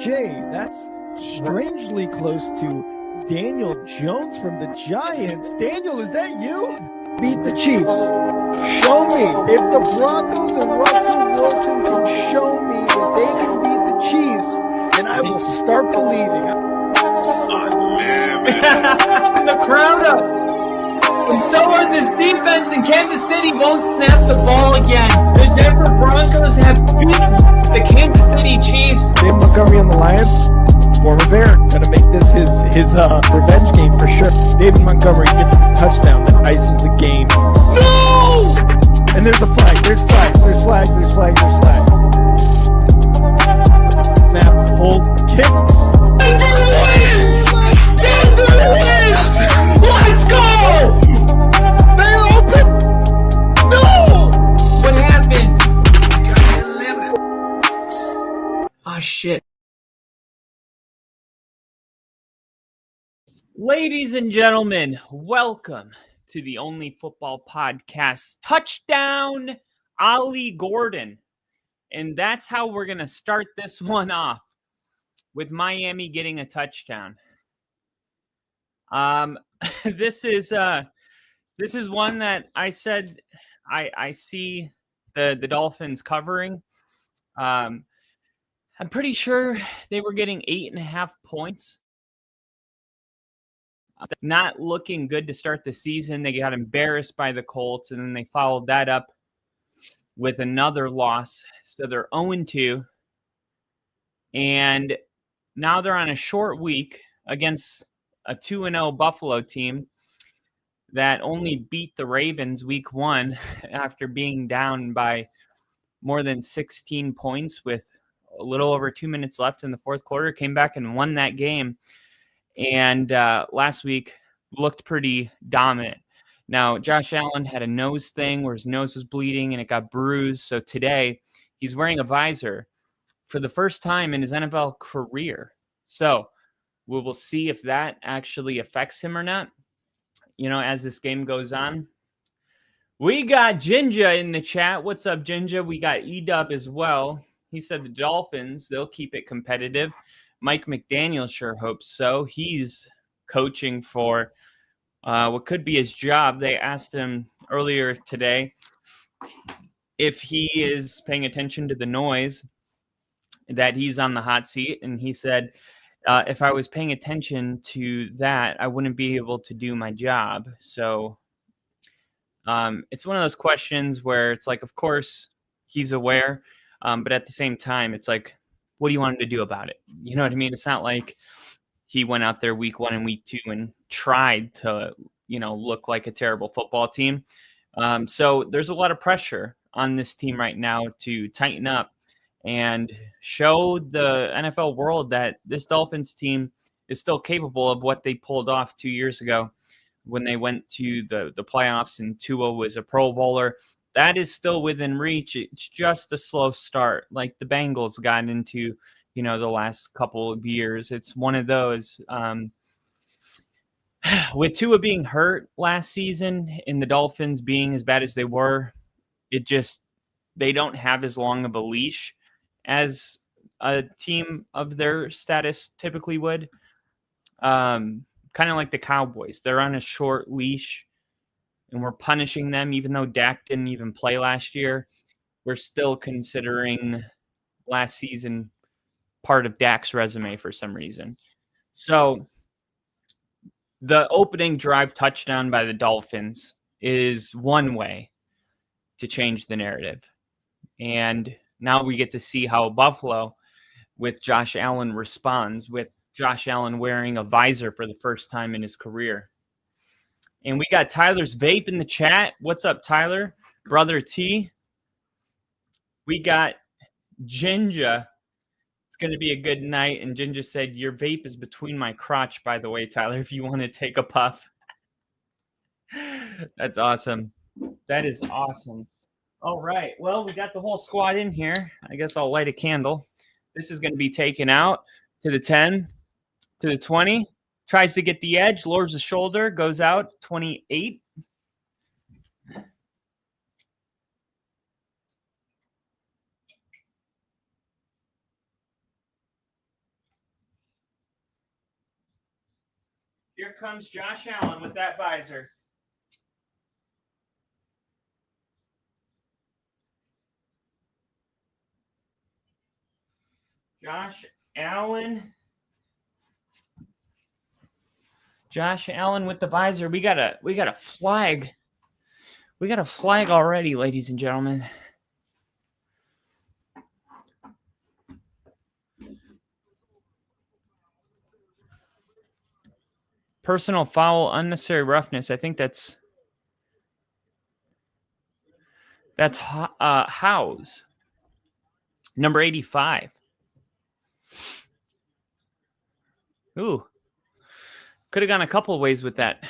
OBJ. That's strangely close to Daniel Jones from the Giants. Daniel, is that you? Beat the Chiefs. Show me. If the Broncos and Russell Wilson can show me that they can beat the Chiefs, then I will start believing. And the crowd up. And so are this defense, and Kansas City won't snap the ball again. The Denver Broncos have beaten the Kansas City Chiefs. Dave Montgomery on the Lions, former Bear, gonna make this his revenge game for sure. David Montgomery gets the touchdown that ices the game. No! And there's a flag. There's flags. There's flags. There's flags. There's flags. Snap. Hold. Kick. Denver wins! Denver wins! Let's go! They open. No! What happened? Oh, shit. Ladies and gentlemen, welcome to the Only Football Podcast. Touchdown, Ollie Gordon. And that's how we're going to start this one off, with Miami getting a touchdown. This is one that I said I see the Dolphins covering. I'm pretty sure they were getting 8.5 points. Not looking good to start the season. They got embarrassed by the Colts, and then they followed that up with another loss. So they're 0-2. And now they're on a short week against a 2-0 Buffalo team that only beat the Ravens week 1 after being down by more than 16 points with a little over 2 minutes left in the fourth quarter. Came back and won that game. And last week looked pretty dominant. Now, Josh Allen had a nose thing where his nose was bleeding and it got bruised. So today he's wearing a visor for the first time in his NFL career. So we will see if that actually affects him or not, as this game goes on. We got Jinja in the chat. What's up, Jinja? We got E-Dub as well. He said the Dolphins, they'll keep it competitive. Mike McDaniel sure hopes so. He's coaching for what could be his job. They asked him earlier today if he is paying attention to the noise, that he's on the hot seat. And he said, if I was paying attention to that, I wouldn't be able to do my job. So it's one of those questions where it's like, of course, he's aware. But at the same time, it's like, what do you want him to do about it? You know what I mean? It's not like he went out there week 1 and week 2 and tried to, look like a terrible football team. So there's a lot of pressure on this team right now to tighten up and show the NFL world that this Dolphins team is still capable of what they pulled off 2 years ago when they went to the playoffs and Tua was a Pro Bowler. That is still within reach. It's just a slow start, like the Bengals got into, the last couple of years. It's one of those. With Tua being hurt last season and the Dolphins being as bad as they were, they don't have as long of a leash as a team of their status typically would. Kind of like the Cowboys. They're on a short leash. And we're punishing them, even though Dak didn't even play last year. We're still considering last season part of Dak's resume for some reason. So the opening drive touchdown by the Dolphins is one way to change the narrative. And now we get to see how Buffalo, with Josh Allen, responds, with Josh Allen wearing a visor for the first time in his career. And we got Tyler's Vape in the chat. What's up, Tyler? Brother T. We got Jinja. It's going to be a good night. And Jinja said, your vape is between my crotch, by the way, Tyler, if you want to take a puff. That's awesome. That is awesome. All right. Well, we got the whole squad in here. I guess I'll light a candle. This is going to be taken out to the 10, to the 20. Tries to get the edge, lowers the shoulder, goes out, 28. Here comes Josh Allen with that visor. Josh Allen. Josh Allen with the visor. We got a flag. We got a flag already, ladies and gentlemen. Personal foul, unnecessary roughness. I think that's House. Number 85. Ooh. Could have gone a couple of ways with that.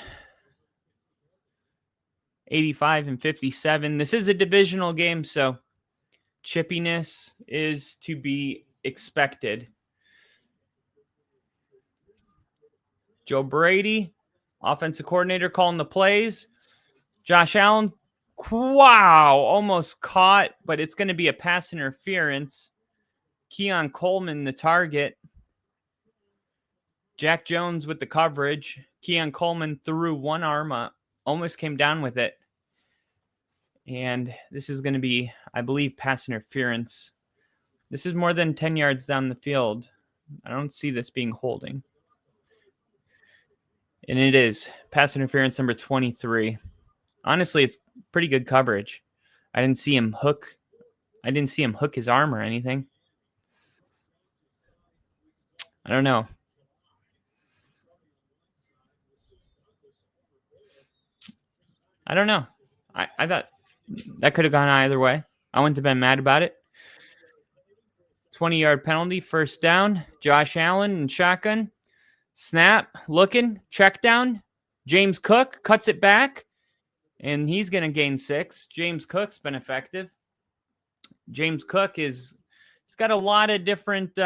85 and 57. This is a divisional game, so chippiness is to be expected. Joe Brady, offensive coordinator, calling the plays. Josh Allen, wow, almost caught, but it's going to be a pass interference. Keon Coleman, the target. Jack Jones with the coverage. Keon Coleman threw one arm up, almost came down with it. And this is going to be, I believe, pass interference. This is more than 10 yards down the field. I don't see this being holding. And it is pass interference number 23. Honestly, it's pretty good coverage. I didn't see him hook his arm or anything. I don't know. I thought that could have gone either way. I wouldn't have been mad about it. 20-yard penalty, first down. Josh Allen and shotgun. Snap, looking, check down. James Cook cuts it back, and he's going to gain 6. James Cook's been effective. James Cook he's got a lot of different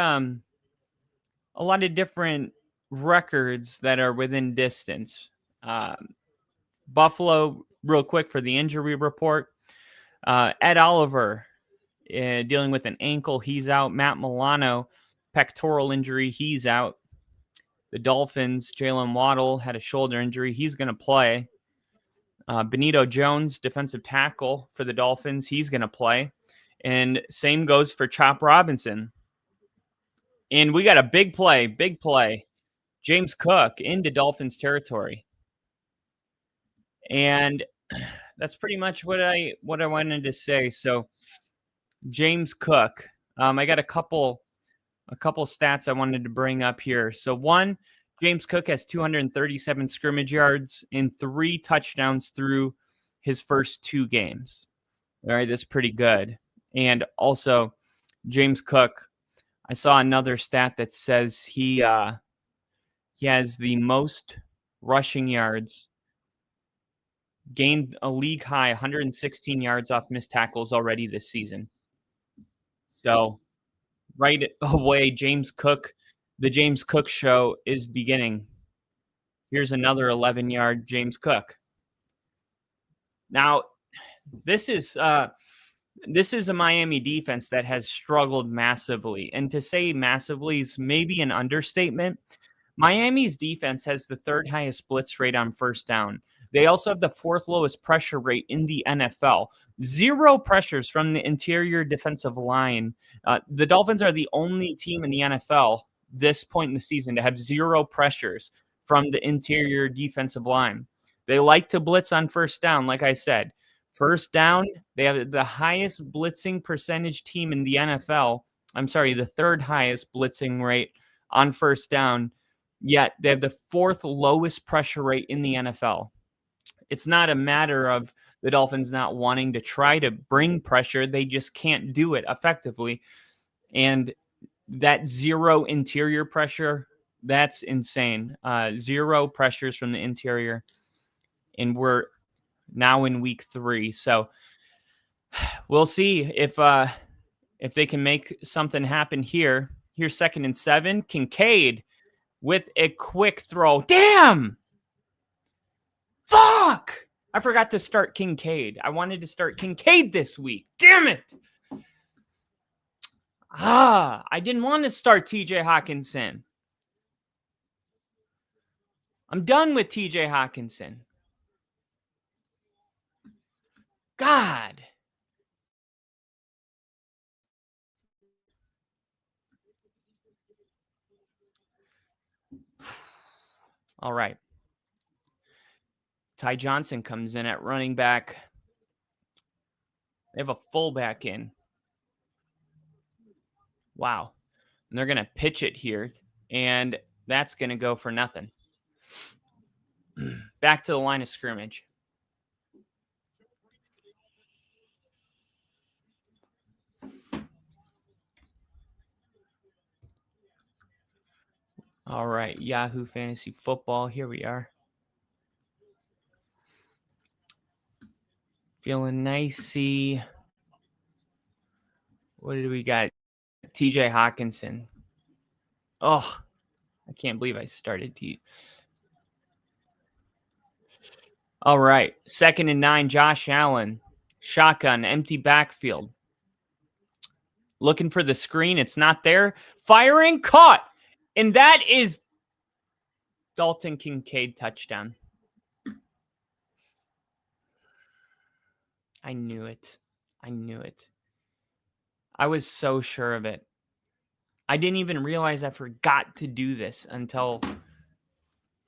records that are within distance. Buffalo, real quick for the injury report. Ed Oliver dealing with an ankle, he's out. Matt Milano, pectoral injury, he's out. The Dolphins, Jalen Waddle had a shoulder injury, he's going to play. Benito Jones, defensive tackle for the Dolphins, he's going to play. And same goes for Chop Robinson. And we got a big play. James Cook into Dolphins territory. And that's pretty much what I wanted to say. So James Cook, I got a couple stats I wanted to bring up here. So one, James Cook has 237 scrimmage yards and 3 touchdowns through his first 2 games. All right, that's pretty good. And also, James Cook, I saw another stat that says he has the most rushing yards, gained a league high 116 yards off missed tackles already this season. So right away, the James Cook show is beginning. Here's another 11-yard James Cook. Now, this is a Miami defense that has struggled massively. And to say massively is maybe an understatement. Miami's defense has the 3rd highest blitz rate on first down. They also have the 4th lowest pressure rate in the NFL. 0 pressures from the interior defensive line. The Dolphins are the only team in the NFL this point in the season to have 0 pressures from the interior defensive line. They like to blitz on first down, like I said. First down, they have the highest blitzing percentage team in the NFL. I'm sorry, the 3rd highest blitzing rate on first down. Yet they have the 4th lowest pressure rate in the NFL. It's not a matter of the Dolphins not wanting to try to bring pressure. They just can't do it effectively. And that 0 interior pressure, that's insane. 0 pressures from the interior. And we're now in week 3. So we'll see if they can make something happen here. Here's 2nd and 7. Kincaid with a quick throw. Damn! Fuck! I forgot to start Kincaid. I wanted to start Kincaid this week. Damn it! I didn't want to start TJ Hawkinson. I'm done with TJ Hawkinson. God. All right. Ty Johnson comes in at running back. They have a fullback in. Wow. And they're going to pitch it here, and that's going to go for nothing. Back to the line of scrimmage. All right, Yahoo Fantasy Football. Here we are. Feeling nicey. What did we got? TJ Hawkinson. Oh, I can't believe I started T. All right, 2nd and 9, Josh Allen. Shotgun, empty backfield. Looking for the screen. It's not there. Firing, caught. And that is Dalton Kincaid touchdown. I knew it. I knew it. I was so sure of it. I didn't even realize I forgot to do this until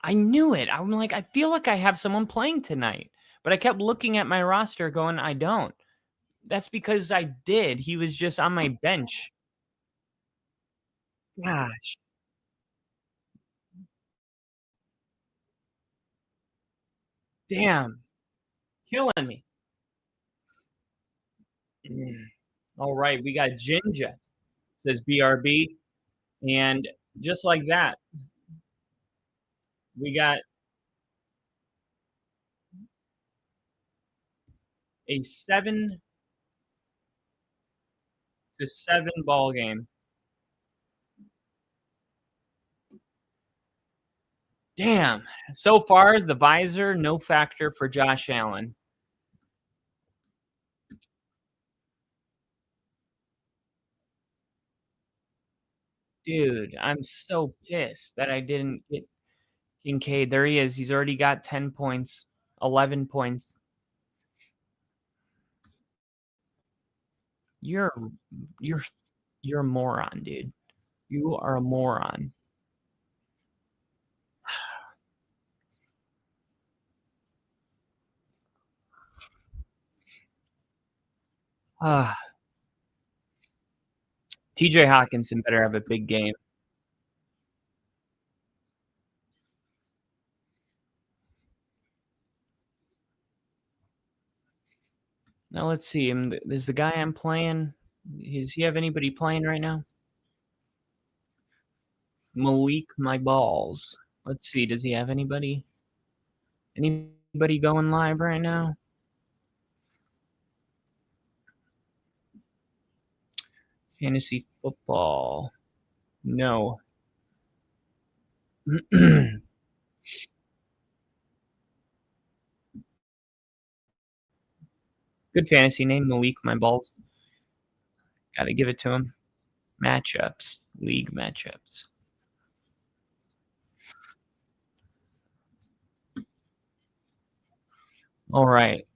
I knew it. I'm like, I feel like I have someone playing tonight. But I kept looking at my roster going, I don't. That's because I did. He was just on my bench. Gosh. Damn. Killing me. All right. We got Jinja. Says BRB. And just like that, we got a 7-7 ball game. Damn. So far, the visor, no factor for Josh Allen. Dude, I'm so pissed that I didn't get Kincaid. There he is. He's already got 10 points, 11 points. You're you're a moron, dude. You are a moron. Ah. TJ Hawkinson better have a big game. Now let's see. Is the guy I'm playing? Does he have anybody playing right now? Malik, my balls. Let's see. Does he have anybody? Anybody going live right now? Fantasy football. No. Good fantasy name, Malik, my balls. Got to give it to him. Matchups, league matchups. All right.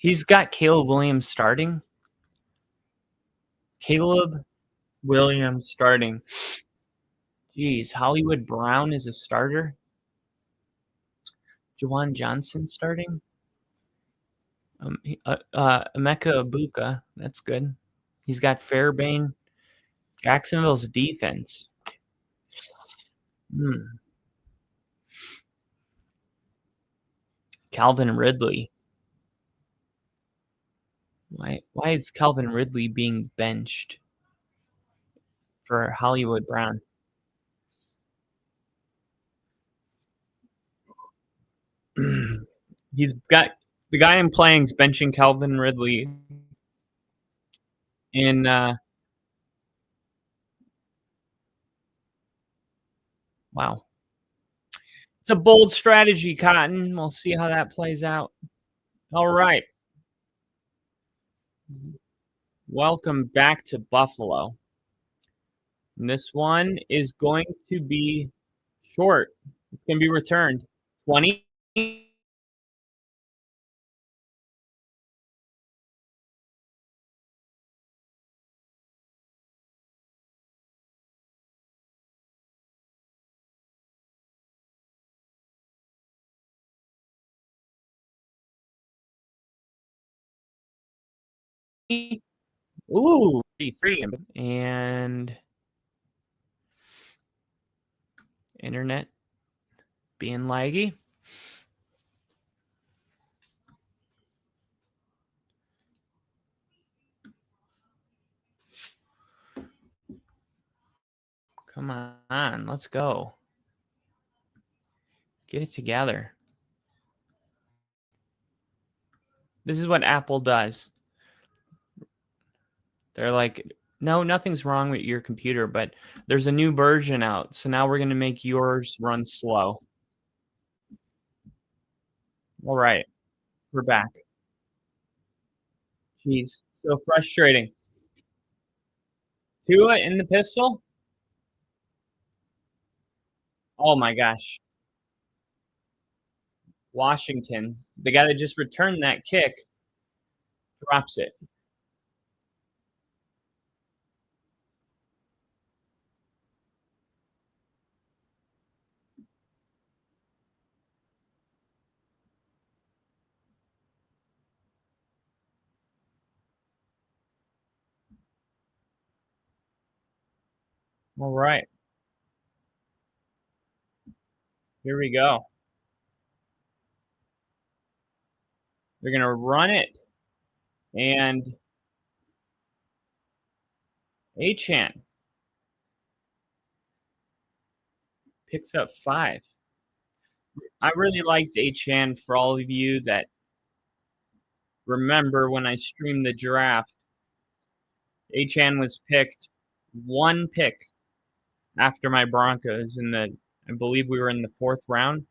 He's got Caleb Williams starting. Caleb Williams starting. Jeez, Hollywood Brown is a starter. Jawan Johnson starting. Emeka Ibuka, that's good. He's got Fairbairn. Jacksonville's defense. Calvin Ridley. Why is Calvin Ridley being benched for Hollywood Brown? He's got the guy I'm playing's benching Calvin Ridley in wow. It's a bold strategy, Cotton. We'll see how that plays out. All right. Welcome back to Buffalo. And this one is going to be short. It's going to be returned. 20. Ooh, 33. And internet being laggy. Come on, let's go. Get it together. This is what Apple does. They're like, no, nothing's wrong with your computer, but there's a new version out. So now we're going to make yours run slow. All right, we're back. Jeez, so frustrating. Tua in the pistol? Oh my gosh. Washington, the guy that just returned that kick, drops it. All right, here we go. They're going to run it. And Achane picks up 5. I really liked Achane. For all of you that remember when I streamed the draft, Achane was picked 1 pick after my Broncos I believe we were in the 4th round.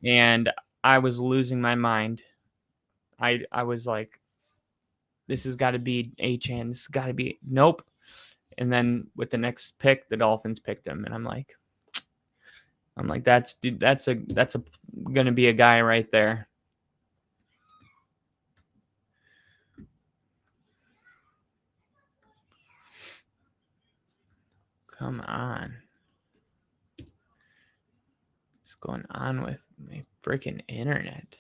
And I was losing my mind. I was like, this has got to be Achane. This has got to be nope. And then with the next pick, the Dolphins picked him, and I'm like, that's gonna be a guy right there. Come on. What's going on with my freaking internet?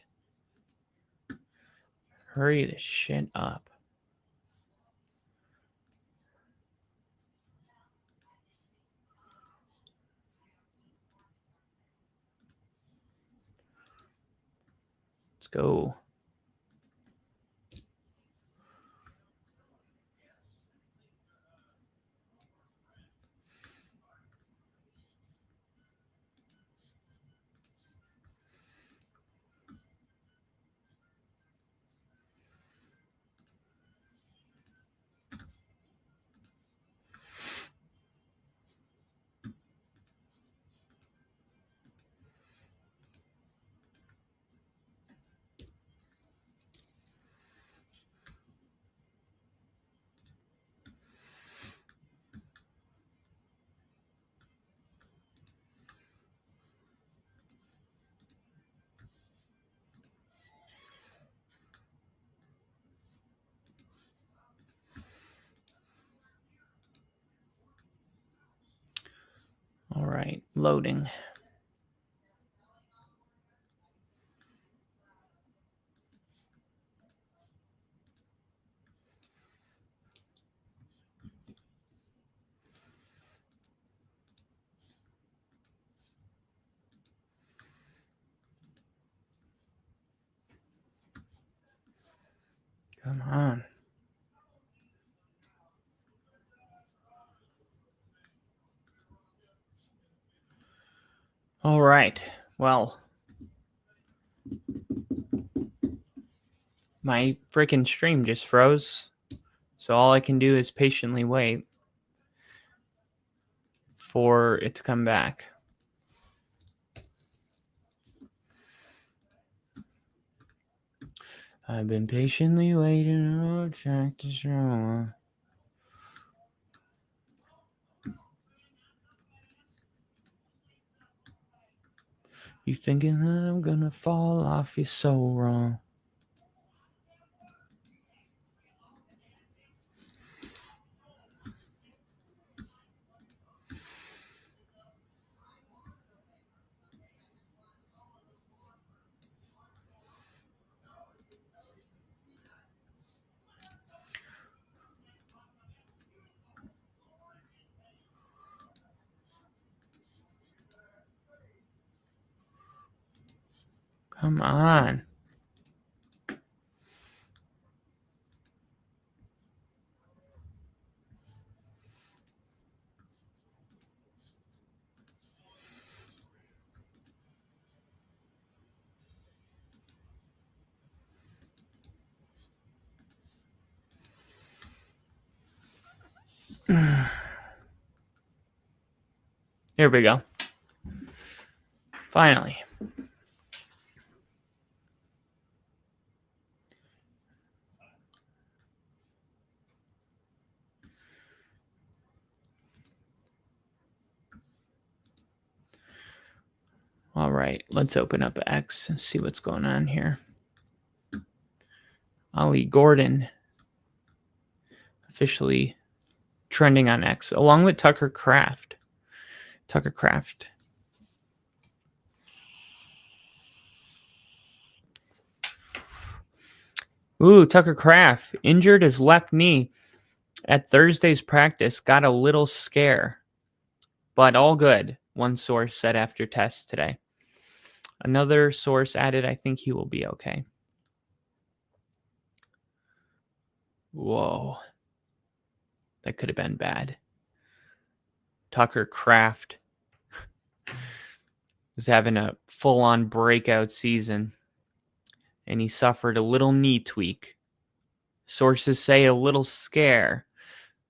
Hurry the shit up. Let's go. All right, loading. Come on. All right. Well, my freaking stream just froze. So all I can do is patiently wait for it to come back. I've been patiently waiting on track to show. You thinking that I'm gonna fall off? You're so wrong. Come on. Here we go. Finally. All right, let's open up X and see what's going on here. Ollie Gordon officially trending on X, along with Tucker Kraft. Ooh, Tucker Kraft injured his left knee at Thursday's practice. Got a little scare, but all good, one source said after tests today. Another source added, I think he will be okay. Whoa. That could have been bad. Tucker Kraft was having a full-on breakout season, and he suffered a little knee tweak. Sources say a little scare,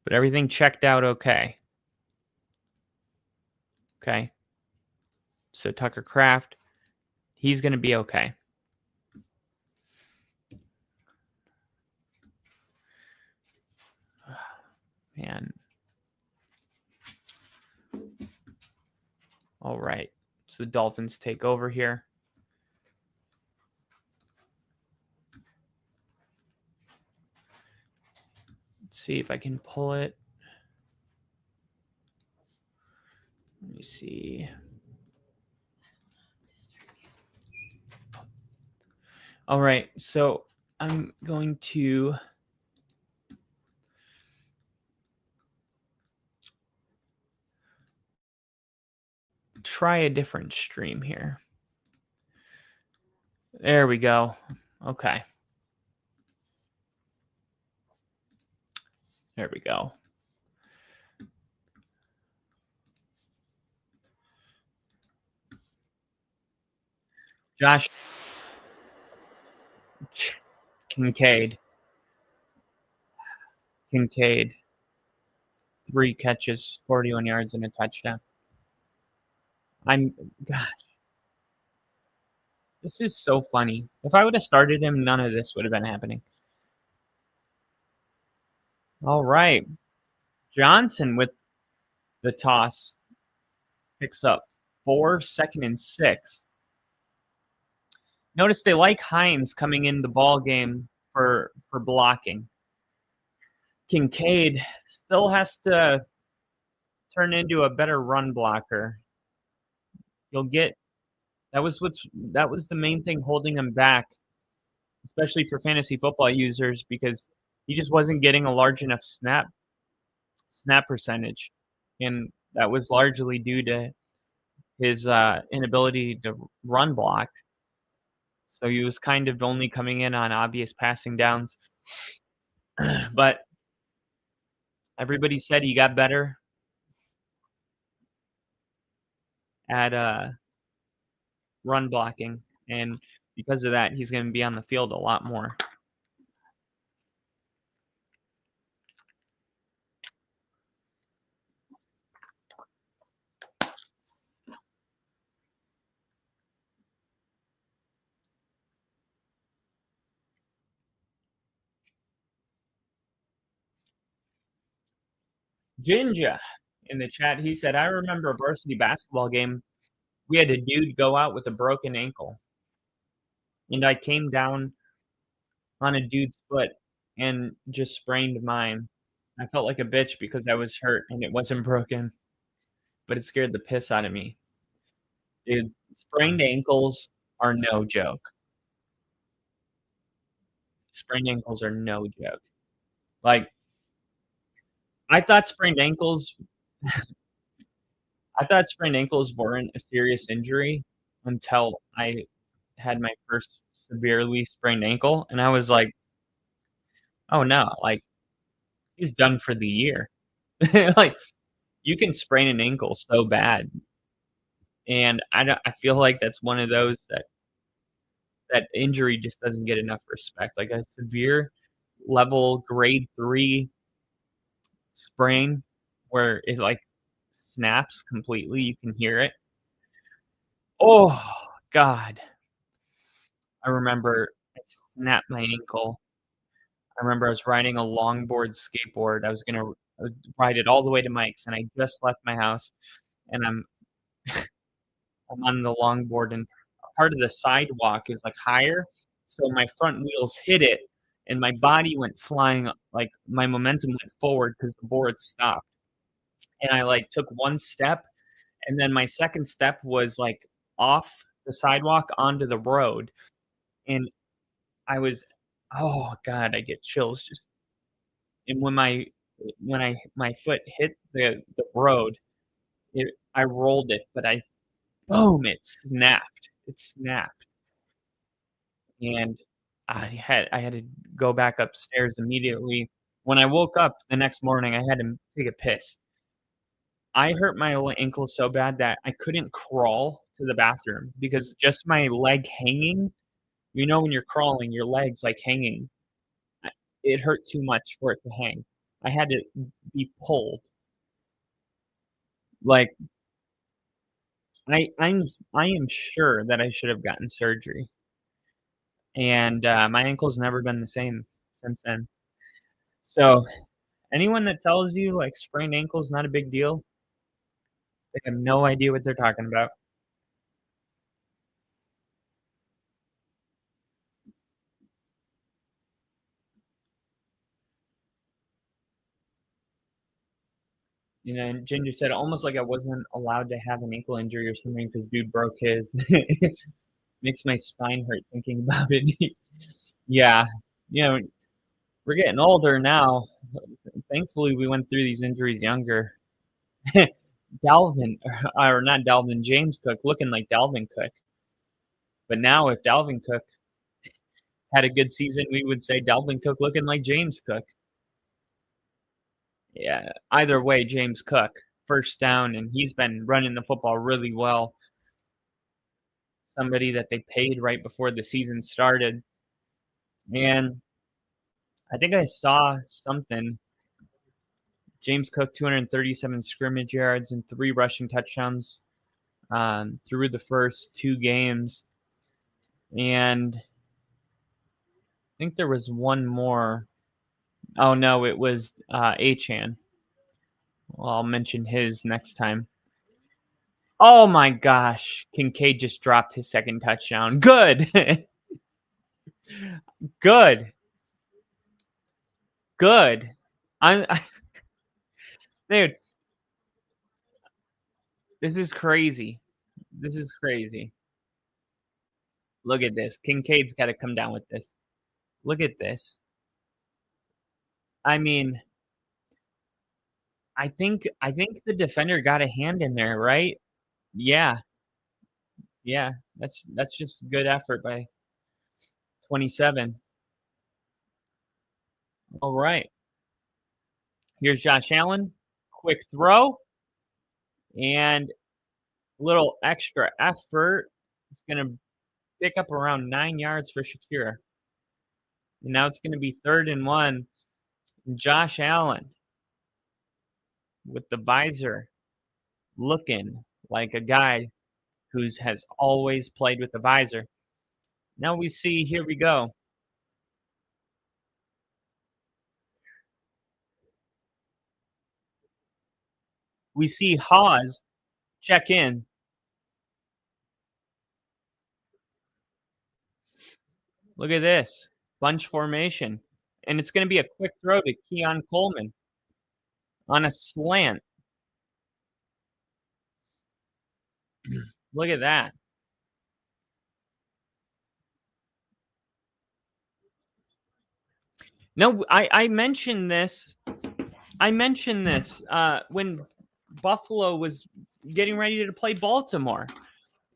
but everything checked out okay. Okay. So Tucker Kraft, he's going to be okay. Man. All right. So the Dolphins take over here. Let's see if I can pull it. Let me see. All right. So I'm going to try a different stream here. There we go. Okay. There we go. Josh Kincaid. 3 catches, 41 yards, and a touchdown. Gosh, this is so funny. If I would have started him, none of this would have been happening. All right. Johnson with the toss picks up 4, 2nd and 6. Notice they like Hines coming in the ball game for blocking. Kincaid still has to turn into a better run blocker. That was the main thing holding him back, especially for fantasy football users, because he just wasn't getting a large enough snap percentage, and that was largely due to his inability to run block. So he was kind of only coming in on obvious passing downs. But everybody said he got better at run blocking, and because of that, he's going to be on the field a lot more. Jinja in the chat, he said, I remember a varsity basketball game. We had a dude go out with a broken ankle, and I came down on a dude's foot and just sprained mine. I felt like a bitch because I was hurt and it wasn't broken, but it scared the piss out of me. Dude, sprained ankles are no joke. Sprained ankles are no joke. Like, I thought sprained ankles I thought sprained ankles weren't a serious injury until I had my first severely sprained ankle, and I was like, "Oh, no, like, he's done for the year." Like, you can sprain an ankle so bad, and I feel like that's one of those that injury just doesn't get enough respect. Like, a severe level grade 3 sprain where it, like, snaps completely, you can hear it. Oh, God. I remember I snapped my ankle. I remember I was riding a longboard skateboard. I was gonna ride it all the way to Mike's, and I just left my house, and I'm on the longboard, and part of the sidewalk is, like, higher, so my front wheels hit it, and my body went flying, like, my momentum went forward because the board stopped, and I, like, took 1 step, and then my second step was, like, off the sidewalk onto the road, and I was oh god, I get chills just and my foot hit the road, I rolled it, but I boom, it snapped. It snapped, and I had to go back upstairs immediately. When I woke up the next morning, I had to take a piss. I hurt my ankle so bad that I couldn't crawl to the bathroom because just my leg hanging, when you're crawling, your leg's, like, hanging. I It hurt too much for it to hang. I had to be pulled. Like, I am sure that I should have gotten surgery, and, my ankle's never been the same since then. So, anyone that tells you, like, sprained ankle is not a big deal, they have no idea what they're talking about. And Ginger said, "Almost like I wasn't allowed to have an ankle injury or something because dude broke his." Makes my spine hurt thinking about it. Yeah, you know, we're getting older now. Thankfully, we went through these injuries younger. Dalvin, or not Dalvin, James Cook looking like Dalvin Cook. But now, if Dalvin Cook had a good season, we would say Dalvin Cook looking like James Cook. Yeah, either way, James Cook, first down, and he's been running the football really well. Somebody that they paid right before the season started. And I think I saw something. James Cook, 237 scrimmage yards and 3 rushing touchdowns through the first 2 games. And I think there was one more. Oh, no, it was Achan. Well, I'll mention his next time. Oh, my gosh. Kincaid just dropped his second touchdown. Good. Good. Good. Dude, this is crazy. This is crazy. Look at this. Kincaid's got to come down with this. Look at this. I mean, I think the defender got a hand in there, right? Yeah. Yeah. That's just good effort by 27. All right. Here's Josh Allen. Quick throw and little extra effort. It's going to pick up around 9 yards for Shakira. And now it's going to be 3rd and 1. Josh Allen with the visor looking like a guy who has always played with the visor. Now we see, here we go. We see Haas check in. Look at this. Bunch formation. And it's going to be a quick throw to Keon Coleman on a slant. Look at that. No, I mentioned this. When Buffalo was getting ready to play Baltimore.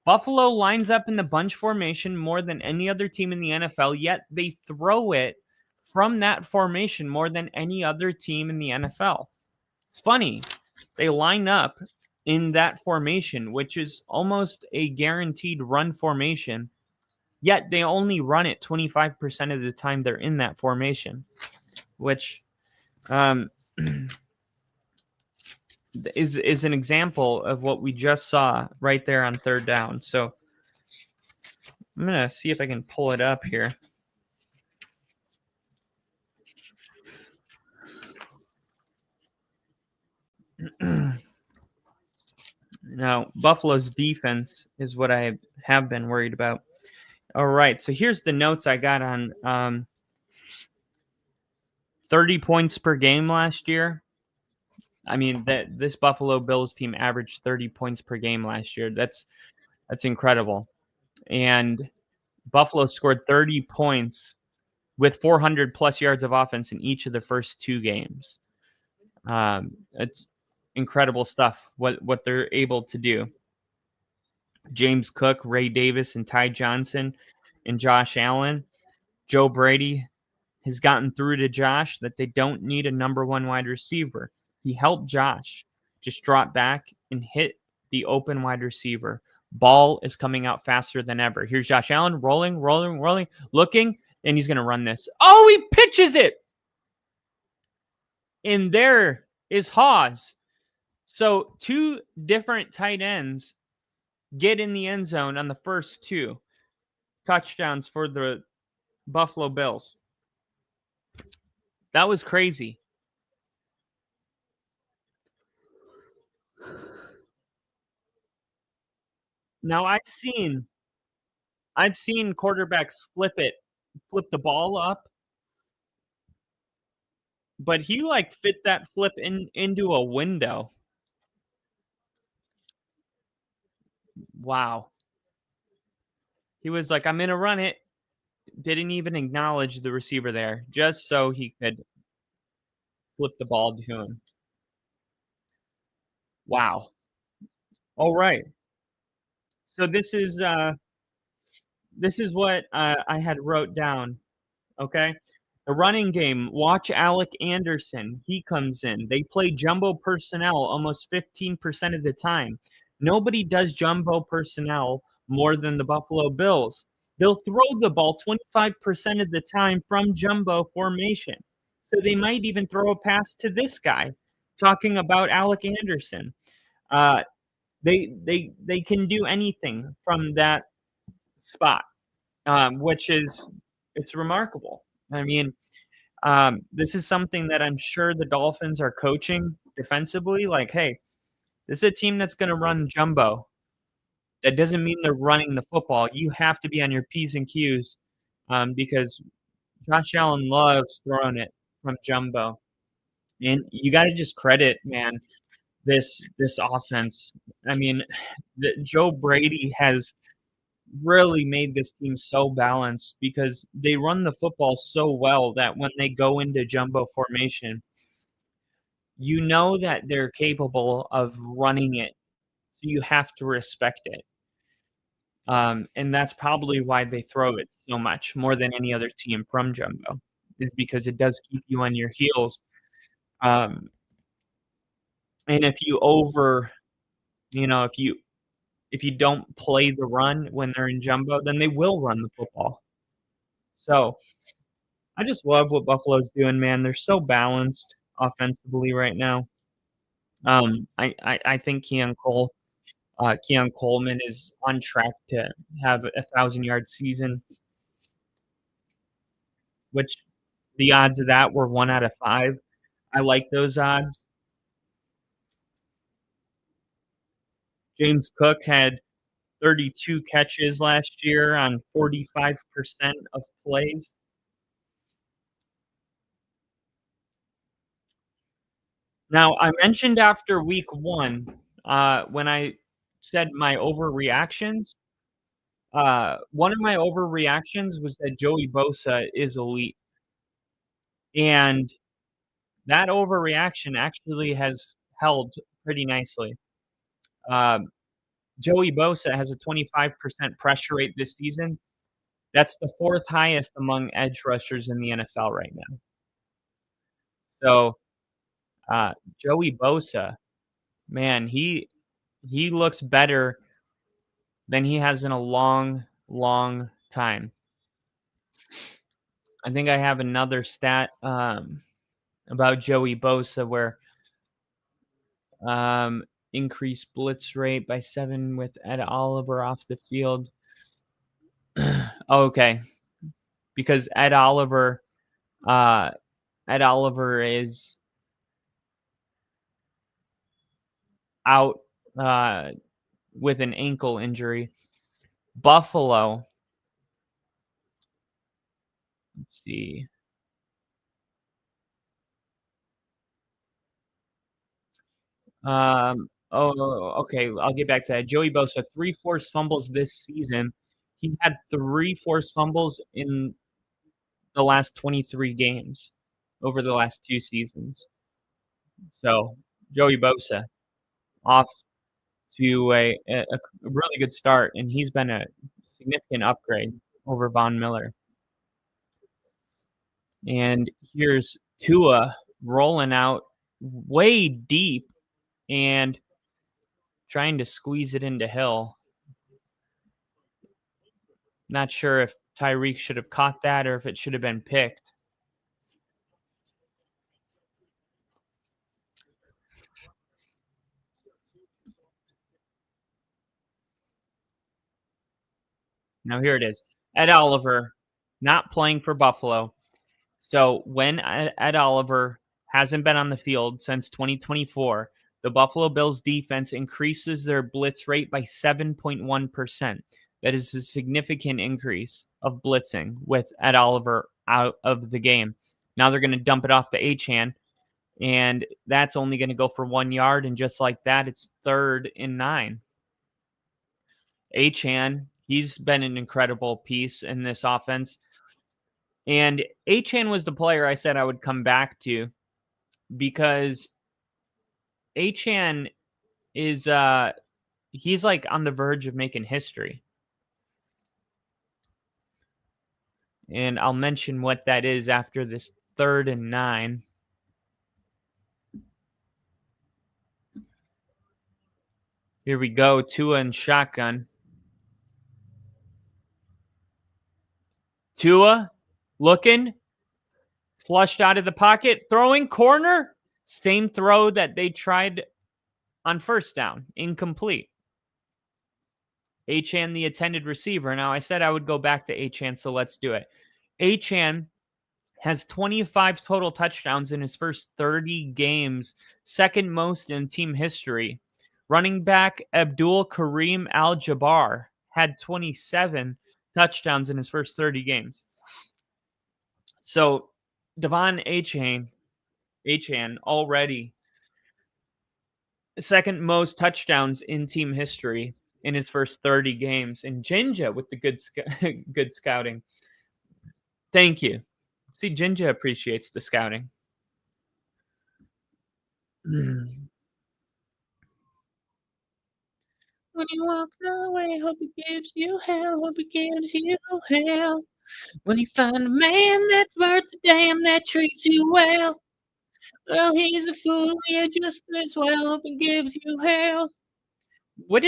Buffalo lines up in the bunch formation more than any other team in the NFL, yet they throw it from that formation more than any other team in the NFL. It's funny. They line up in that formation, which is almost a guaranteed run formation, yet they only run it 25% of the time they're in that formation, which is an example of what we just saw right there on third down. So I'm going to see if I can pull it up here. Now, Buffalo's defense is what I have been worried about. All right, so here's the notes I got on 30 points per game last year. I mean, that this Buffalo Bills team averaged 30 points per game last year. That's incredible. And Buffalo scored 30 points with 400 plus yards of offense in each of the first two games. It's incredible stuff what they're able to do. James Cook, Ray Davis, and Ty Johnson, and Josh Allen. Joe Brady has gotten through to Josh that they don't need a number one wide receiver. He helped Josh just drop back and hit the open wide receiver. Ball is coming out faster than ever. Here's Josh Allen rolling, looking, and he's going to run this. Oh, he pitches it. And there is Haas. So two different tight ends get in the end zone on the first two touchdowns for the Buffalo Bills. That was crazy. Now I've seen quarterbacks flip the ball up, but he like fit that flip into a window. Wow. He was like, I'm going to run it. Didn't even acknowledge the receiver there, just so he could flip the ball to him. Wow. All right. So this is what I had wrote down. Okay. The running game, watch Alec Anderson. He comes in. They play jumbo personnel almost 15% of the time. Nobody does jumbo personnel more than the Buffalo Bills. They'll throw the ball 25% of the time from jumbo formation. So they might even throw a pass to this guy, talking about Alec Anderson. They can do anything from that spot, which is it's remarkable. I mean, this is something that I'm sure the Dolphins are coaching defensively. Like, hey, this is a team that's going to run jumbo. That doesn't mean they're running the football. You have to be on your P's and Q's because Josh Allen loves throwing it from jumbo. And you got to just credit, man, this offense. I mean, Joe Brady has really made this team so balanced because they run the football so well that when they go into jumbo formation, you know that they're capable of running it. So you have to respect it. And that's probably why they throw it so much more than any other team from jumbo, is because it does keep you on your heels. And if you if you don't play the run when they're in jumbo, then they will run the football. So I just love what Buffalo's doing, man. They're so balanced offensively right now. I think Keon Coleman is on track to have a 1,000-yard season, which the odds of that were 1 out of 5. I like those odds. James Cook had 32 catches last year on 45% of plays. Now, I mentioned after week 1, when I said my overreactions, one of my overreactions was that Joey Bosa is elite, and that overreaction actually has held pretty nicely. Um, Joey Bosa has a 25% pressure rate this season. That's the 4th highest among edge rushers in the NFL right now. So, uh, Joey Bosa, man, he looks better than he has in a long, long time. I think I have another stat, about Joey Bosa where, um, increased blitz rate by 7 with Ed Oliver off the field. Okay, because uh, Ed Oliver is out, uh, with an ankle injury. Buffalo, let's see. Okay, I'll get back to that. Joey Bosa, 3 forced fumbles this season. He had 3 forced fumbles in the last 23 games over the last 2 seasons. So, Joey Bosa off to a really good start, and he's been a significant upgrade over Von Miller. And here's Tua rolling out way deep and trying to squeeze it into Hill. Not sure if Tyreek should have caught that or if it should have been picked. Now here it is. Ed Oliver not playing for Buffalo. So when Ed Oliver hasn't been on the field since 2024, the Buffalo Bills defense increases their blitz rate by 7.1%. That is a significant increase of blitzing with Ed Oliver out of the game. Now they're going to dump it off to Achane, and that's only going to go for 1 yard. And just like that, it's 3rd and 9. Achane, he's been an incredible piece in this offense. And Achane was the player I said I would come back to because Achane is he's like on the verge of making history. And I'll mention what that is after this 3rd and 9. Here we go. Tua and shotgun. Tua looking, flushed out of the pocket, throwing corner. Same throw that they tried on 1st down, incomplete. Achane, the intended receiver. Now, I said I would go back to Achane, so let's do it. Achane has 25 total touchdowns in his first 30 games, 2nd most in team history. Running back Abdul Kareem Al-Jabbar had 27 touchdowns in his first 30 games. So, Devon Achane already 2nd most touchdowns in team history in his first 30 games. And Jinja with the good scouting. Thank you. See, Jinja appreciates the scouting. When you walk away, hope he gives you hell, hope he gives you hell. When you find a man that's worth a damn that treats you well, well, he's a fool, yeah, just as well, hope he gives you hell. What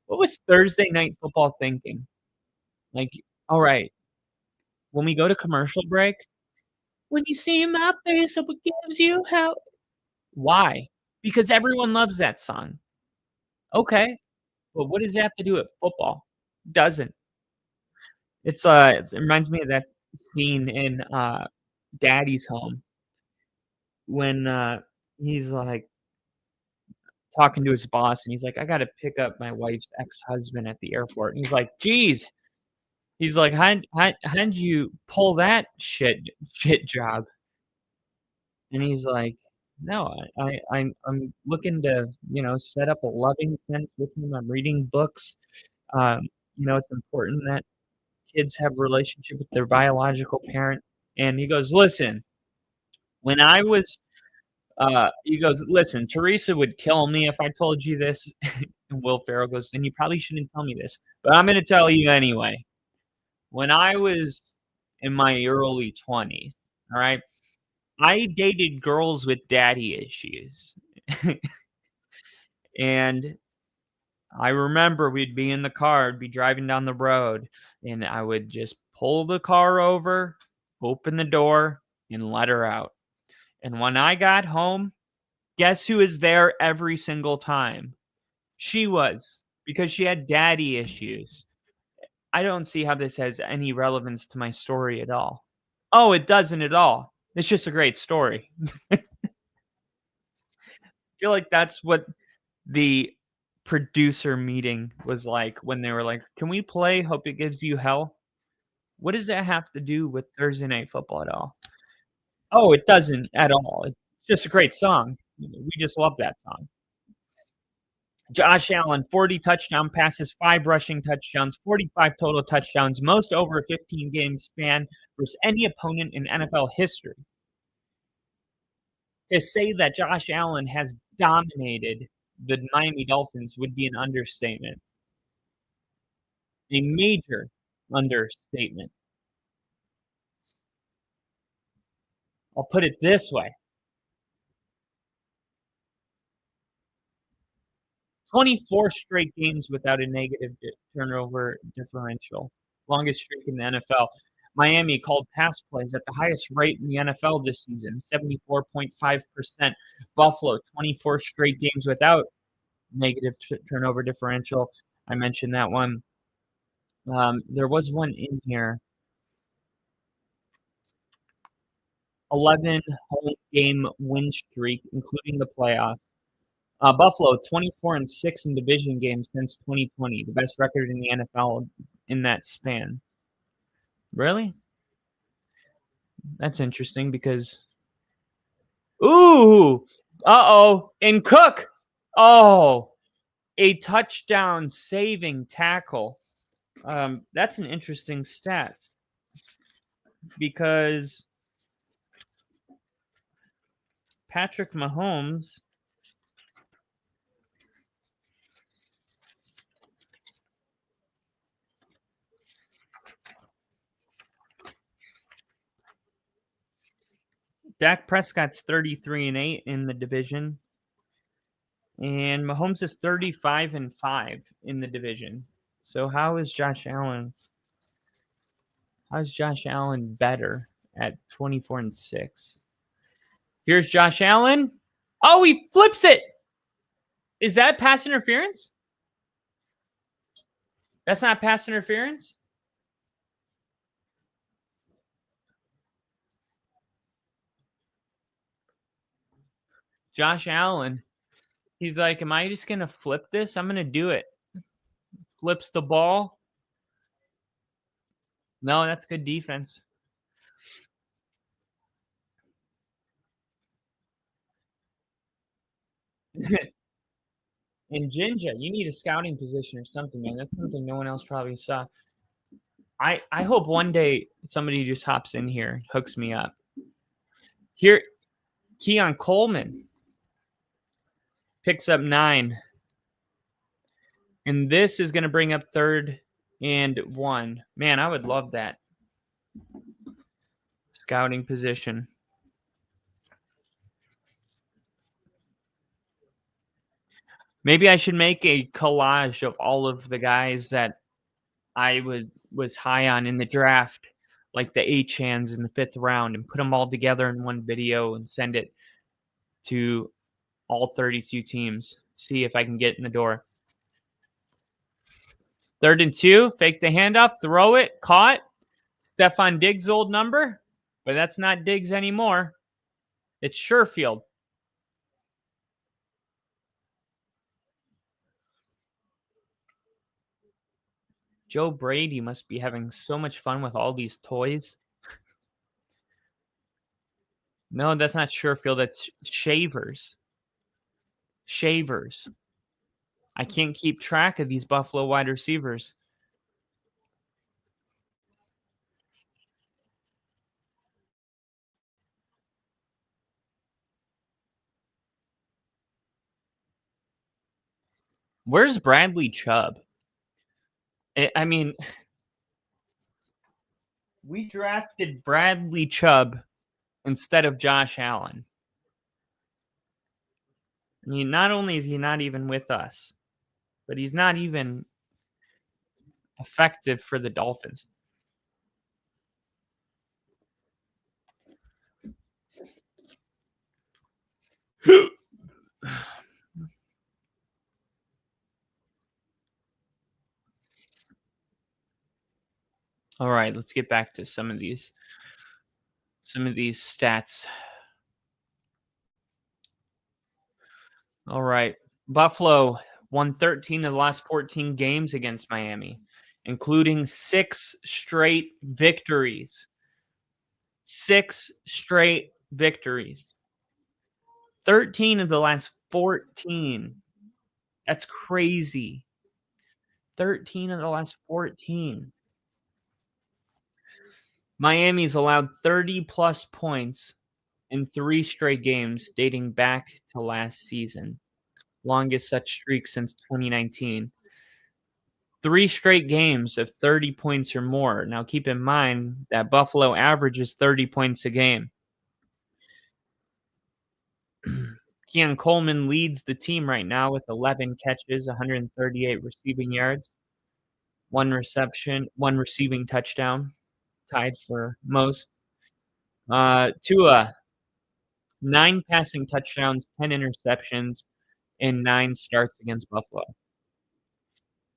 was Thursday Night Football thinking? Like, all right, when we go to commercial break, when you see my face, hope it gives you hell. Why? Because everyone loves that song. Okay, but what does it have to do with football? Doesn't. It reminds me of that scene in Daddy's Home when he's like, talking to his boss, and he's like, "I got to pick up my wife's ex-husband at the airport." And he's like, "Geez." He's like, how'd you pull that shit job?" And he's like, "No, I'm looking to, set up a loving fence with him. I'm reading books. It's important that kids have a relationship with their biological parent." And he goes, "Listen, when I was," he goes, "Listen, Teresa would kill me if I told you this." And Will Ferrell goes, "Then you probably shouldn't tell me this, but I'm gonna tell you anyway. When I was in my early 20s, all right, I dated girls with daddy issues." And I remember we'd be in the car, I'd be driving down the road, and I would just pull the car over, open the door, and let her out. And when I got home, guess who was there every single time? She was, because she had daddy issues. I don't see how this has any relevance to my story at all. Oh, it doesn't at all. It's just a great story. I feel like that's what the producer meeting was like when they were like, "Can we play Hope It Gives You Hell?" What does that have to do with Thursday Night Football at all? Oh, it doesn't at all. It's just a great song. We just love that song. Josh Allen, 40 touchdown passes, 5 rushing touchdowns, 45 total touchdowns, most over a 15-game span versus any opponent in NFL history. To say that Josh Allen has dominated the Miami Dolphins would be an understatement. A major understatement. I'll put it this way. 24 straight games without a negative turnover differential. Longest streak in the NFL. Miami called pass plays at the highest rate in the NFL this season, 74.5%. Buffalo, 24 straight games without negative turnover differential. I mentioned that one. There was one in here. 11 home game win streak, including the playoffs. Buffalo, 24-6 in division games since 2020, the best record in the NFL in that span. Really? That's interesting because, ooh, and Cook, a touchdown saving tackle. That's an interesting stat because Patrick Mahomes Dak Prescott's 33-8 in the division, and Mahomes is 35-5 in the division. So how is Josh Allen? How's Josh Allen better at 24-6? Here's Josh Allen. Oh, he flips it. Is that pass interference? That's not pass interference? Josh Allen. He's like, am I just going to flip this? I'm going to do it. Flips the ball. No, that's good defense. And Jinja, you need a scouting position or something, man. That's something no one else probably saw. I hope one day somebody just hops in here, hooks me up. Here, Keon Coleman picks up 9. And this is going to bring up 3rd and 1. Man, I would love that. Scouting position. Maybe I should make a collage of all of the guys that I was high on in the draft, like the Achans in the 5th round, and put them all together in one video and send it to all 32 teams. See if I can get in the door. 3rd and 2, fake the handoff, throw it, caught. Stephon Diggs' old number, but that's not Diggs anymore. It's Sherfield. Joe Brady must be having so much fun with all these toys. No, that's not Sherfield. That's Shavers. Shavers. I can't keep track of these Buffalo wide receivers. Where's Bradley Chubb? I mean, we drafted Bradley Chubb instead of Josh Allen. I mean, not only is he not even with us, but he's not even effective for the Dolphins. All right, let's get back to some of these stats. All right. Buffalo won 13 of the last 14 games against Miami, including 6 straight victories. 6 straight victories. 13 of the last 14. That's crazy. 13 of the last 14. Miami's allowed 30-plus points in 3 straight games dating back to last season. Longest such streak since 2019. 3 straight games of 30 points or more. Now, keep in mind that Buffalo averages 30 points a game. Keon Coleman leads the team right now with 11 catches, 138 receiving yards, 1 reception, 1 receiving touchdown, tied for most. Tua, 9 passing touchdowns, 10 interceptions, and 9 starts against Buffalo.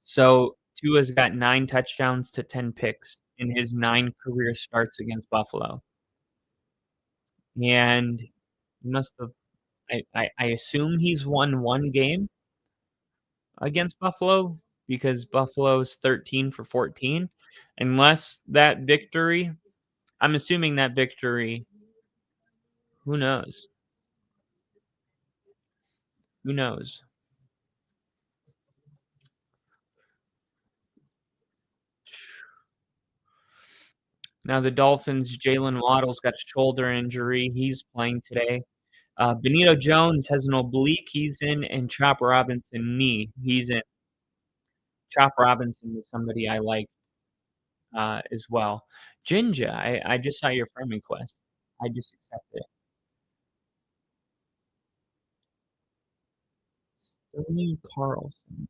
So Tua's got 9 touchdowns to 10 picks in his 9 career starts against Buffalo. And he must have, I assume he's won 1 game against Buffalo because Buffalo's 13 for 14. Unless that victory, I'm assuming that victory, who knows? Who knows? Now the Dolphins, Jalen Waddle's got a shoulder injury. He's playing today. Benito Jones has an oblique. He's in, and Chop Robinson knee. He's in. Chop Robinson is somebody I like as well. Jinja, I just saw your friend request. I just accepted it. Sterling Carlson.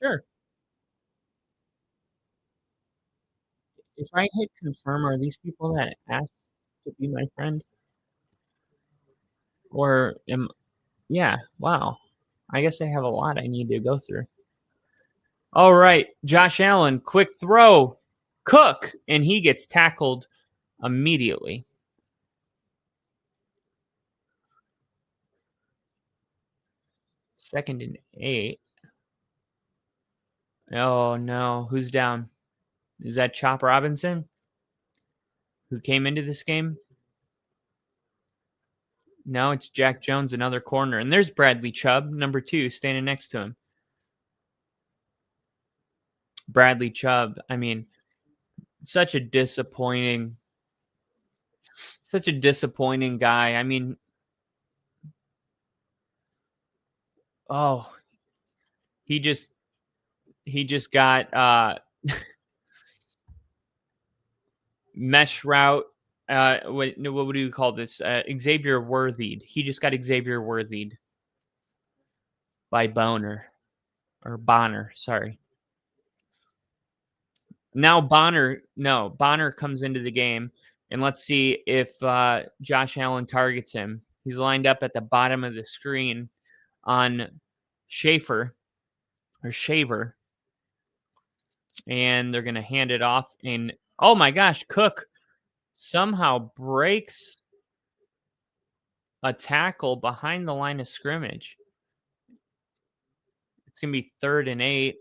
Sure. If I hit confirm, are these people that asked to be my friend? Or yeah, wow. I guess I have a lot I need to go through. All right, Josh Allen, quick throw, Cook, and he gets tackled immediately. Second and 8. Oh no, who's down? Is that Chop Robinson who came into this game? No, it's Jack Jones, another corner. And there's Bradley Chubb, number 2, standing next to him. Bradley Chubb, I mean, such a disappointing guy. I mean, oh, he just got mesh route. What do you call this? Xavier Worthied. He just got Xavier Worthied by Bonner. Sorry. Now Bonner comes into the game, and let's see if Josh Allen targets him. He's lined up at the bottom of the screen on Shaver, and they're going to hand it off. And oh my gosh, Cook somehow breaks a tackle behind the line of scrimmage. It's going to be 3rd and 8.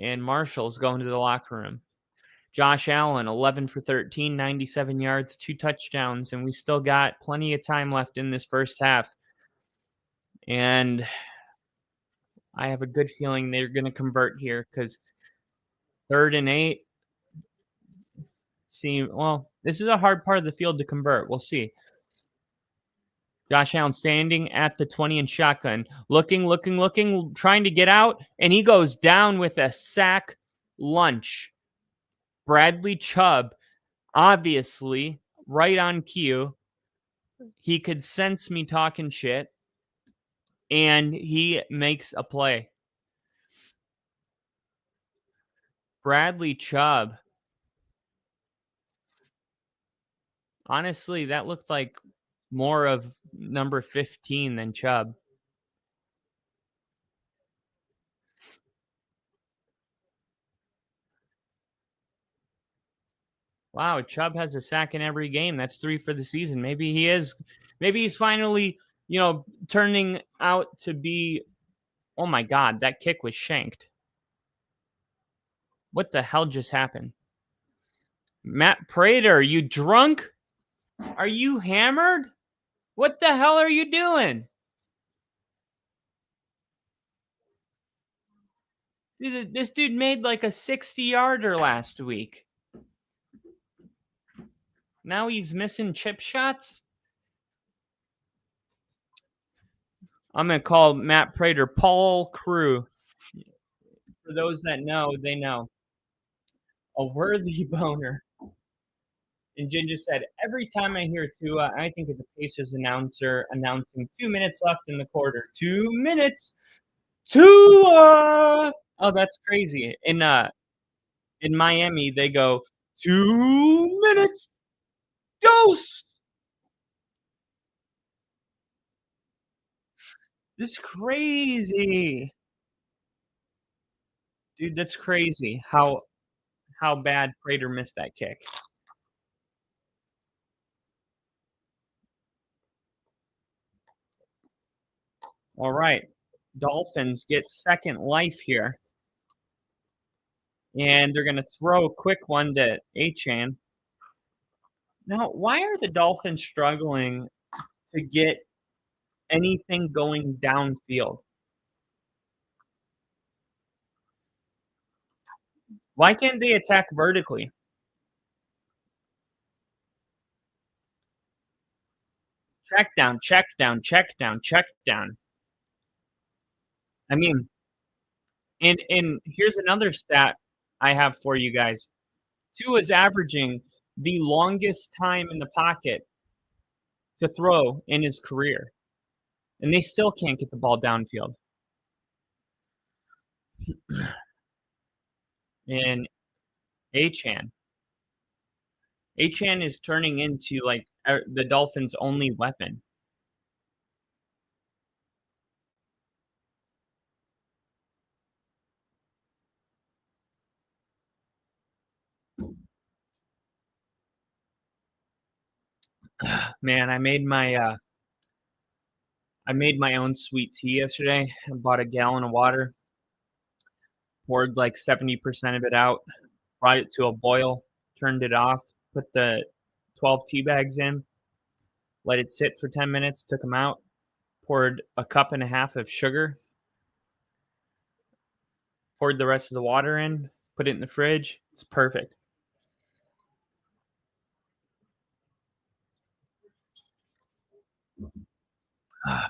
And Marshall's going to the locker room. Josh Allen, 11 for 13, 97 yards, 2 touchdowns, and we still got plenty of time left in this first half. And I have a good feeling they're going to convert here because 3rd and 8 this is a hard part of the field to convert. We'll see. Josh Allen standing at the 20 in shotgun, looking, trying to get out, and he goes down with a sack lunch. Bradley Chubb, obviously, right on cue. He could sense me talking shit, and he makes a play. Bradley Chubb. Honestly, that looked like more of number 15 than Chubb. Wow, Chubb has a sack in every game. That's 3 for the season. Maybe he's finally, turning out to be, oh my God, that kick was shanked. What the hell just happened? Matt Prater, you drunk? Are you hammered? What the hell are you doing? Dude, this dude made like a 60-yarder last week. Now he's missing chip shots? I'm going to call Matt Prater Paul Crew. For those that know, they know. A worthy boner. And Ginger said, every time I hear Tua, I think of the Pacers announcer announcing 2 minutes left in the quarter. 2 minutes. Tua! Oh, that's crazy. In Miami, they go, 2 minutes. Dose! This is crazy. Dude, that's crazy how bad Prater missed that kick. All right. Dolphins get second life here. And they're going to throw a quick one to Achane. Now, why are the Dolphins struggling to get anything going downfield? Why can't they attack vertically? Check down, check down, check down, check down. I mean, and here's another stat I have for you guys. Tua is averaging the longest time in the pocket to throw in his career, and they still can't get the ball downfield. And Achane is turning into like the Dolphins' only weapon. Man, I made my own sweet tea yesterday. I bought a gallon of water, poured like 70% of it out, brought it to a boil, turned it off, put the 12 tea bags in, let it sit for 10 minutes, took them out, poured a cup and a half of sugar, poured the rest of the water in, put it in the fridge. It's perfect.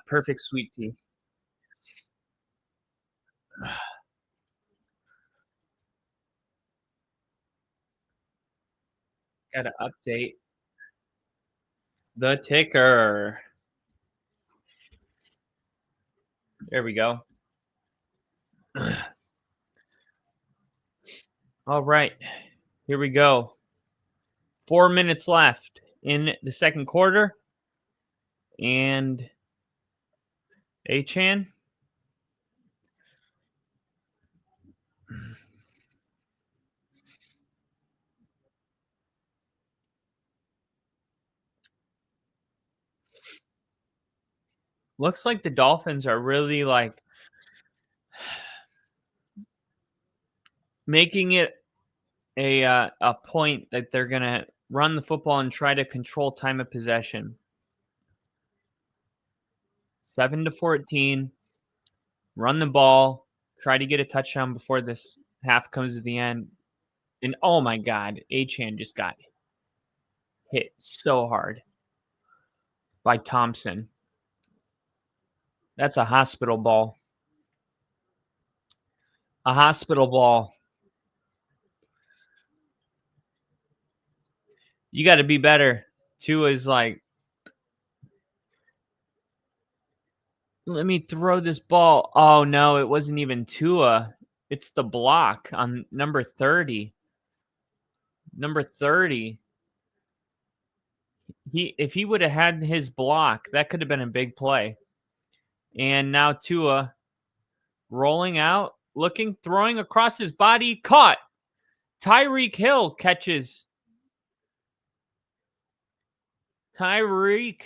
Perfect sweet tea. Got to update the ticker. There we go. All right. Here we go. 4 minutes left in the second quarter. And Achane. Looks like the Dolphins are really like making it a point that they're going to run the football and try to control time of possession. 7-14, run the ball, try to get a touchdown before this half comes to the end. And oh my God, Achane just got hit so hard by Thompson. That's a hospital ball. A hospital ball. You got to be better. Tua is like, let me throw this ball. Oh, no, it wasn't even Tua. It's the block on number 30. Number 30. If he would have had his block, that could have been a big play. And now Tua rolling out, looking, throwing across his body, caught. Tyreek Hill catches. Tyreek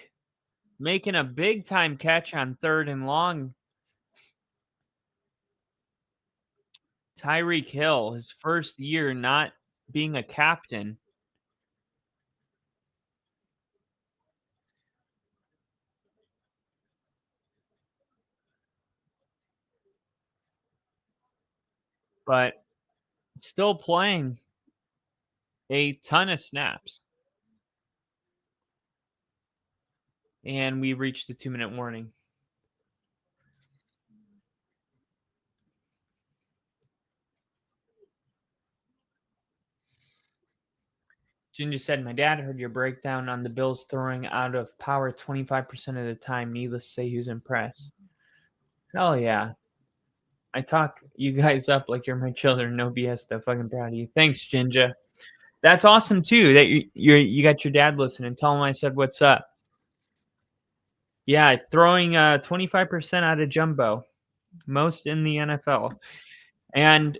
making a big-time catch on 3rd and long. Tyreek Hill, his first year not being a captain. But still playing a ton of snaps. And we reached the 2-minute warning. Ginger said, my dad heard your breakdown on the Bills throwing out of power 25% of the time. Needless to say, he was impressed. Hell yeah. I talk you guys up like you're my children. No BS, though. Fucking proud of you. Thanks, Ginger. That's awesome, too, that you got your dad listening. Tell him I said what's up. Yeah, throwing 25% out of jumbo. Most in the NFL. And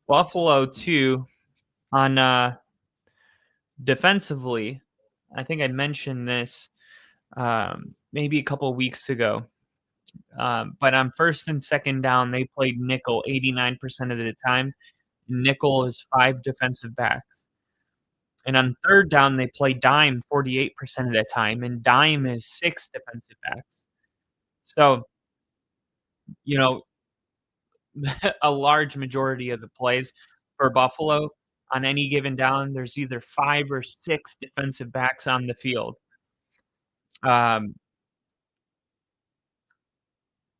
Buffalo, too, on defensively, I think I mentioned this maybe a couple of weeks ago. But on 1st and 2nd down, they played nickel 89% of the time. Nickel is 5 defensive backs. And on 3rd down, they play dime 48% of the time, and dime is 6 defensive backs. So, a large majority of the plays for Buffalo on any given down, there's either 5 or 6 defensive backs on the field.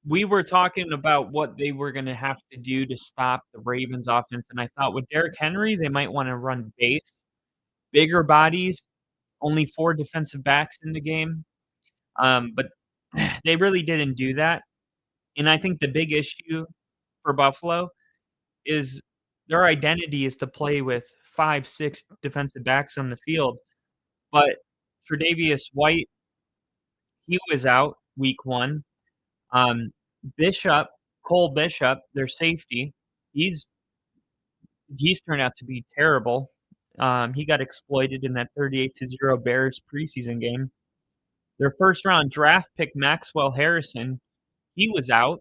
We were talking about what they were going to have to do to stop the Ravens offense, and I thought with Derrick Henry, they might want to run base, bigger bodies, only 4 defensive backs in the game. But they really didn't do that. And I think the big issue for Buffalo is their identity is to play with 5, 6 defensive backs on the field. But Tre'Davious White, he was out week 1. Cole Bishop, their safety, he's turned out to be terrible. He got exploited in that 38-0 Bears preseason game. Their 1st-round draft pick, Maxwell Harrison, he was out.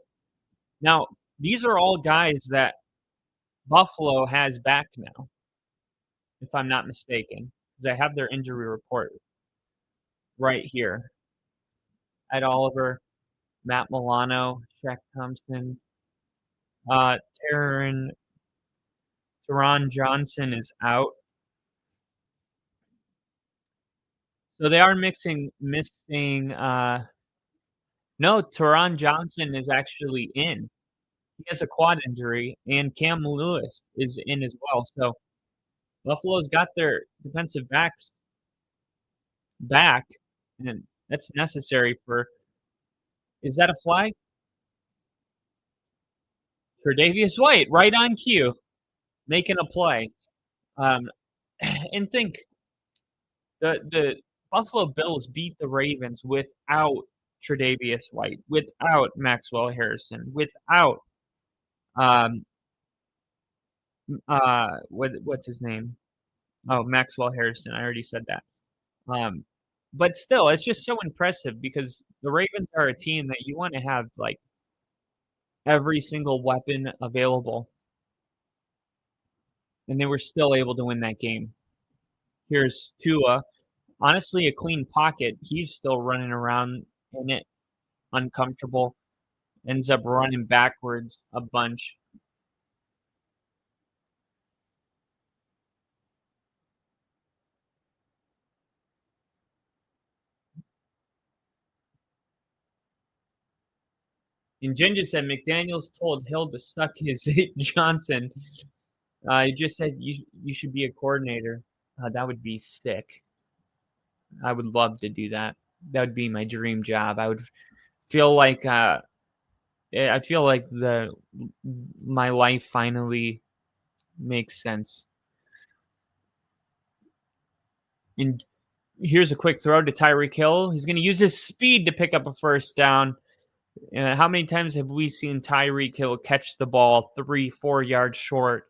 Now, these are all guys that Buffalo has back now, if I'm not mistaken, because I have their injury report right here. Ed Oliver, Matt Milano, Shaq Thompson, Teron Johnson is out. So they are missing. No, Teron Johnson is actually in. He has a quad injury, and Cam Lewis is in as well. So Buffalo's got their defensive backs back, and that's necessary for. Is that a flag? Tre'Davious White, right on cue, making a play. And think the Buffalo Bills beat the Ravens without Tre'Davious White, without Maxwell Harrison, without what's his name? Oh, Maxwell Harrison. I already said that. But still, it's just so impressive because the Ravens are a team that you want to have like every single weapon available, and they were still able to win that game. Here's Tua. Honestly, a clean pocket. He's still running around in it, uncomfortable. Ends up running backwards a bunch. And Ginger said McDaniels told Hill to suck his Johnson. He just said you should be a coordinator. That would be sick. I would love to do that. That would be my dream job. I would feel like I feel like my life finally makes sense. And here's a quick throw to Tyreek Hill. He's going to use his speed to pick up a first down. How many times have we seen Tyreek Hill catch the ball 3-4 yards short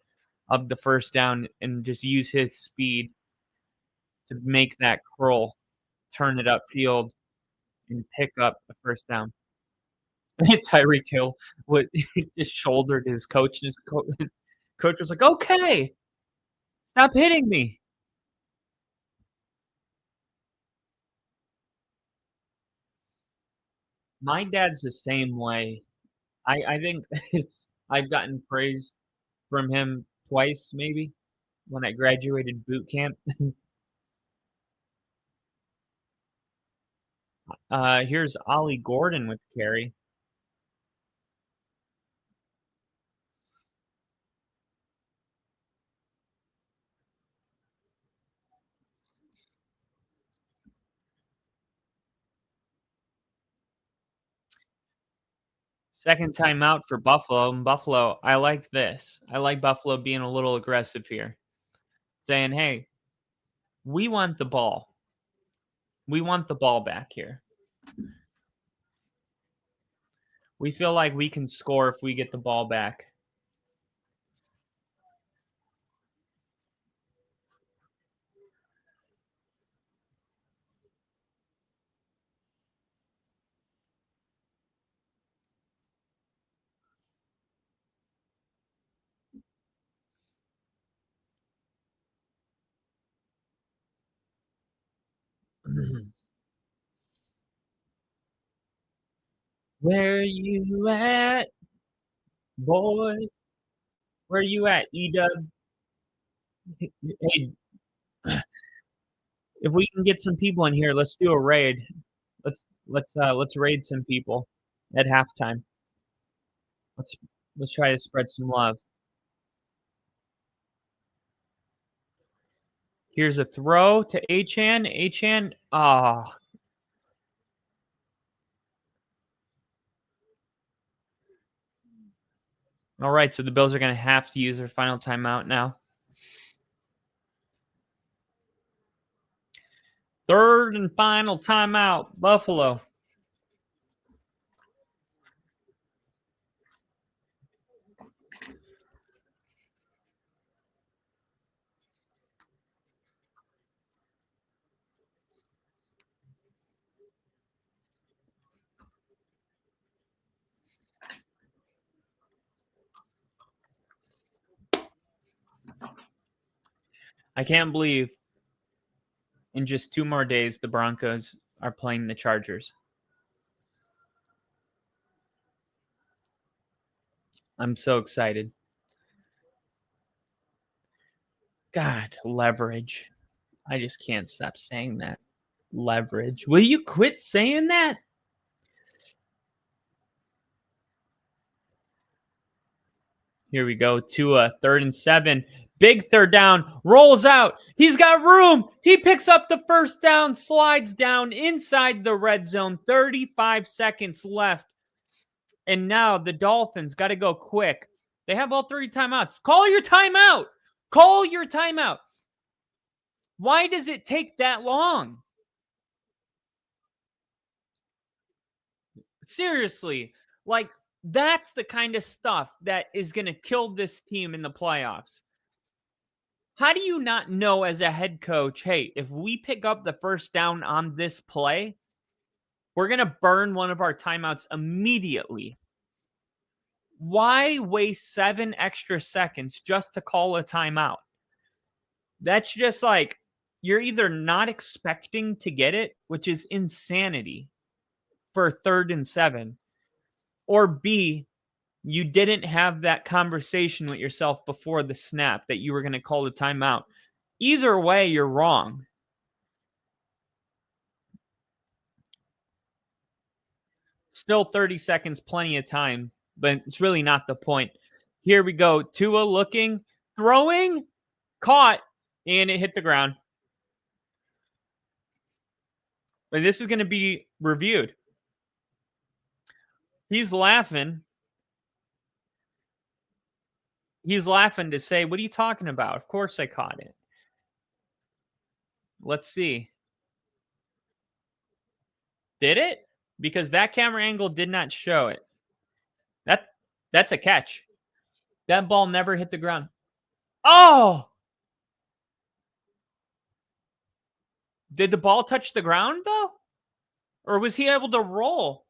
of the first down and just use his speed to make that curl, turn it upfield, and pick up the first down? Tyreek Hill just shouldered his coach, and his coach was like, "Okay, stop hitting me." My dad's the same way. I think I've gotten praise from him twice, maybe, when I graduated boot camp. Here's Ollie Gordon with the carry. Second timeout for Buffalo. And Buffalo, I like this. I like Buffalo being a little aggressive here, saying, "Hey, we want the ball. We want the ball back here. We feel like we can score if we get the ball back." Where you at, boy? Where you at, E-Dub? Hey, if we can get some people in here, let's do a raid. Let's raid some people at halftime. Let's let's try to spread some love. Here's a throw to Achane. Achane, all right, so the Bills are going to have to use their final timeout now. Third and final timeout, Buffalo. I can't believe in just 2 more days the Broncos are playing the Chargers. I'm so excited. God, leverage. I just can't stop saying that. Leverage. Will you quit saying that? Here we go to a 3rd and 7. Big third down. Rolls out. He's got room. He picks up the first down. Slides down inside the red zone. 35 seconds left. And now the Dolphins got to go quick. They have all 3 timeouts. Call your timeout. Call your timeout. Why does it take that long? Seriously, like, that's the kind of stuff that is going to kill this team in the playoffs. How do you not know as a head coach, hey, if we pick up the first down on this play, we're going to burn one of our timeouts immediately? Why waste 7 extra seconds just to call a timeout? That's just like, you're either not expecting to get it, which is insanity for 3rd and 7, or B, you didn't have that conversation with yourself before the snap that you were going to call the timeout. Either way, you're wrong. Still 30 seconds, plenty of time, but it's really not the point. Here we go. Tua looking, throwing, caught, and it hit the ground. And this is going to be reviewed. He's laughing. He's laughing to say, what are you talking about? Of course I caught it. Let's see. Did it? Because that camera angle did not show it. That's a catch. That ball never hit the ground. Oh! Did the ball touch the ground, though? Or was he able to roll?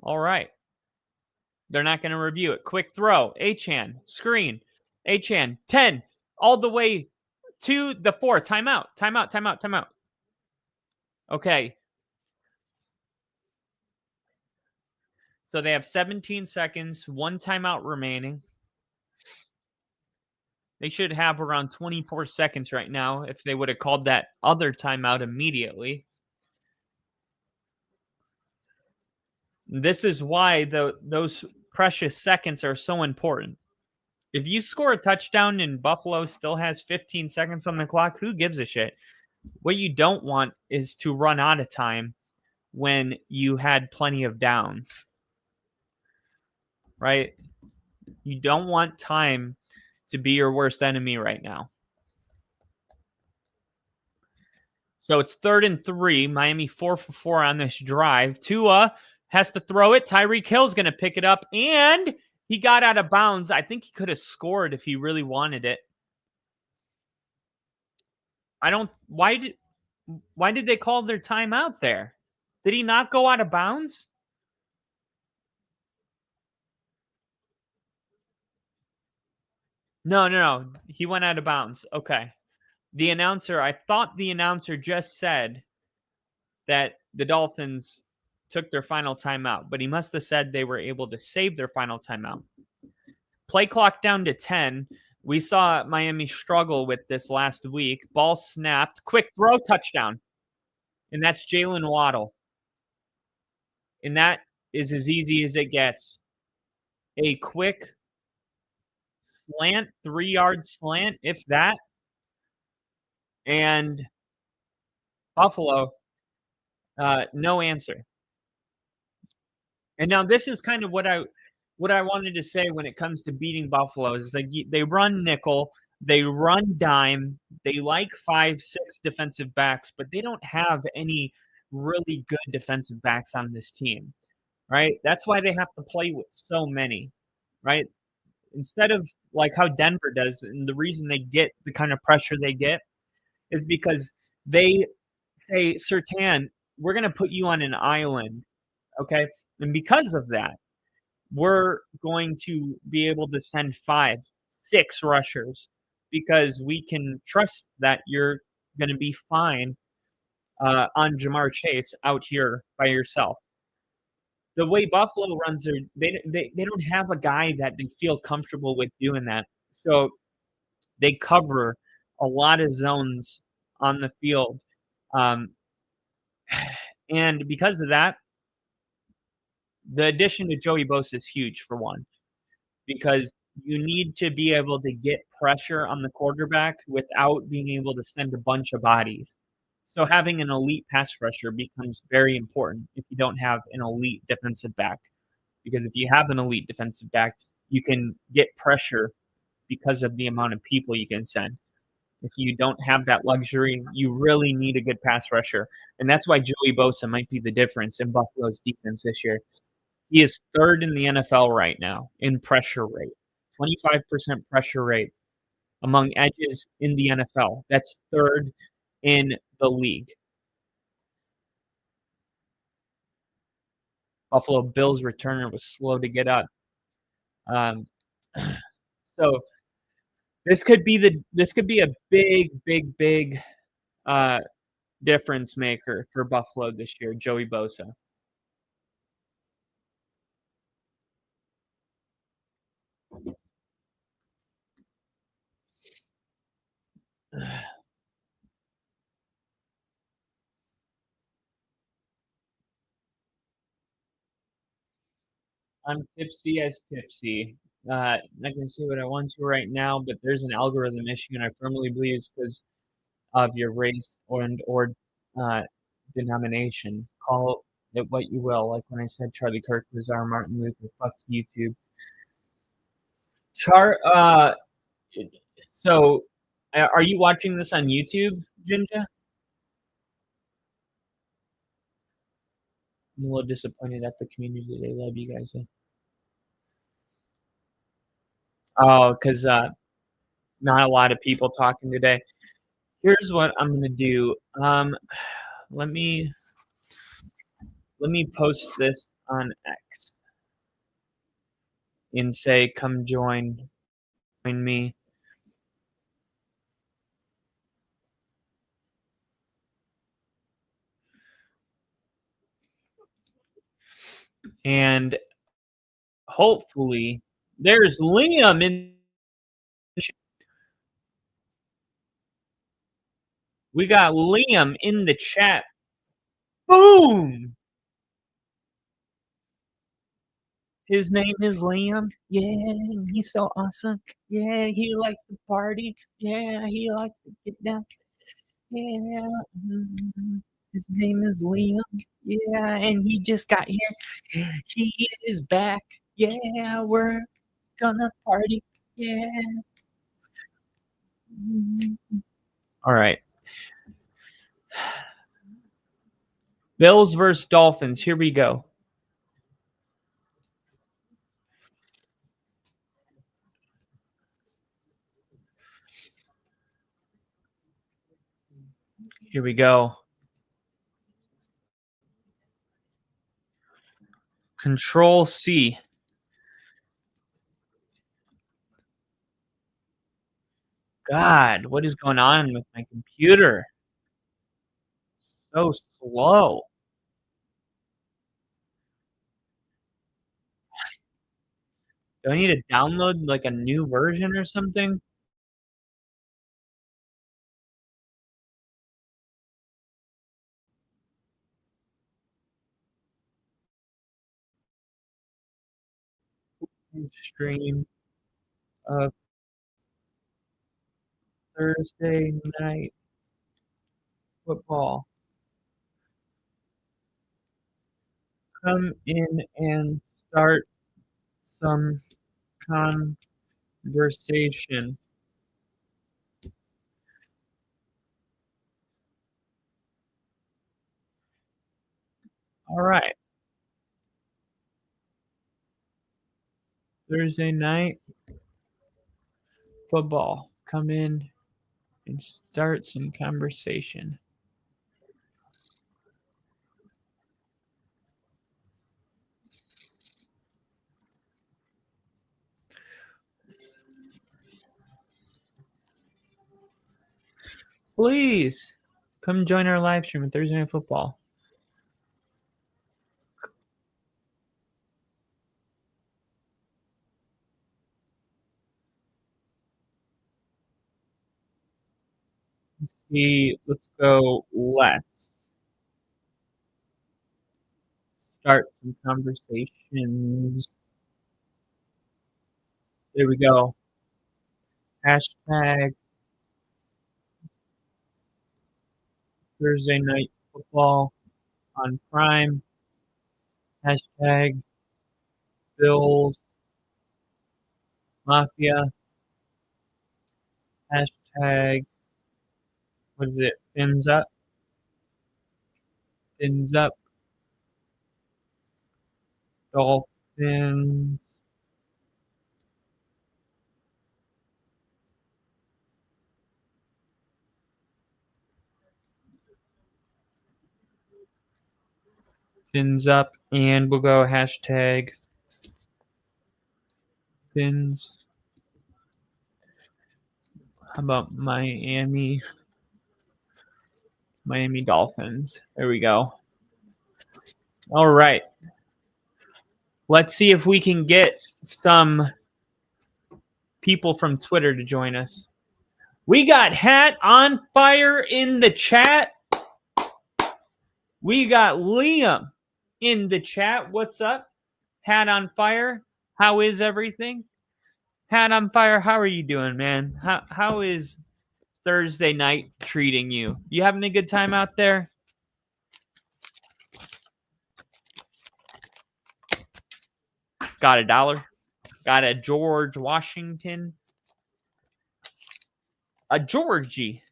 All right. They're not going to review it. Quick throw. Achane. Screen. Achane. 10. All the way to the 4. Timeout. Timeout. Timeout. Timeout. Okay. So they have 17 seconds. 1 timeout remaining. They should have around 24 seconds right now if they would have called that other timeout immediately. This is why those precious seconds are so important. If you score a touchdown and Buffalo still has 15 seconds on the clock, who gives a shit? What you don't want is to run out of time when you had plenty of downs, right? You don't want time to be your worst enemy right now. So it's 3rd and 3. Miami 4 for 4 on this drive. Tua has to throw it. Tyreek Hill's going to pick it up, and he got out of bounds. I think he could have scored if he really wanted it. Why did they call their timeout there? Did he not go out of bounds? No. He went out of bounds. Okay. I thought the announcer just said that the Dolphins took their final timeout, but he must have said they were able to save their final timeout. Play clock down to 10. We saw Miami struggle with this last week. Ball snapped. Quick throw, touchdown. And that's Jalen Waddle. And that is as easy as it gets. A quick slant, 3-yard slant, if that. And Buffalo, no answer. And now this is kind of what I wanted to say when it comes to beating Buffalo is like they run nickel, they run dime, they like 5-6 defensive backs, but they don't have any really good defensive backs on this team, right? That's why they have to play with so many, right? Instead of like how Denver does, and the reason they get the kind of pressure they get is because they say, Surtain, we're going to put you on an island, okay? And because of that, we're going to be able to send 5-6 rushers because we can trust that you're going to be fine on Jamar Chase out here by yourself. The way Buffalo runs they don't have a guy that they feel comfortable with doing that. So they cover a lot of zones on the field. And because of that, the addition to Joey Bosa is huge for one, because you need to be able to get pressure on the quarterback without being able to send a bunch of bodies. So having an elite pass rusher becomes very important if you don't have an elite defensive back. Because if you have an elite defensive back, you can get pressure because of the amount of people you can send. If you don't have that luxury, you really need a good pass rusher. And that's why Joey Bosa might be the difference in Buffalo's defense this year. He is 3rd in the NFL right now in pressure rate, 25% pressure rate among edges in the NFL. That's 3rd in the league. Buffalo Bills returner was slow to get up. So this could be a big difference maker for Buffalo this year, Joey Bosa. I'm tipsy as tipsy. Not gonna say what I want to right now, but there's an algorithm issue, and I firmly believe it's because of your race or uh, denomination. Call it what you will. Like when I said Charlie Kirk was our Martin Luther. Fuck YouTube. Char. So, are you watching this on YouTube, Jinja? I'm a little disappointed at the community. They love you guys. Oh, because not a lot of people talking today. Here's what I'm gonna do. Let me post this on X and say, "Come join me." And hopefully, there's Liam in. We got Liam in the chat. Boom! His name is Liam. Yeah, he's so awesome. Yeah, he likes to party. Yeah, he likes to get down. Yeah. His name is Liam. Yeah, and he just got here. He is back. Yeah, we're gonna party. Yeah. All right. Bills versus Dolphins. Here we go. Here we go. Control C. God, what is going on with my computer? So slow. Do I need to download like a new version or something? Stream of Thursday night football. Come in and start some conversation. All right. Thursday night football. Come in and start some conversation. Please come join our live stream on Thursday Night Football. Let's see. Let's go. Let's start some conversations. There we go. Hashtag Thursday Night Football on Prime. Hashtag Bills Mafia. Hashtag, what is it? Fins up. Fins up. Dolphins. Fins up. And we'll go hashtag Fins. How about Miami Dolphins? There we go. All right. Let's see if we can get some people from Twitter to join us. We got Hat on Fire in the chat. We got Liam in the chat. What's up? Hat on Fire. How is everything? Hat on Fire, how are you doing, man? How is Thursday night treating you? You having a good time out there? Got $1. Got a George Washington. A Georgie.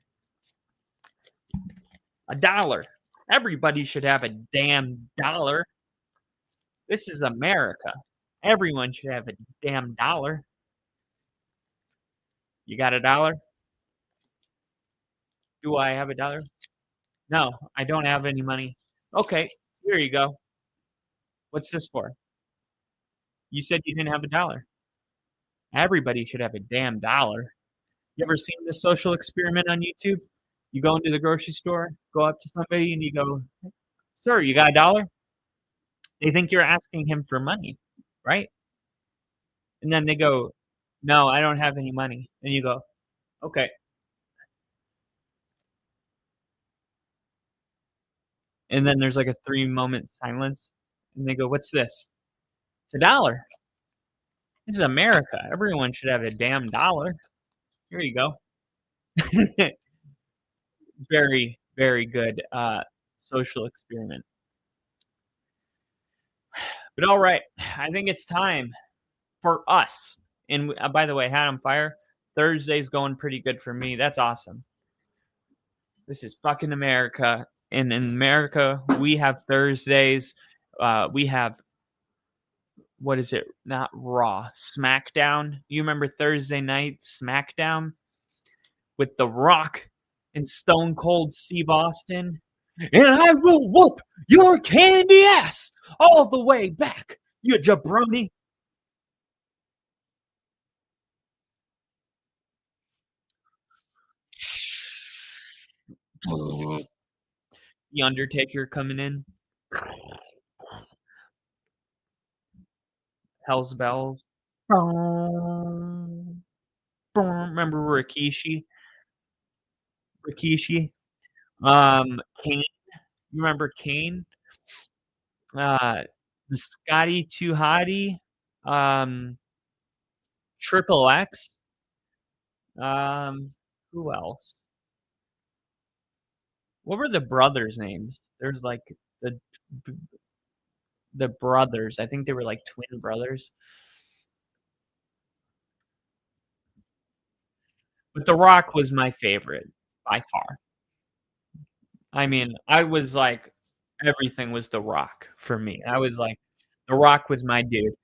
$1. Everybody should have a damn dollar. This is America. Everyone should have a damn dollar. You got $1? Do I have $1? No, I don't have any money. Okay, here you go. What's this for? You said you didn't have $1. Everybody should have a damn dollar. You ever seen this social experiment on YouTube? You go into the grocery store, go up to somebody, and you go, "Sir, you got $1?" They think you're asking him for money, right? And then they go, "No, I don't have any money." And you go, "Okay." And then there's like a 3-moment silence, and they go, "What's this?" It's $1. This is America. Everyone should have a damn dollar. Here you go. Very, very good social experiment. But all right, I think it's time for us. And by the way, Hat on Fire, Thursday's going pretty good for me. That's awesome. This is fucking America. And in America, we have Thursdays. We have, what is it? Not Raw, SmackDown. You remember Thursday night SmackDown with The Rock and Stone Cold Steve Austin? And I will whoop your candy ass all the way back, you jabroni. The Undertaker coming in. Hell's Bells. Remember Rikishi? Kane. You remember Kane? The Scotty Too Hottie. Triple X. Who else? What were the brothers' names? There's like the brothers. I think they were like twin brothers. But The Rock was my favorite by far. I mean, I was like, everything was The Rock for me. I was like, The Rock was my dude.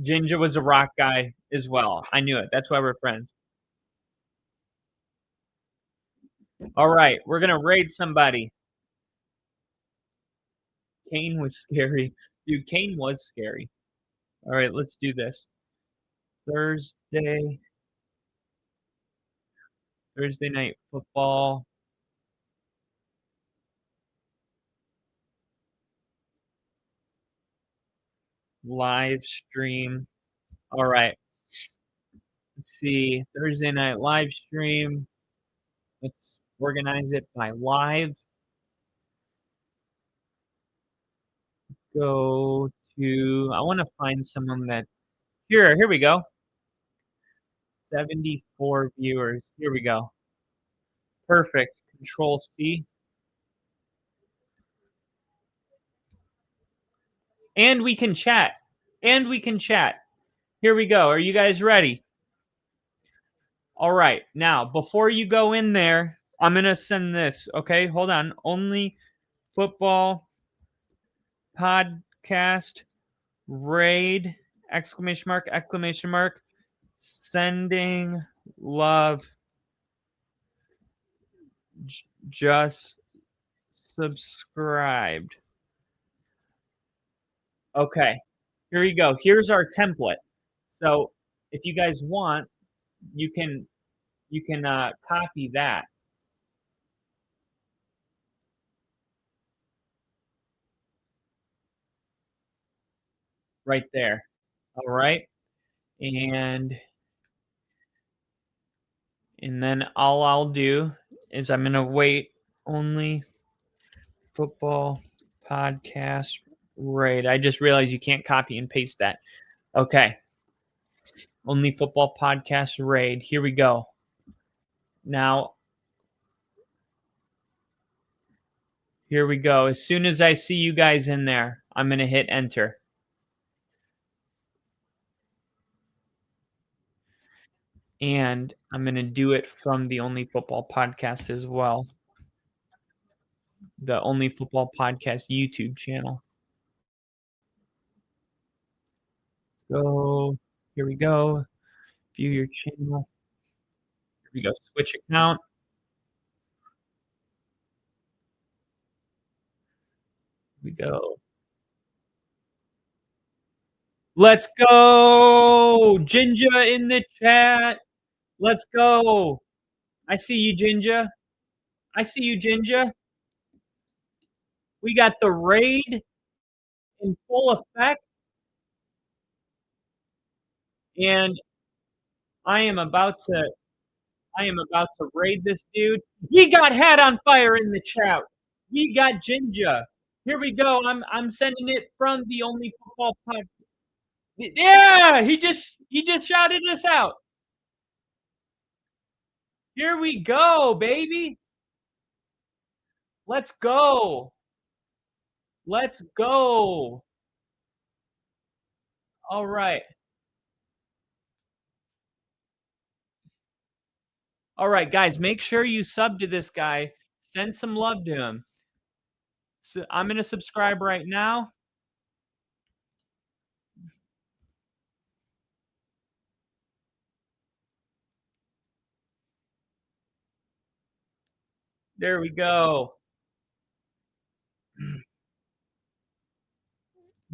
Ginger was a Rock guy as well. I knew it. That's why we're friends. All right, we're gonna raid somebody. Kane was scary. Dude, Kane was scary. All right, let's do this. Thursday night football. Live stream. All right. Let's see. Thursday night live stream. Let's organize it by live. Go to, I want to find someone that, here we go. 74 viewers. Here we go. Perfect. Control C. And we can chat. Here we go. Are you guys ready? All right. Now, before you go in there, I'm going to send this. Okay, hold on. Only football podcast raid, exclamation mark, sending love, just subscribed. Okay, here we go. Here's our template. So if you guys want, you can copy that. Right there. All right. And then all I'll do is I'm going to wait only football podcast raid. I just realized you can't copy and paste that. Okay. Only football podcast raid. Here we go. Now, here we go. As soon as I see you guys in there, I'm going to hit enter. And I'm going to do it from the Only Football Podcast as well. The Only Football Podcast YouTube channel. So here we go. View your channel. Here we go. Switch account. Here we go. Let's go. Ginger in the chat. Let's go. I see you, Ginger. I see you, Ginger. We got the raid in full effect. And I am about to raid this dude. We got Hat on Fire in the chat. We got Ginger. Here we go. I'm sending it from the Only Football Podcast. Yeah, he just shouted us out. Here we go, baby. Let's go. Let's go. All right. All right, guys, make sure you sub to this guy. Send some love to him. So I'm going to subscribe right now. There we go.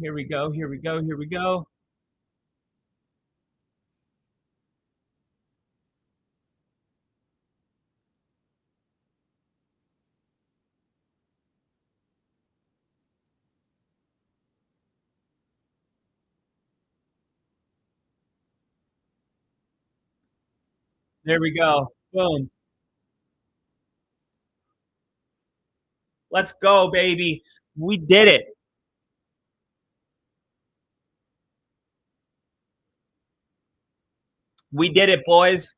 Here we go. Here we go. Here we go. There we go. Boom. Let's go, baby. We did it. We did it, boys.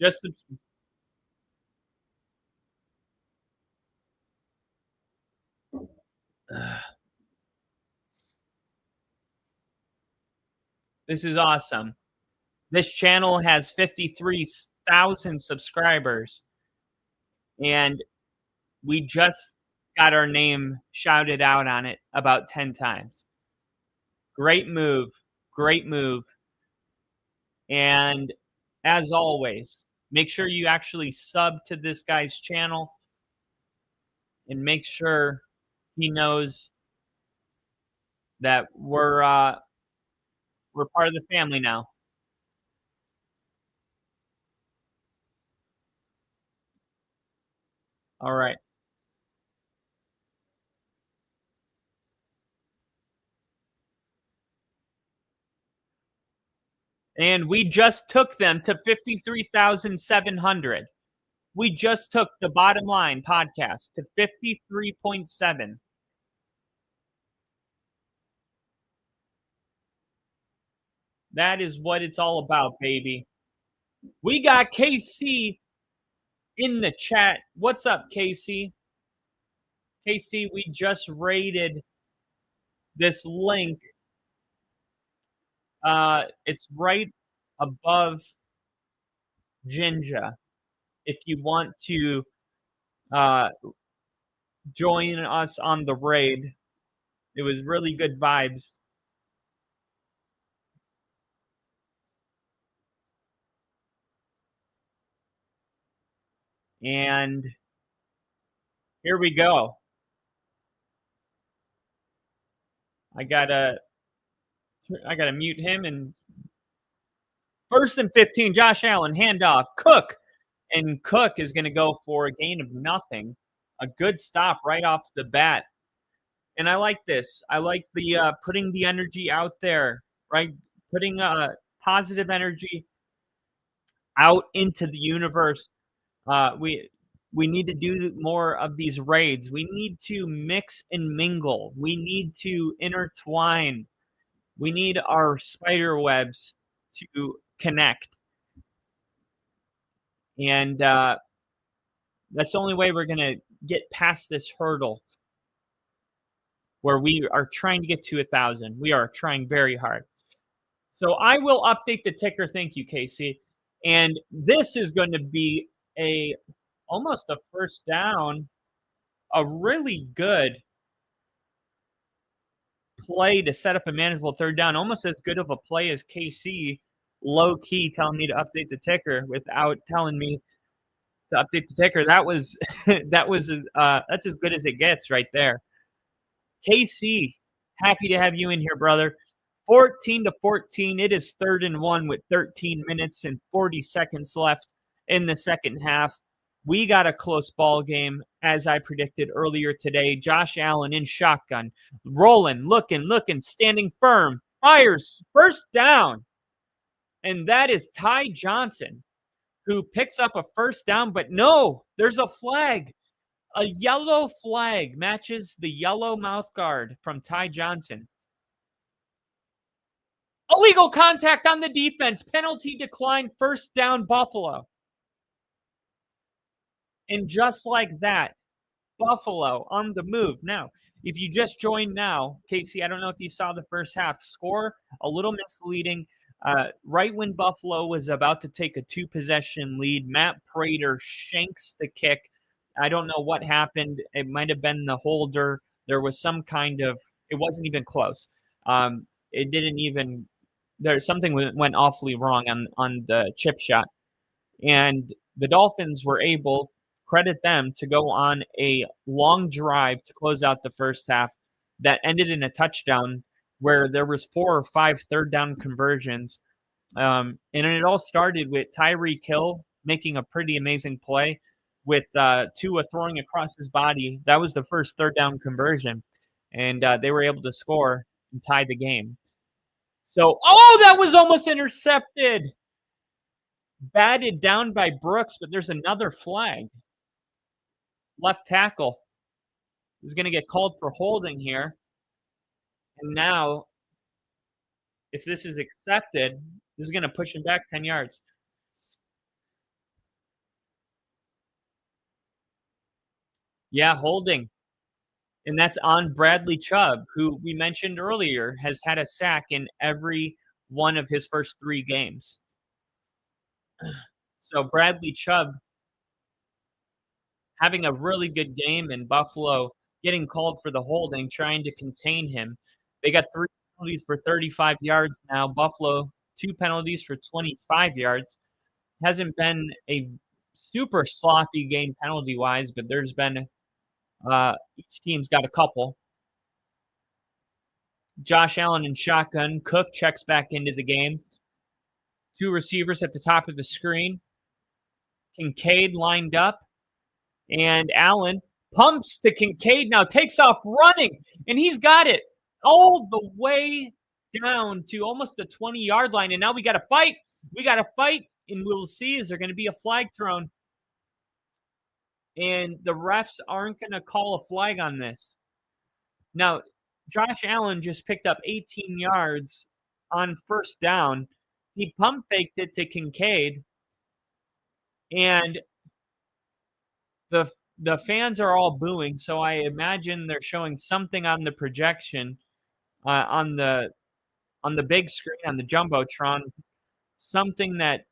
Just this is awesome. This channel has 53,000 subscribers, and we just got our name shouted out on it about 10 times. Great move. Great move. And as always, make sure you actually sub to this guy's channel and make sure he knows that we're part of the family now. All right. And we just took them to 53,700. We just took the Bottom Line podcast to 53.7. That is what it's all about, baby. We got KC in the chat. What's up, KC? KC, we just rated this link. It's right above Jinja. If you want to join us on the raid, it was really good vibes. And here we go. I gotta mute him. And 1st and 15, Josh Allen, handoff, Cook. And Cook is going to go for a gain of nothing. A good stop right off the bat. And I like this. I like the putting the energy out there, right? Putting positive energy out into the universe. We need to do more of these raids. We need to mix and mingle. We need to intertwine. We need our spider webs to connect. And that's the only way we're going to get past this hurdle where we are trying to get to 1,000. We are trying very hard. So I will update the ticker. Thank you, Casey. And this is going to be almost a first down, a really good play to set up a manageable 3rd down, almost as good of a play as KC low key telling me to update the ticker without telling me to update the ticker. That was that's as good as it gets right there. KC, happy to have you in here, brother. 14-14. It is 3rd and 1 with 13 minutes and 40 seconds left in the second half. We got a close ball game, as I predicted earlier today. Josh Allen in shotgun, rolling, looking, standing firm, fires, first down. And that is Ty Johnson, who picks up a first down, but no, there's a flag. A yellow flag matches the yellow mouth guard from Ty Johnson. Illegal contact on the defense. Penalty declined. First down, Buffalo. And just like that, Buffalo on the move. Now, if you just joined now, Casey, I don't know if you saw the first half. Score a little misleading. Right when Buffalo was about to take a 2-possession lead, Matt Prater shanks the kick. I don't know what happened. It might have been the holder. There was some kind of – it wasn't even close. It didn't even – something went awfully wrong on the chip shot. And the Dolphins were able – credit them to go on a long drive to close out the first half that ended in a touchdown where there was 4 or 5 third down conversions. And it all started with Tyreek Hill making a pretty amazing play with Tua throwing across his body. That was the first third down conversion. And they were able to score and tie the game. So, that was almost intercepted. Batted down by Brooks, but there's another flag. Left tackle is going to get called for holding here. And now, if this is accepted, this is going to push him back 10 yards. Yeah, holding. And that's on Bradley Chubb, who we mentioned earlier has had a sack in every one of his first 3 games. So Bradley Chubb having a really good game, and Buffalo getting called for the holding, trying to contain him. They got 3 penalties for 35 yards now. Buffalo, 2 penalties for 25 yards. Hasn't been a super sloppy game penalty-wise, but there's been each team's got a couple. Josh Allen in shotgun. Cook checks back into the game. 2 receivers at the top of the screen. Kincaid lined up. And Allen pumps to Kincaid, now takes off running, and he's got it all the way down to almost the 20-yard line. And now we got to fight. And we'll see, is there going to be a flag thrown? And the refs aren't going to call a flag on this. Now, Josh Allen just picked up 18 yards on first down. He pump faked it to Kincaid, and the fans are all booing, so I imagine they're showing something on the projection on the big screen, on the Jumbotron, something that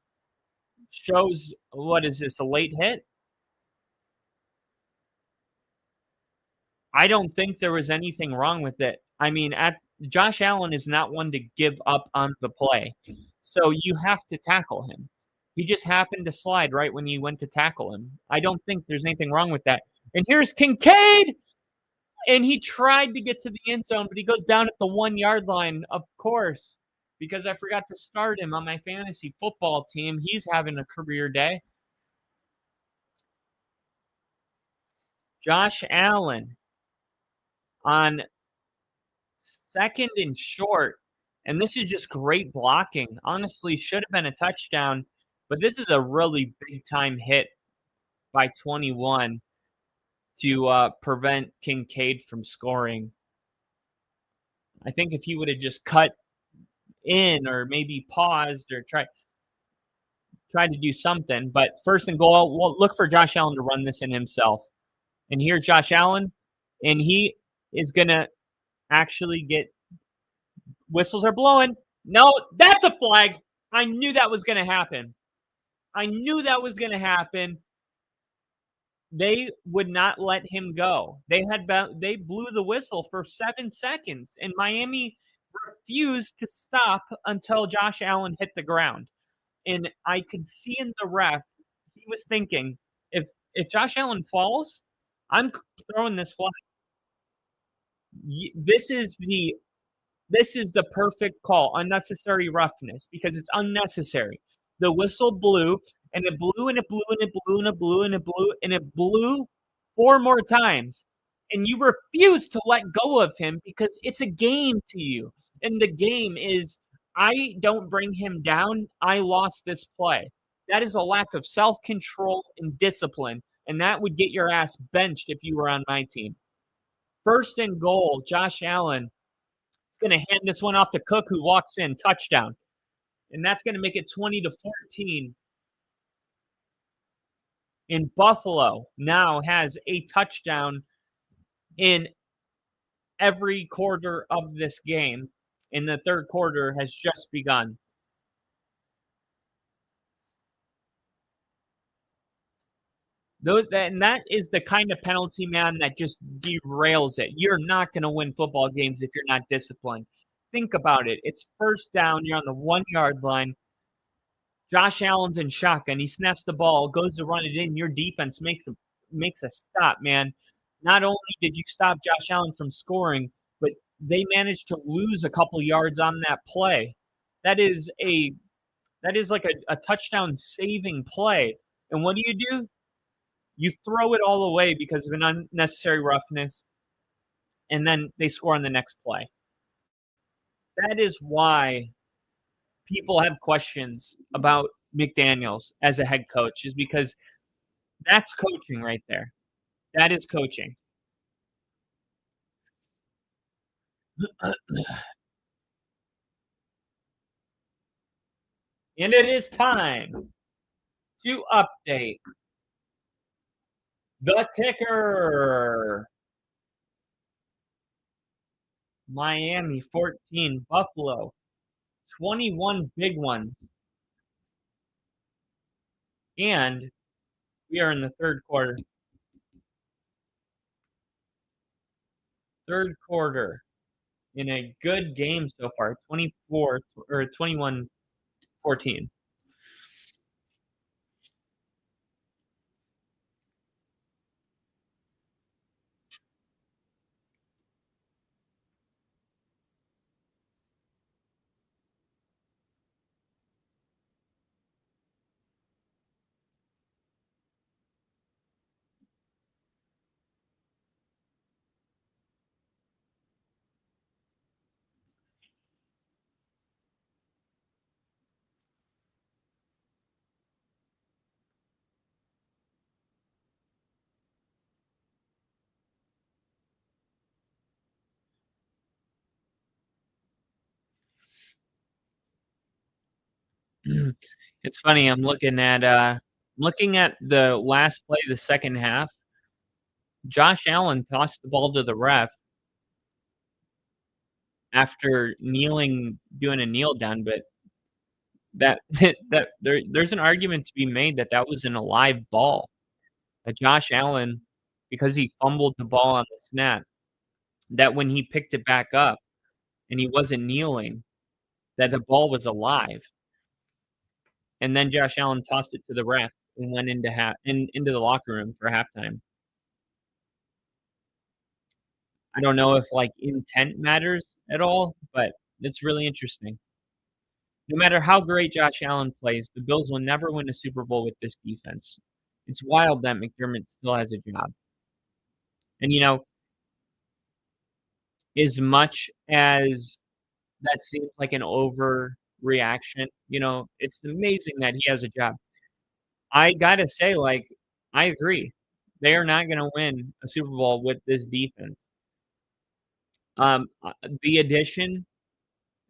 shows, what is this, a late hit? I don't think there was anything wrong with it. I mean, Josh Allen is not one to give up on the play, so you have to tackle him. He just happened to slide right when you went to tackle him. I don't think there's anything wrong with that. And here's Kincaid, and he tried to get to the end zone, but he goes down at the 1-yard line, of course, because I forgot to start him on my fantasy football team. He's having a career day. Josh Allen on 2nd and short, and this is just great blocking. Honestly, should have been a touchdown, but this is a really big-time hit by 21 to prevent Kincaid from scoring. I think if he would have just cut in or maybe paused or tried to do something, but 1st and goal, we'll look for Josh Allen to run this in himself. And here's Josh Allen, and he is going to actually get – whistles are blowing. No, that's a flag. I knew that was going to happen. They would not let him go. They blew the whistle for 7 seconds, and Miami refused to stop until Josh Allen hit the ground. And I could see in the ref, he was thinking, if Josh Allen falls, I'm throwing this flag. This is the perfect call, unnecessary roughness, because it's unnecessary. The whistle blew, and it blew, and it blew, and it blew, and it blew, and it blew, and it blew 4 more times. And you refuse to let go of him because it's a game to you. And the game is, I don't bring him down, I lost this play. That is a lack of self-control and discipline, and that would get your ass benched if you were on my team. 1st and goal, Josh Allen is going to hand this one off to Cook, who walks in, touchdown. And that's going to make it 20-14. And Buffalo now has a touchdown in every quarter of this game. And the 3rd quarter has just begun. And that is the kind of penalty, man, that just derails it. You're not going to win football games if you're not disciplined. Think about it. It's 1st down. You're on the 1-yard line. Josh Allen's in shotgun. He snaps the ball, goes to run it in. Your defense makes a stop, man. Not only did you stop Josh Allen from scoring, but they managed to lose a couple yards on that play. That is like a touchdown saving play. And what do? You throw it all away because of an unnecessary roughness, and then they score on the next play. That is why people have questions about McDaniels as a head coach, is because that's coaching right there. That is coaching. And it is time to update the ticker. Miami 14, Buffalo 21 big ones. And we are in the 3rd quarter. 3rd quarter in a good game so far, 21-14. It's funny. I'm looking at the last play of the 2nd half. Josh Allen tossed the ball to the ref after doing a kneel down, but that there's an argument to be made that was an alive ball. That Josh Allen, because he fumbled the ball on the snap, that when he picked it back up and he wasn't kneeling, that the ball was alive. and then Josh Allen tossed it to the ref and went into the locker room for halftime. I don't know if, like, intent matters at all, but it's really interesting. No matter how great Josh Allen plays, the Bills will never win a Super Bowl with this defense. It's wild that McDermott still has a job. And, as much as that seems like an overreaction, it's amazing that he has a job. I gotta say, like, I agree. They are not gonna win a Super Bowl with this defense. The addition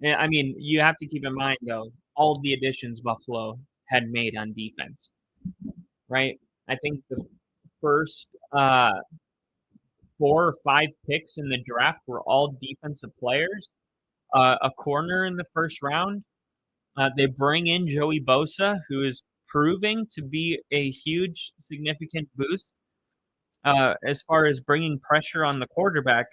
I mean, you have to keep in mind, though, all the additions Buffalo had made on defense, right? I think the first, 4 or 5 picks in the draft were all defensive players, a corner in the first round. They bring in Joey Bosa, who is proving to be a huge, significant boost, as far as bringing pressure on the quarterback.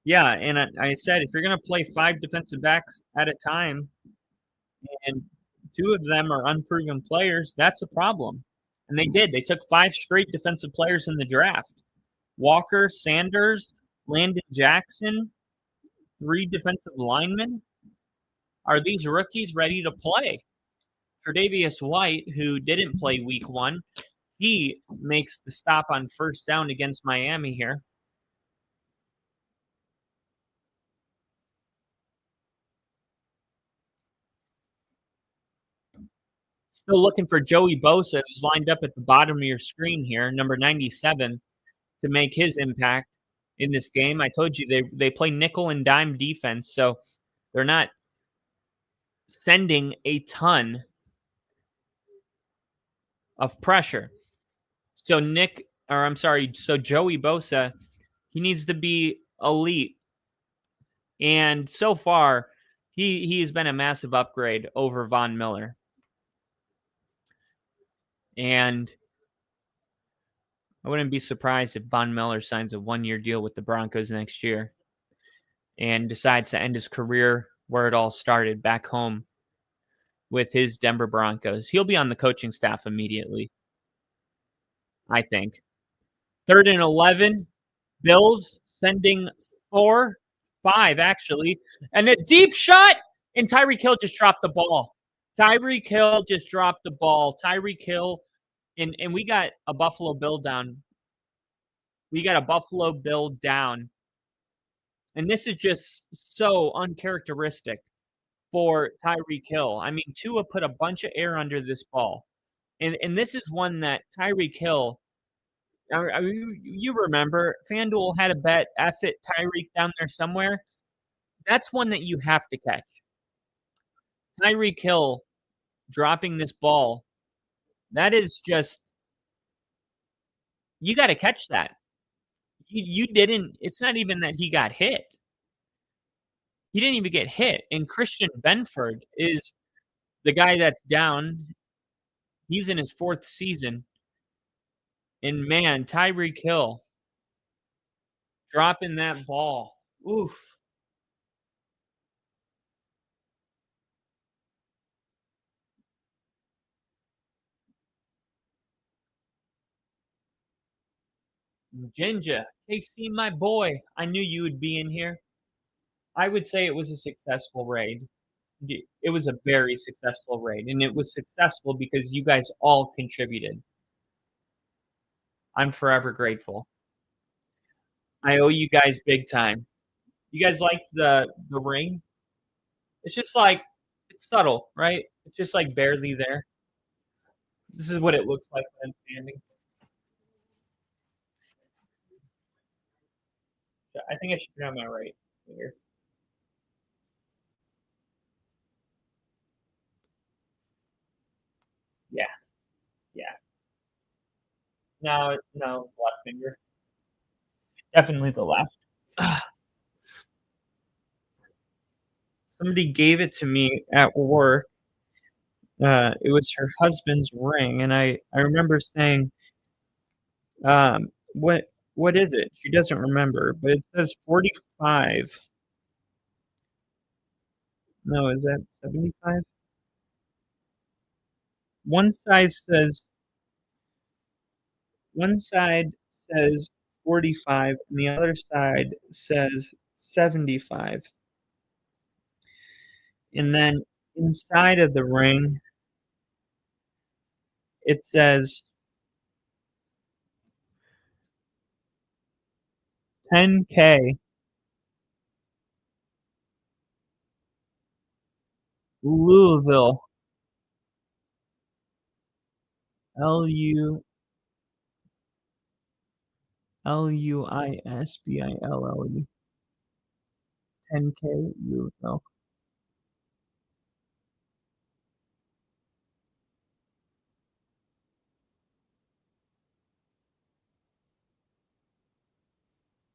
Yeah, and I said, if you're gonna play 5 defensive backs at a time and 2 of them are unproven players, that's a problem. And they did. They took 5 straight defensive players in the draft. Walker, Sanders, Landon Jackson, 3 defensive linemen. Are these rookies ready to play? Tre'Davious White, who didn't play week 1, he makes the stop on first down against Miami here. Still looking for Joey Bosa, who's lined up at the bottom of your screen here, number 97, to make his impact in this game. I told you they play nickel and dime defense, so they're not sending a ton of pressure. So Joey Bosa, he needs to be elite. And so far, he's been a massive upgrade over Von Miller. And I wouldn't be surprised if Von Miller signs a 1-year deal with the Broncos next year and decides to end his career where it all started, back home with his Denver Broncos. He'll be on the coaching staff immediately, I think. 3rd and 11, Bills sending 4, 5 actually, and a deep shot, and Tyreek Hill just dropped the ball. Tyreek Hill, and we got a Buffalo Bill down. And this is just so uncharacteristic for Tyreek Hill. I mean, Tua put a bunch of air under this ball. And this is one that Tyreek Hill, you remember, FanDuel had a bet, F it, Tyreek down there somewhere. That's one that you have to catch. Tyreek Hill dropping this ball, that is just, you got to catch that. You didn't, it's not even that he got hit. He didn't even get hit. And Christian Benford is the guy that's down. He's in his 4th season. And man, Tyreek Hill dropping that ball. Oof. Jinja, KC, my boy, I knew you would be in here. I would say it was a successful raid. It was a very successful raid, and it was successful because you guys all contributed. I'm forever grateful. I owe you guys big time. You guys like the ring? It's just like, it's subtle, right? It's just like barely there. This is what it looks like when I'm standing. I think I should turn on my right finger. Yeah, yeah. No, left finger. Definitely the left. Somebody gave it to me at work. It was her husband's ring, and I remember saying, What is it? She doesn't remember, but it says 45. No, is that 75? One side says one side says 45 and the other side says 75. And then inside of the ring, it says 10K Louisville Luisbille 10K Louisville.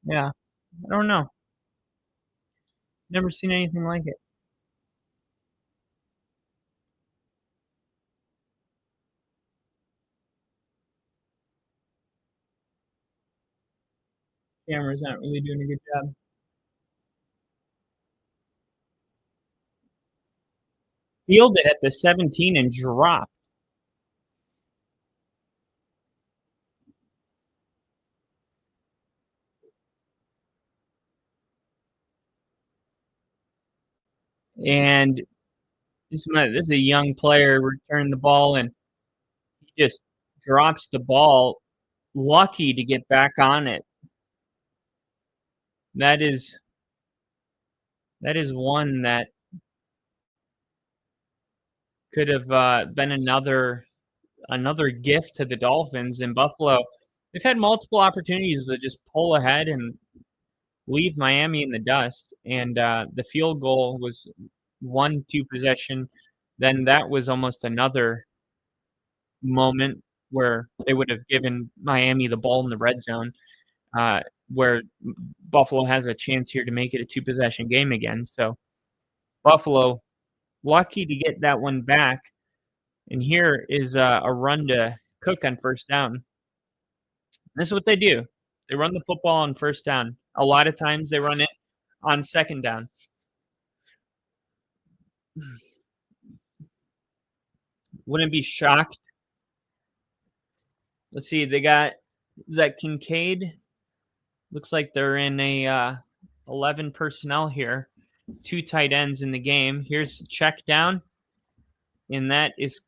Yeah, I don't know. Never seen anything like it. Camera's not really doing a good job. Fielded at the 17 and dropped. And this is a young player returning the ball, and he just drops the ball. Lucky to get back on it. That is one that could have been another gift to the Dolphins in Buffalo. They've had multiple opportunities to just pull ahead and leave Miami in the dust, and the field goal was 1-2 possession. Then that was almost another moment where they would have given Miami the ball in the red zone, where Buffalo has a chance here to make it a 2-possession game again. So Buffalo lucky to get that one back. And here is a run to Cook on first down. This is what they do. They run the football on first down. A lot of times they run it on second down. Wouldn't be shocked. Let's see. They got Zach Kincaid. Looks like they're in a 11 personnel here. 2 tight ends in the game. Here's a check down, and that is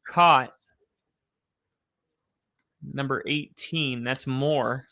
caught. Number 18. That's Moore.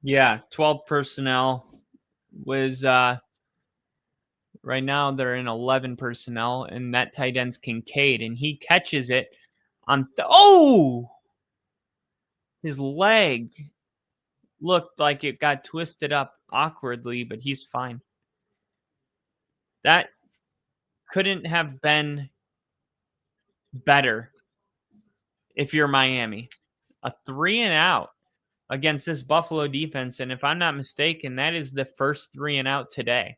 Yeah, 12 personnel was right now they're in 11 personnel, and that tight end's Kincaid, and he catches it on his leg looked like it got twisted up awkwardly, but he's fine. That couldn't have been better if you're Miami. A 3 and out against this Buffalo defense, and if I'm not mistaken, that is the first 3 and out today.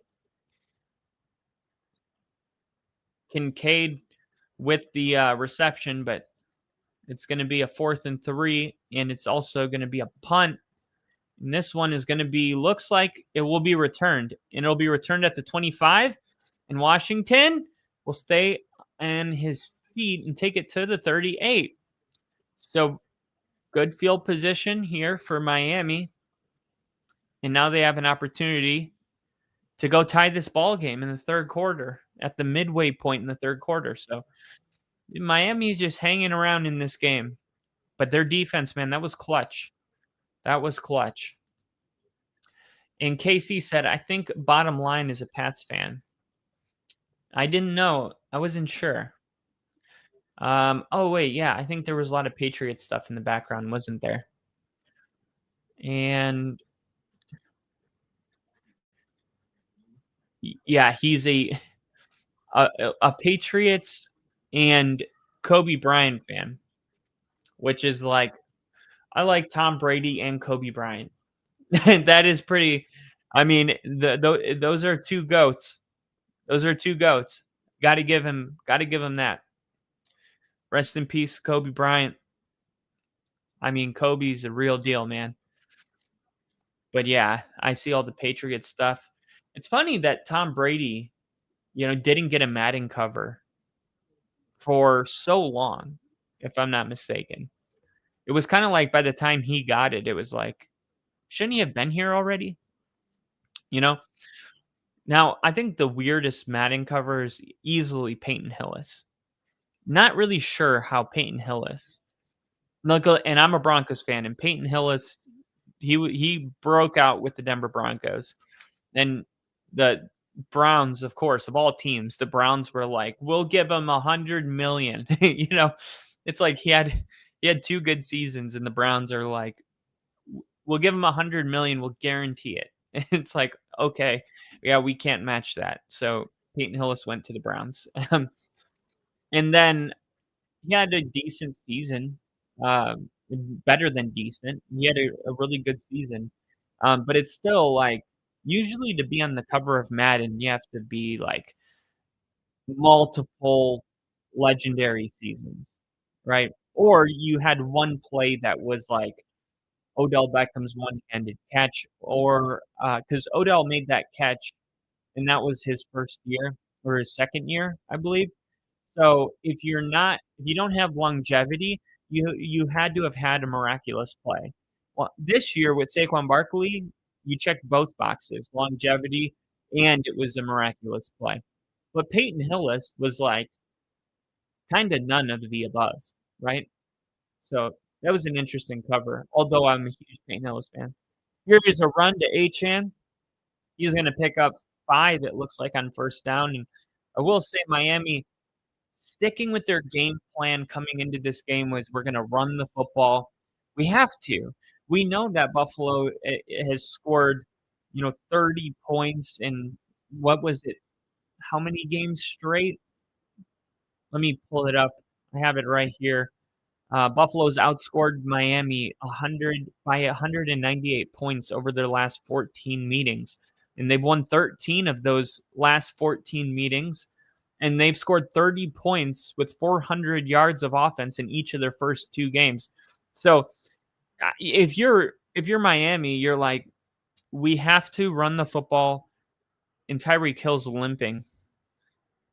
Kincaid with the reception, but it's going to be a 4th and 3, and it's also going to be a punt. And this one is going to be, looks like it will be returned, and it'll be returned at the 25, and Washington will stay on his feet and take it to the 38. So good field position here for Miami. And now they have an opportunity to go tie this ball game in the third quarter, at the midway point in the third quarter. So Miami's just hanging around in this game. But their defense, man, that was clutch. That was clutch. And KC said, I think bottom line is a Pats fan. I didn't know. I wasn't sure. Oh, wait, yeah. I think there was a lot of Patriot stuff in the background, wasn't there? And Yeah, he's a Patriots and Kobe Bryant fan, which is like I like Tom Brady and Kobe Bryant. That is pretty. I mean, those are two goats. Those are two goats. Got to give him that. Rest in peace, Kobe Bryant. I mean, Kobe's a real deal, man. But yeah, I see all the Patriots stuff. It's funny that Tom Brady, didn't get a Madden cover for so long, if I'm not mistaken. It was kind of like by the time he got it, it was like, shouldn't he have been here already? You know? Now, I think the weirdest Madden cover is easily Peyton Hillis. Not really sure how Peyton Hillis. And I'm a Broncos fan, and Peyton Hillis, he broke out with the Denver Broncos. And the Browns, of course, of all teams, the Browns were like, "We'll give him 100 million." It's like he had two good seasons, and the Browns are like, "We'll give him 100 million. We'll guarantee it." And it's like, okay, yeah, we can't match that. So Peyton Hillis went to the Browns, and then he had a decent season, better than decent. He had a really good season, but it's still like usually to be on the cover of Madden, you have to be like multiple legendary seasons, right? Or you had one play that was like Odell Beckham's one-handed catch, or because Odell made that catch, and that was his first year or his second year, I believe. So if you don't have longevity, you had to have had a miraculous play. Well, this year with Saquon Barkley, you checked both boxes, longevity and it was a miraculous play. But Peyton Hillis was like kind of none of the above, right? So that was an interesting cover, although I'm a huge Peyton Hillis fan. Here is a run to Achane. He's going to pick up 5, it looks like, on first down. And I will say Miami sticking with their game plan coming into this game was we're going to run the football. We have to. We know that Buffalo has scored, 30 points in what was it? How many games straight? Let me pull it up. I have it right here. Buffalo's outscored Miami 198 points over their last 14 meetings, and they've won 13 of those last 14 meetings, and they've scored 30 points with 400 yards of offense in each of their first 2 games. So, if you're Miami, you're like, we have to run the football, and Tyreek Hill's limping,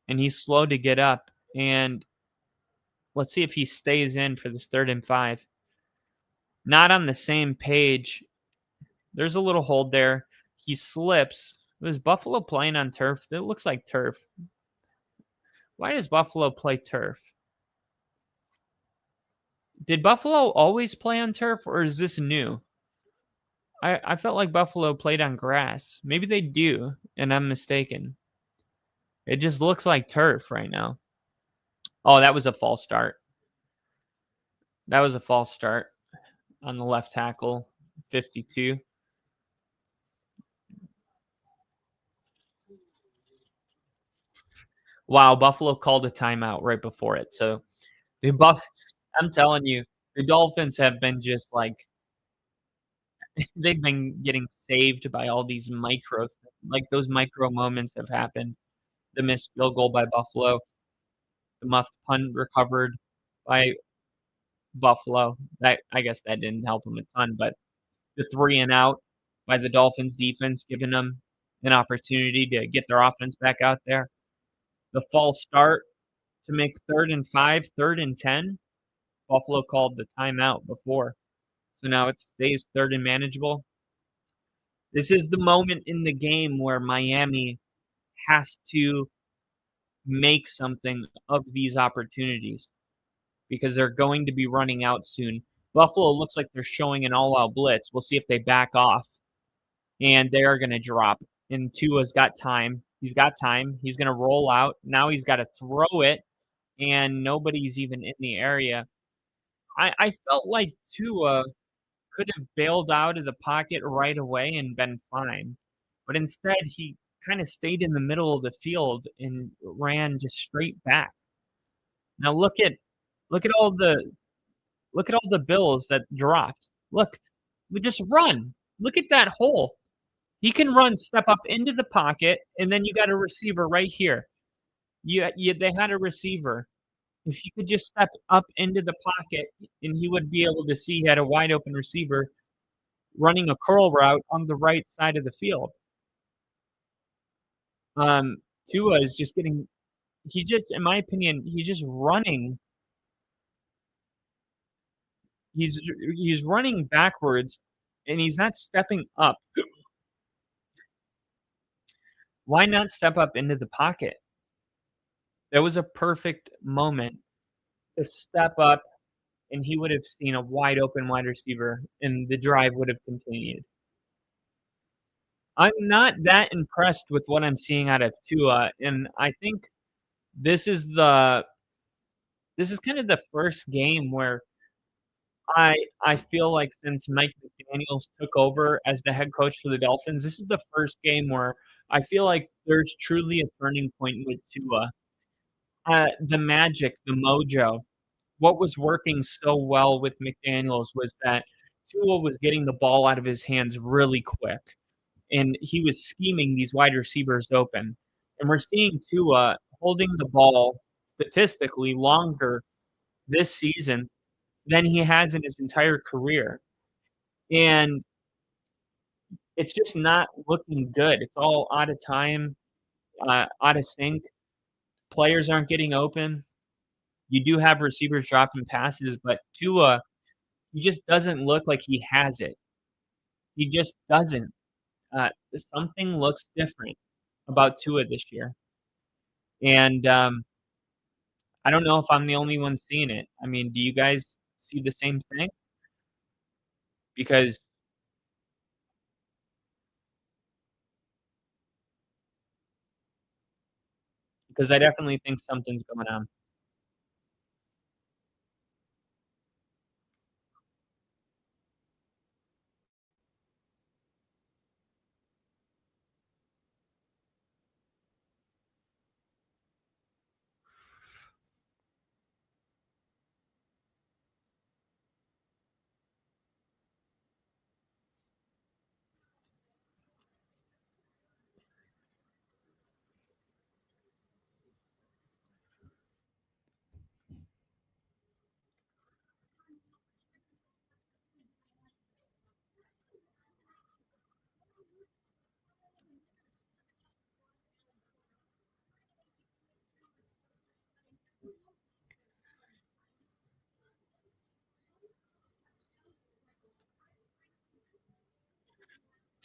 and he's slow to get up, and let's see if he stays in for this 3rd and 5. Not on the same page. There's a little hold there. He slips. Was Buffalo playing on turf? It looks like turf. Why does Buffalo play turf? Did Buffalo always play on turf, or is this new? I felt like Buffalo played on grass. Maybe they do, and I'm mistaken. It just looks like turf right now. Oh, that was a false start. That was a false start on the left tackle, 52. Wow, Buffalo called a timeout right before it. So I'm telling you, the Dolphins have been just like they've been getting saved by all these those micro moments have happened. The missed field goal by Buffalo, the muffed punt recovered by Buffalo. That I guess that didn't help them a ton, but the 3 and out by the Dolphins defense, giving them an opportunity to get their offense back out there. The false start to make 3rd and 5, 3rd and 10. Buffalo called the timeout before. So now it stays 3rd and manageable. This is the moment in the game where Miami has to make something of these opportunities because they're going to be running out soon. Buffalo looks like they're showing an all-out blitz. We'll see if they back off, and they are going to drop. And Tua's got time. He's got time. He's going to roll out. Now he's got to throw it, and nobody's even in the area. I felt like Tua could have bailed out of the pocket right away and been fine. But instead, he kind of stayed in the middle of the field and ran just straight back. Now look at all the Bills that dropped. Look, we just run. Look at that hole. He can run, step up into the pocket, and then you got a receiver right here. They had a receiver. If he could just step up into the pocket, and he would be able to see he had a wide open receiver running a curl route on the right side of the field. Tua is just getting. He's just, in my opinion, he's just running. He's running backwards, and he's not stepping up. Why not step up into the pocket? That was a perfect moment to step up, and he would have seen a wide open wide receiver, and the drive would have continued. I'm not that impressed with what I'm seeing out of Tua, and I think this is kind of the first game where I feel like since Mike McDaniels took over as the head coach for the Dolphins, this is the first game where I feel like there's truly a turning point with Tua. The magic, the mojo, what was working so well with McDaniels was that Tua was getting the ball out of his hands really quick, and he was scheming these wide receivers open. And we're seeing Tua holding the ball statistically longer this season than he has in his entire career. And it's just not looking good. It's all out of time, out of sync. Players aren't getting open. You do have receivers dropping passes, but Tua, he just doesn't look like he has it. He just doesn't. Something looks different about Tua this year. And I don't know if I'm the only one seeing it. I mean, do you guys see the same thing? Because I definitely think something's going on.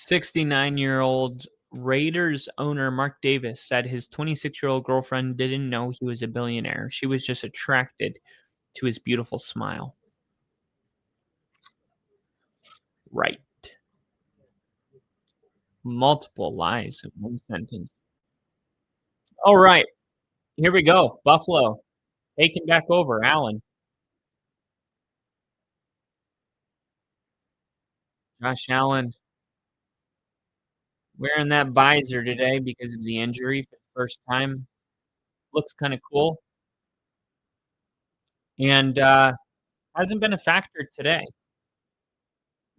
"69-year-old Raiders owner Mark Davis said his 26-year-old girlfriend didn't know he was a billionaire. She was just attracted to his beautiful smile." Right. Multiple lies in one sentence. All right, here we go. Buffalo taking back over. Allen. Josh Allen wearing that visor today because of the injury for the first time. Looks kind of cool. And hasn't been a factor today.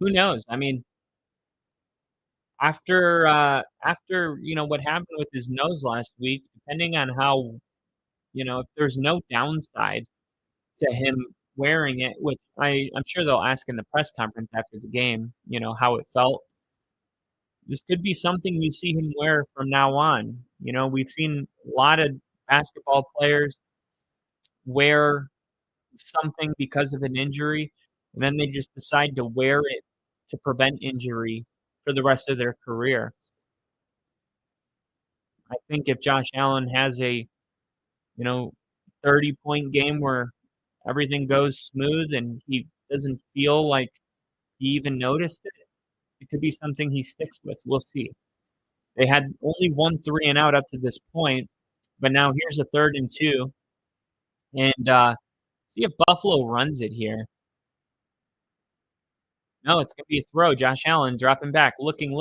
Who knows? I mean, after what happened with his nose last week, depending on how if there's no downside to him wearing it, which I'm sure they'll ask in the press conference after the game, how it felt. This could be something you see him wear from now on. We've seen a lot of basketball players wear something because of an injury, and then they just decide to wear it to prevent injury for the rest of their career. I think if Josh Allen has a 30-point game where everything goes smooth and he doesn't feel like he even noticed it, it could be something he sticks with. We'll see. They had only 1 3 and out up to this point, but now here's a 3rd and 2. And see if Buffalo runs it here. No, it's going to be a throw. Josh Allen dropping back, looking,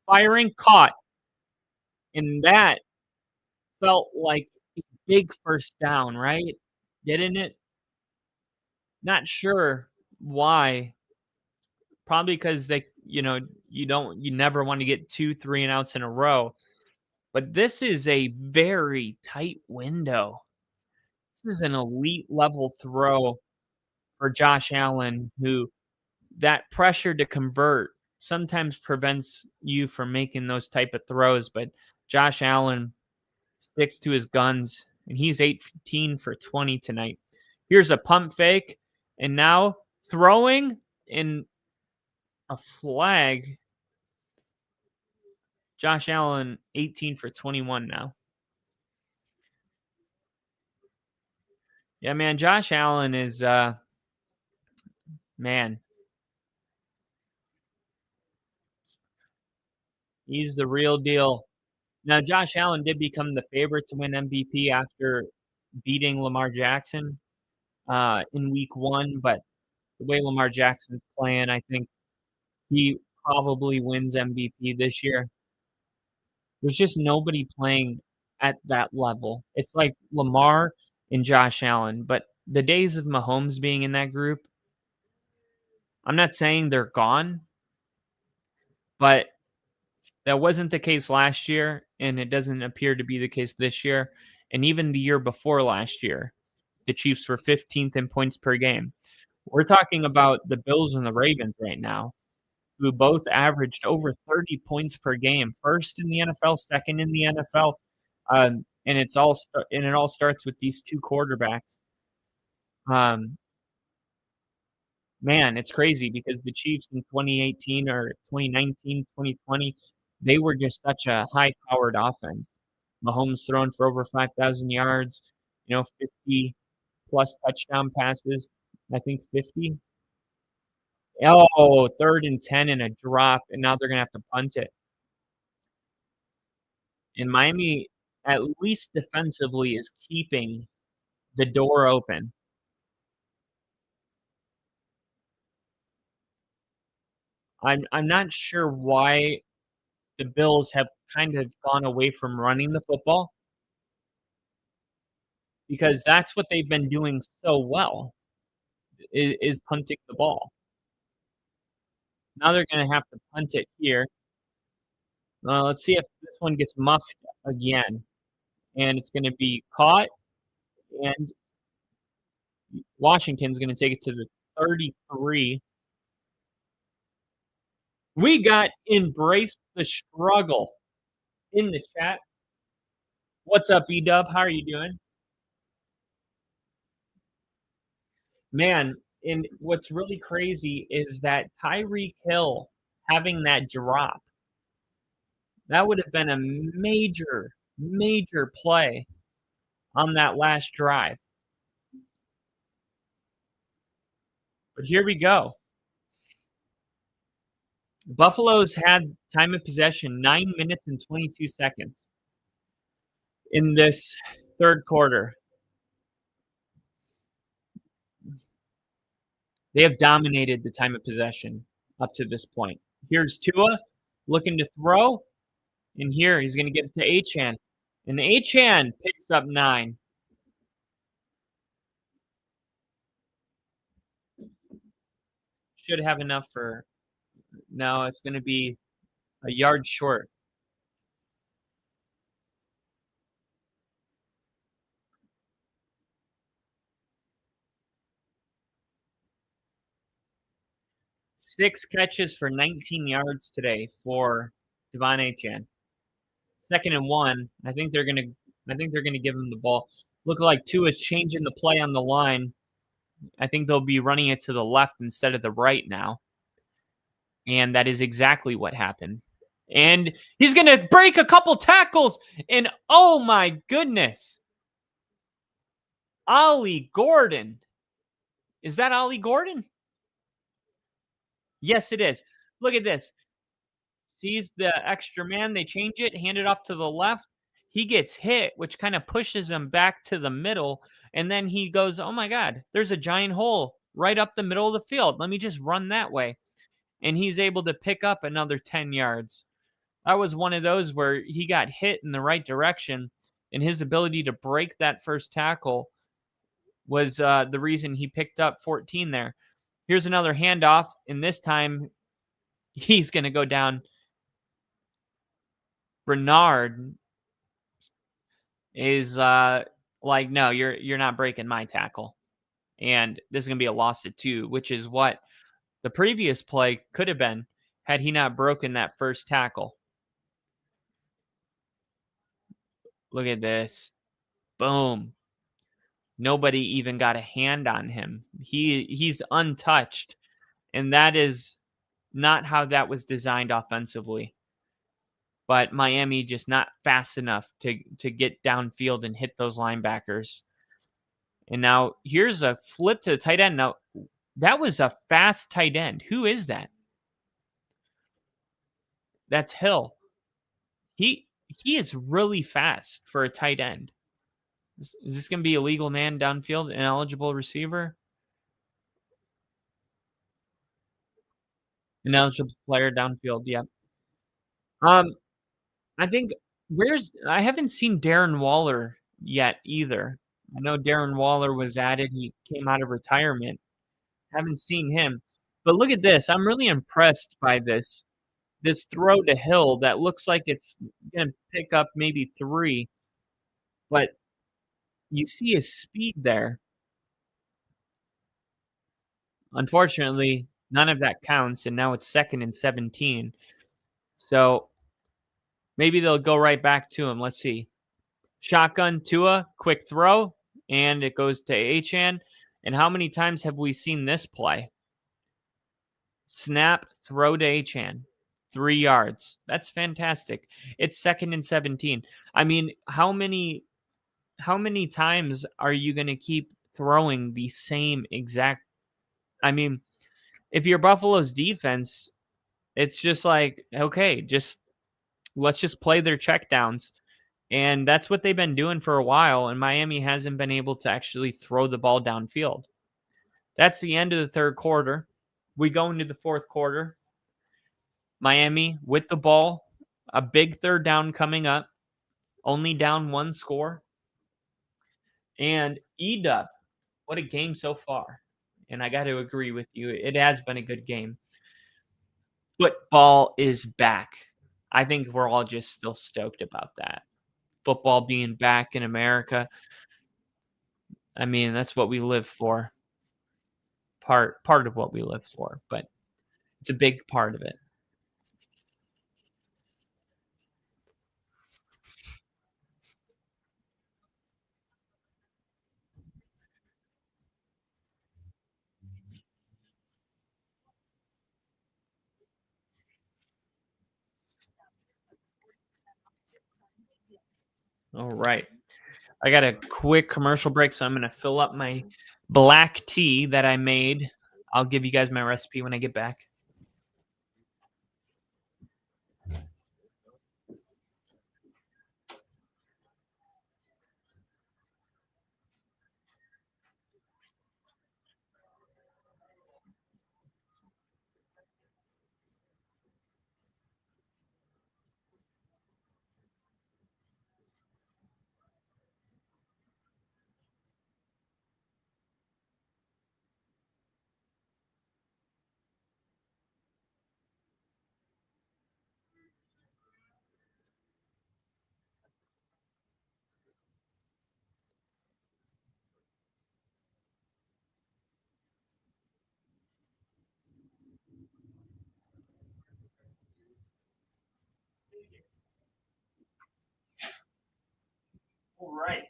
firing, caught. And that felt like a big first down, right? Didn't it? Not sure why. Probably because you never want to get 2 3 and outs in a row. But this is a very tight window. This is an elite level throw for Josh Allen, who that pressure to convert sometimes prevents you from making those type of throws, but Josh Allen sticks to his guns, and he's 18 for 20 tonight. Here's a pump fake, and now throwing in a flag. Josh Allen, 18 for 21 now. Yeah, man, Josh Allen is, man, he's the real deal. Now, Josh Allen did become the favorite to win MVP after beating Lamar Jackson in week 1, but the way Lamar Jackson's playing, I think he probably wins MVP this year. There's just nobody playing at that level. It's like Lamar and Josh Allen, but the days of Mahomes being in that group, I'm not saying they're gone, but that wasn't the case last year, and it doesn't appear to be the case this year. And even the year before last year, the Chiefs were 15th in points per game. We're talking about the Bills and the Ravens right now, who both averaged over 30 points per game, first in the NFL, second in the NFL, and it all starts with these two quarterbacks. Um, Man, it's crazy because the Chiefs in 2018 or 2019, 2020, they were just such a high-powered offense. Mahomes throwing for over 5,000 yards, 50 plus touchdown passes. I think 50. Oh, 3rd and 10 and a drop, and now they're gonna have to punt it. And Miami, at least defensively, is keeping the door open. I'm not sure why the Bills have kind of gone away from running the football because that's what they've been doing so well is punting the ball. Now they're gonna have to punt it here. Let's see if this one gets muffed again, and it's gonna be caught, and Washington's gonna take it to the 33. We got embrace the struggle in the chat. What's up, E-Dub? How are you doing? Man, and what's really crazy is that Tyreek Hill having that drop, that would have been a major, major play on that last drive. But here we go. Buffalo's had time of possession 9 minutes and 22 seconds in this third quarter. They have dominated the time of possession up to this point. Here's Tua looking to throw, and here he's going to get it to Achane. And Achane picks up 9. Should have enough for – no, it's going to be a yard short. Six catches for 19 yards today for Devon Achane. 2nd and 1. I think they're gonna give him the ball. Look like Tua's changing the play on the line. I think they'll be running it to the left instead of the right now. And that is exactly what happened. And he's gonna break a couple tackles. And oh my goodness. Ollie Gordon. Is that Ollie Gordon? Yes, it is. Look at this. Sees the extra man. They change it, hand it off to the left. He gets hit, which kind of pushes him back to the middle. And then he goes, oh my God, there's a giant hole right up the middle of the field. Let me just run that way. And he's able to pick up another 10 yards. That was one of those where he got hit in the right direction, and his ability to break that first tackle was the reason he picked up 14 there. Here's another handoff, and this time he's going to go down. Bernard is like, no, you're not breaking my tackle, and this is going to be a loss of 2, which is what the previous play could have been had he not broken that first tackle. Look at this. Boom. Nobody even got a hand on him. He's untouched, and that is not how that was designed offensively. But Miami just not fast enough to get downfield and hit those linebackers. And now here's a flip to the tight end. Now, that was a fast tight end. Who is that? That's Hill. He is really fast for a tight end. Is this going to be a legal man downfield, an eligible receiver? An eligible player downfield, yeah. I think I haven't seen Darren Waller yet either. I know Darren Waller was added. He came out of retirement. Haven't seen him. But look at this. I'm really impressed by this throw to Hill that looks like it's going to pick up maybe 3. But you see his speed there. Unfortunately, none of that counts, and now it's 2nd and 17. So maybe they'll go right back to him. Let's see. Shotgun Tua, quick throw, and it goes to Achane. And how many times have we seen this play? Snap, throw to Achane. 3 yards. That's fantastic. It's 2nd and 17. I mean, how many times are you going to keep throwing the same exact? I mean, if you're Buffalo's defense, it's just like, okay, let's just play their checkdowns. And that's what they've been doing for a while, and Miami hasn't been able to actually throw the ball downfield. That's the end of the 3rd quarter. We go into the 4th quarter. Miami with the ball, a big 3rd down coming up, only down 1 score. And Edub, what a game so far. And I got to agree with you. It has been a good game. Football is back. I think we're all just still stoked about that. Football being back in America. I mean, that's what we live for. Part of what we live for, but it's a big part of it. All right. I got a quick commercial break, so I'm going to fill up my black tea that I made. I'll give you guys my recipe when I get back. All right.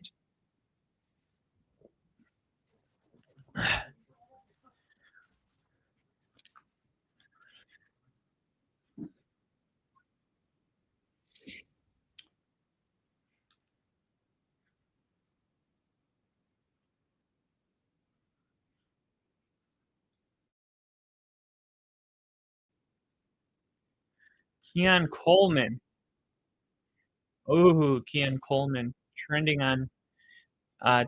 Keon Coleman. Oh, Keon Coleman trending on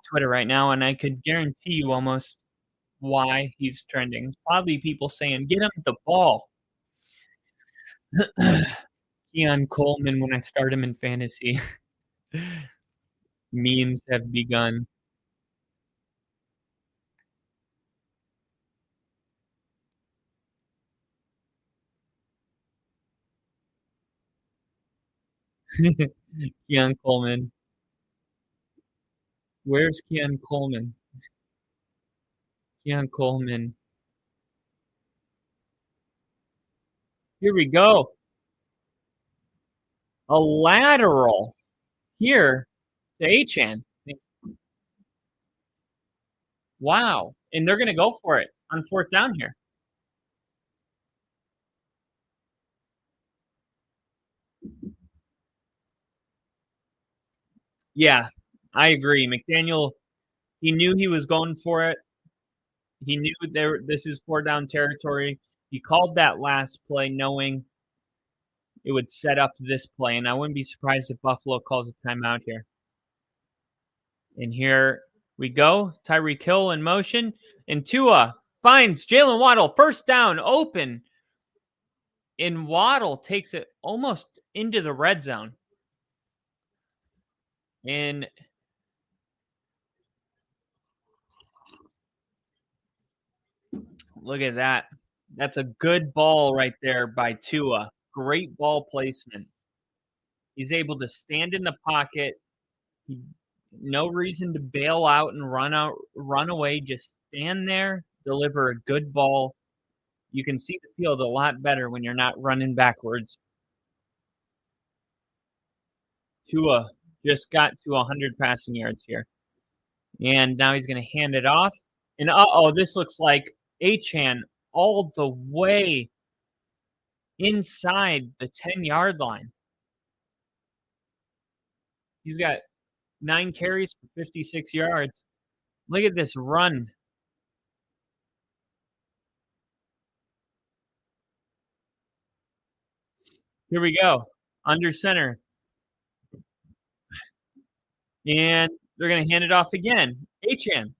Twitter right now, and I could guarantee you almost why he's trending. Probably people saying, "Get him the ball." Keon Coleman when I start him in fantasy. Memes have begun. Keon Coleman. Where's Keon Coleman? Keon Coleman. Here we go. A lateral here to Achane. Wow. And they're gonna go for it on 4th down here. Yeah, I agree. McDaniel, he knew he was going for it. He knew this is 4 down territory. He called that last play knowing it would set up this play, and I wouldn't be surprised if Buffalo calls a timeout here. And here we go. Tyreek Hill in motion, and Tua finds Jalen Waddle, 1st down, open. And Waddle takes it almost into the red zone. And look at that. That's a good ball right there by Tua. Great ball placement. He's able to stand in the pocket. No reason to bail out and run away. Just stand there, deliver a good ball. You can see the field a lot better when you're not running backwards. Tua just got to 100 passing yards here. And now he's going to hand it off. And this looks like Achane all the way inside the 10-yard line. He's got 9 carries for 56 yards. Look at this run. Here we go. Under center. And they're going to hand it off again. Achane.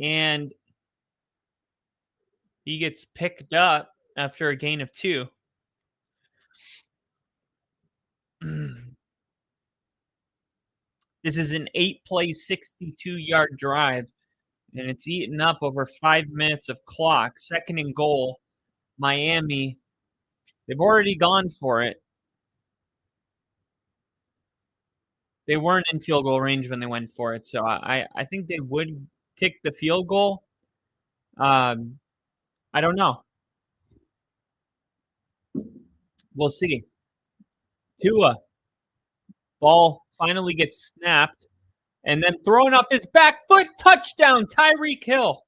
And he gets picked up after a gain of 2. This is an 8-play, 62-yard drive, and it's eaten up over 5 minutes of clock. 2nd and goal. Miami, they've already gone for it. They weren't in field goal range when they went for it, so I think they would kick the field goal. I don't know. We'll see. Tua. Ball finally gets snapped and then thrown off his back foot. Touchdown, Tyreek Hill.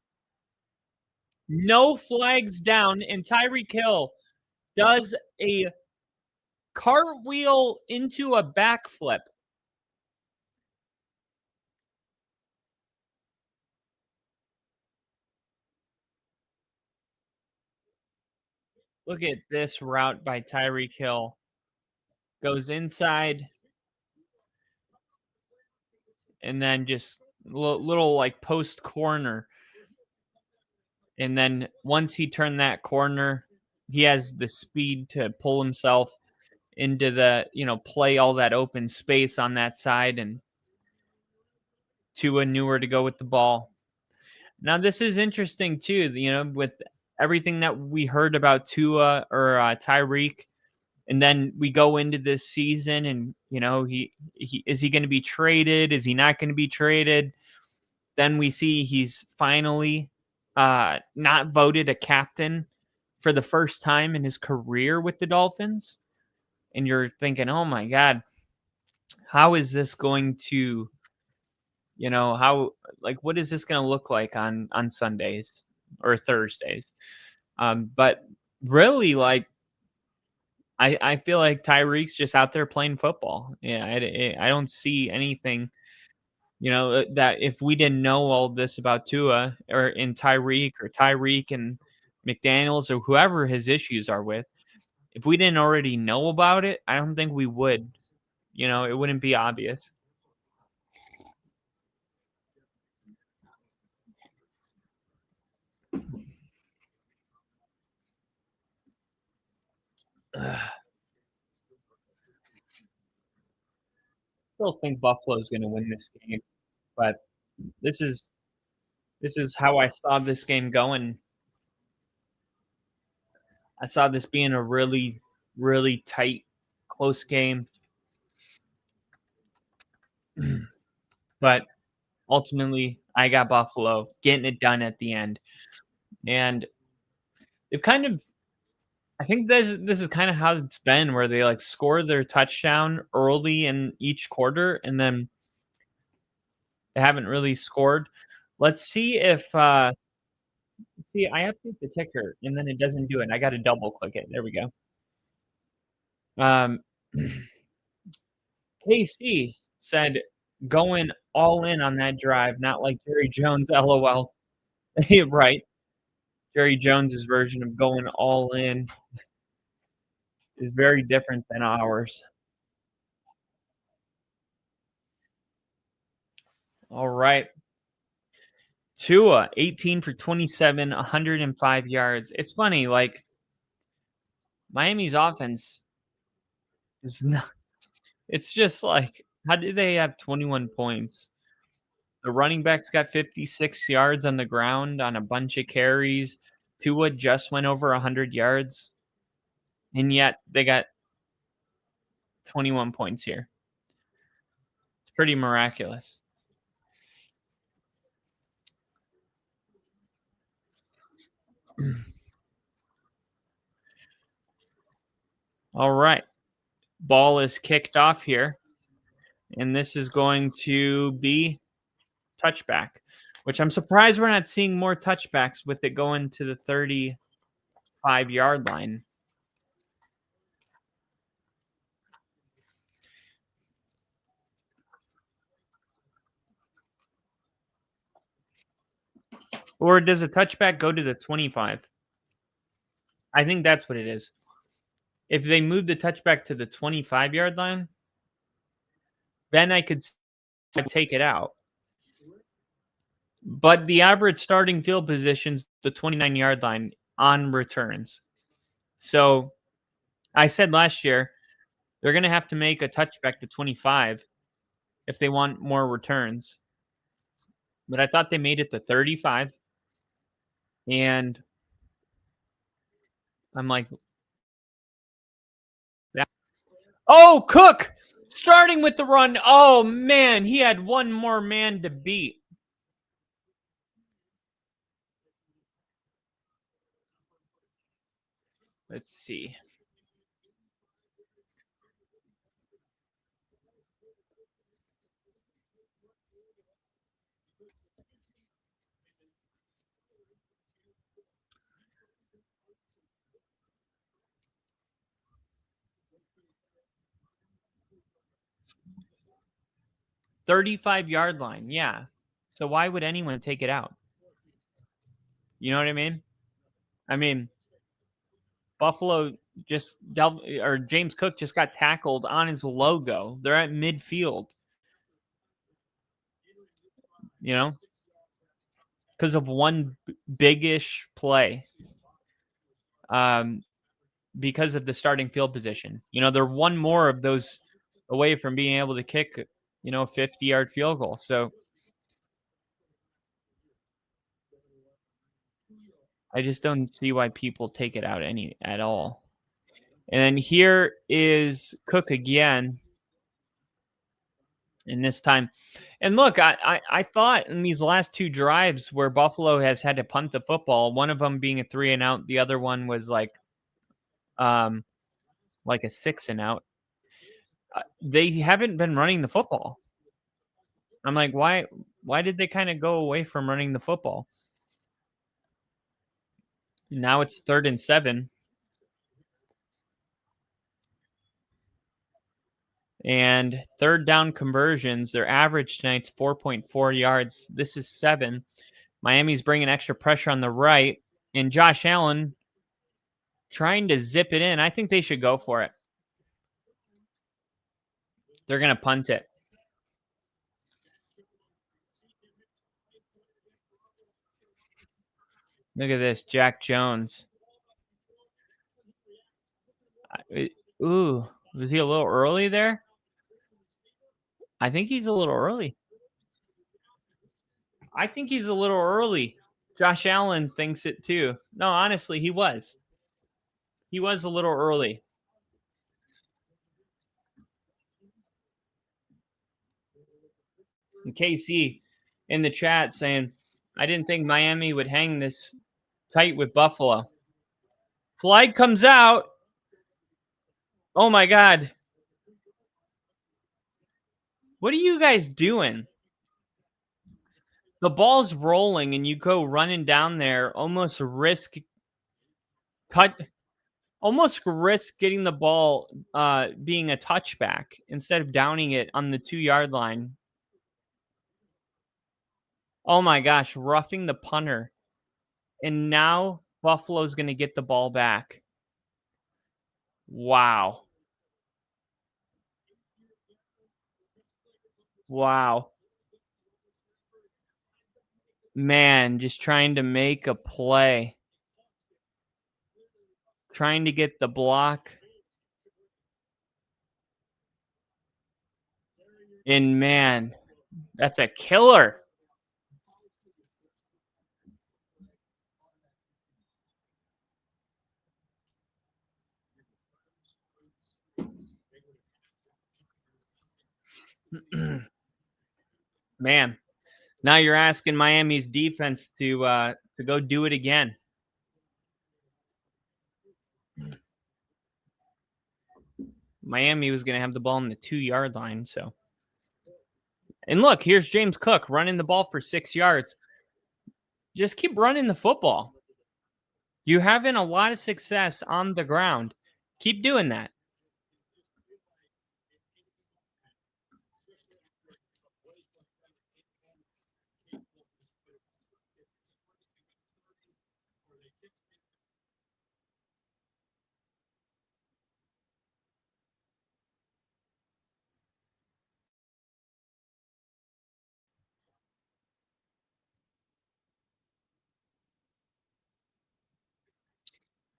No flags down, and Tyreek Hill does a cartwheel into a backflip. Look at this route by Tyreek Hill. Goes inside and then just little like post corner. And then once he turned that corner, he has the speed to pull himself into the, play all that open space on that side, and Tua knew where to go with the ball. Now, this is interesting too, with everything that we heard about Tua or Tyreek, and then we go into this season and, he is he going to be traded? Is he not going to be traded? Then we see he's finally not voted a captain for the first time in his career with the Dolphins. And you're thinking, oh my God, how is this going to, what is this going to look like on Sundays or Thursdays? But really, I feel like Tyreek's just out there playing football. Yeah, I don't see anything, that if we didn't know all this about Tua or in Tyreek and McDaniels or whoever his issues are with, if we didn't already know about it, I don't think we would. It wouldn't be obvious. still think Buffalo's going to win this game, but this is this is how I saw this game going. I saw this being a really, really tight, close game. But ultimately, I got Buffalo getting it done at the end. And it kind of, I think this is kind of how it's been, where they like score their touchdown early in each quarter and then they haven't really scored. Let's see if see, I update the ticker and then it doesn't do it. I got to double click it. There we go. Um, KC said going all in on that drive, not like Jerry Jones, LOL. Right. Jerry Jones's version of going all in is very different than ours. All right. Tua, 18 for 27, 105 yards. It's funny, like Miami's offense is not, it's just like, how did they have 21 points? The running backs got 56 yards on the ground on a bunch of carries. Tua just went over 100 yards, and yet they got 21 points here. It's pretty miraculous. All right. Ball is kicked off here, and this is going to be touchback, which I'm surprised we're not seeing more touchbacks with it going to the 35-yard line. Or does a touchback go to the 25? I think that's what it is. If they move the touchback to the 25-yard line, then I could take it out. But the average starting field position's the 29-yard line on returns. So I said last year they're going to have to make a touchback to 25 if they want more returns. But I thought they made it to 35. And I'm like, oh, Cook starting with the run. Oh, man, he had one more man to beat. Let's see. "35-yard line." Yeah. So why would anyone take it out? You know what I mean? I mean, Buffalo James Cook just got tackled on his logo. They're at midfield. You know, because of one big-ish play. Because of the starting field position. You know, they're one more of those away from being able to kick, a 50-yard field goal. So I just don't see why people take it out at all. And then here is Cook again. And this time, and look, I thought in these last two drives where Buffalo has had to punt the football, one of them being a 3 and out, the other one was like a 6 and out. They haven't been running the football. I'm like, why did they kind of go away from running the football? Now it's 3rd and 7. And third down conversions, their average tonight's 4.4 yards. This is 7. Miami's bringing extra pressure on the right. And Josh Allen trying to zip it in. I think they should go for it. They're going to punt it. Look at this, Jack Jones. Ooh, was he a little early there? I think he's a little early. I think he's a little early. Josh Allen thinks it too. No, honestly, he was. He was a little early. And KC in the chat saying, I didn't think Miami would hang this tight with Buffalo. Flag comes out. Oh my God. What are you guys doing? The ball's rolling and you go running down there, almost risk getting the ball being a touchback instead of downing it on the 2-yard line. Oh my gosh, roughing the punter. And now Buffalo's going to get the ball back. Wow. Wow. Man, just trying to make a play. Trying to get the block. And man, that's a killer. Man, now you're asking Miami's defense to go do it again. Miami was going to have the ball on the 2-yard line. So, and look, here's James Cook running the ball for 6 yards. Just keep running the football. You're having a lot of success on the ground. Keep doing that.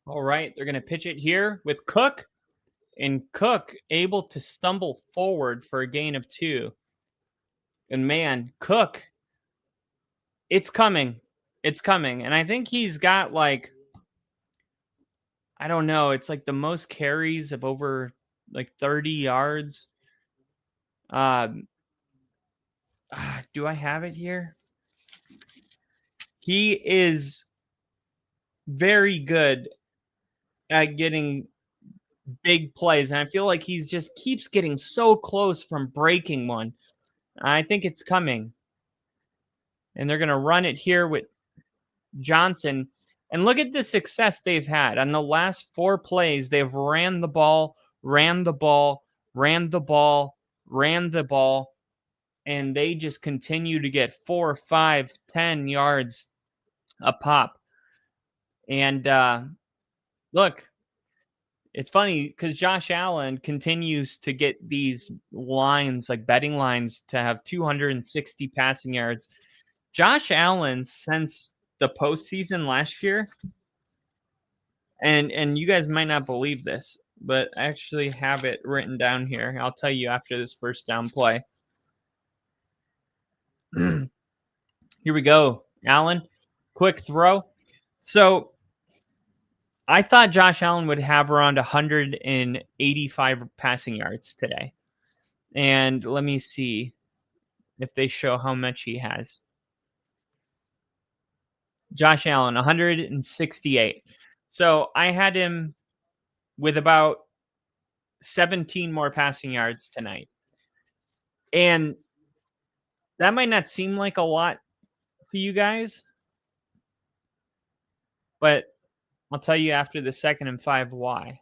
All right, they're going to pitch it here with Cook, and Cook able to stumble forward for a gain of 2. And man, Cook, it's coming. It's coming. And I think he's got like, I don't know, it's like the most carries of over like 30 yards. Do I have it here? He is very good at getting big plays, and I feel like he's just keeps getting so close from breaking one. I think it's coming. And they're going to run it here with Johnson. And look at the success they've had. On the last 4 plays, they've ran the ball, ran the ball, ran the ball, ran the ball, and they just continue to get 4, 5, 10 yards a pop. And look, it's funny because Josh Allen continues to get these lines, like betting lines, to have 260 passing yards. Josh Allen, since the postseason last year, and you guys might not believe this, but I actually have it written down here. I'll tell you after this first down play. Here we go. Allen, quick throw. So I thought Josh Allen would have around 185 passing yards today. And let me see if they show how much he has. Josh Allen, 168. So I had him with about 17 more passing yards tonight. And that might not seem like a lot for you guys, but I'll tell you after the 2nd and 5 why.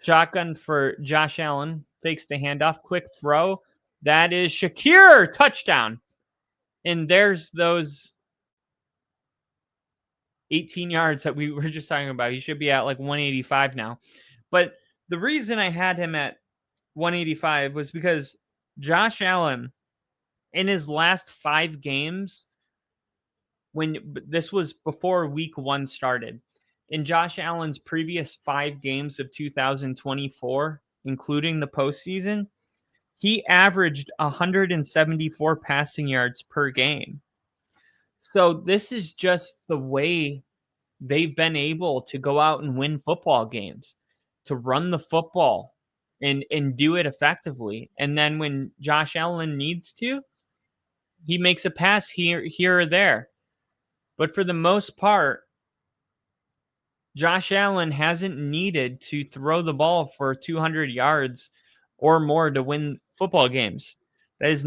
Shotgun for Josh Allen, fakes the handoff, quick throw. That is Shakir, touchdown. And there's those 18 yards that we were just talking about. He should be at like 185 now. But the reason I had him at 185 was because Josh Allen, in his last 5 games, when this was before week 1 started, in Josh Allen's previous 5 games of 2024, including the postseason, he averaged 174 passing yards per game. So this is just the way they've been able to go out and win football games, to run the football and do it effectively. And then when Josh Allen needs to, he makes a pass here or there. But for the most part, Josh Allen hasn't needed to throw the ball for 200 yards or more to win football games. That is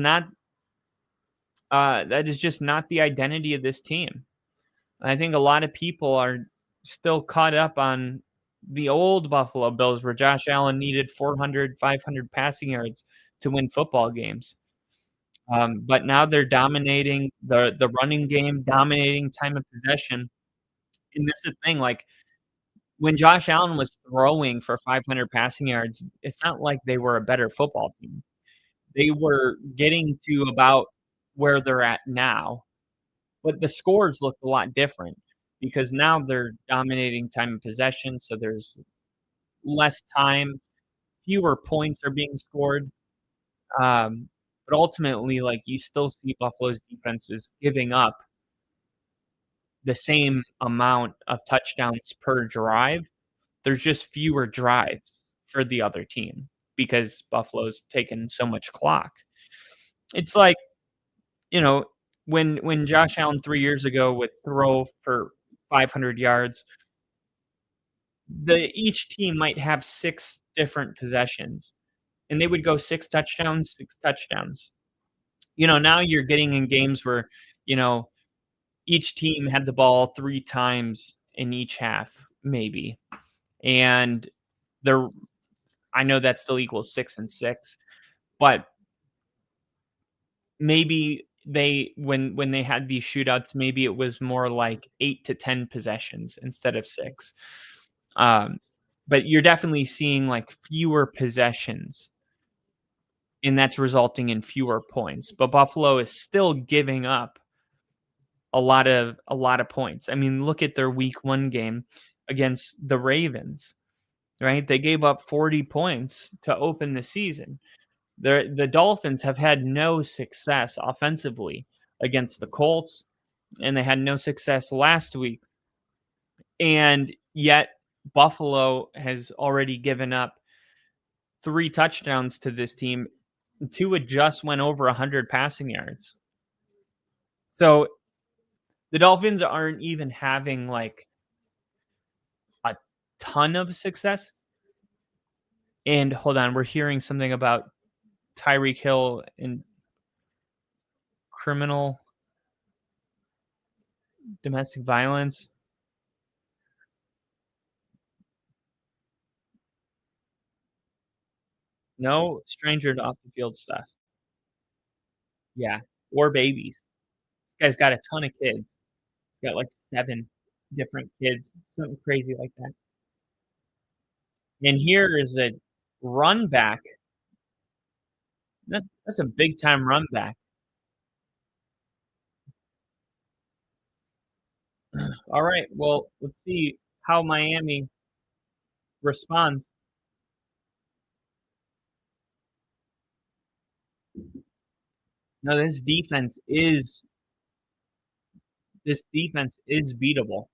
just not the identity of this team. I think a lot of people are still caught up on the old Buffalo Bills where Josh Allen needed 400, 500 passing yards to win football games. But now they're dominating the running game, dominating time of possession. And this is the thing, like when Josh Allen was throwing for 500 passing yards, it's not like they were a better football team. They were getting to about where they're at now, but the scores look a lot different because now they're dominating time of possession, so there's less time, fewer points are being scored. But ultimately, like, you still see Buffalo's defenses giving up the same amount of touchdowns per drive. There's just fewer drives for the other team because Buffalo's taken so much clock. It's like, you know, when Josh Allen 3 years ago would throw for 500 yards, each team might have 6 different possessions, and they would go 6 touchdowns, 6 touchdowns. Now you're getting in games where, you know, each team had the ball 3 times in each half, maybe. And I know that still equals 6 and 6, but maybe when they had these shootouts, maybe it was more like 8 to 10 possessions instead of 6. But you're definitely seeing like fewer possessions, and that's resulting in fewer points. But Buffalo is still giving up a lot of points. I mean, look at their week 1 game against the Ravens, right? They gave up 40 points to open the season. The Dolphins have had no success offensively against the Colts, and they had no success last week. And yet Buffalo has already given up 3 touchdowns to this team. Tua just went over 100 passing yards. So the Dolphins aren't even having like a ton of success. And hold on, we're hearing something about Tyreek Hill and criminal domestic violence. No stranger to off the field stuff. Yeah, or babies. This guy's got a ton of kids. He's got like 7 different kids, something crazy like that. And here is a run back. That's a big time run back. All right, well, let's see how Miami responds. No, this defense is beatable.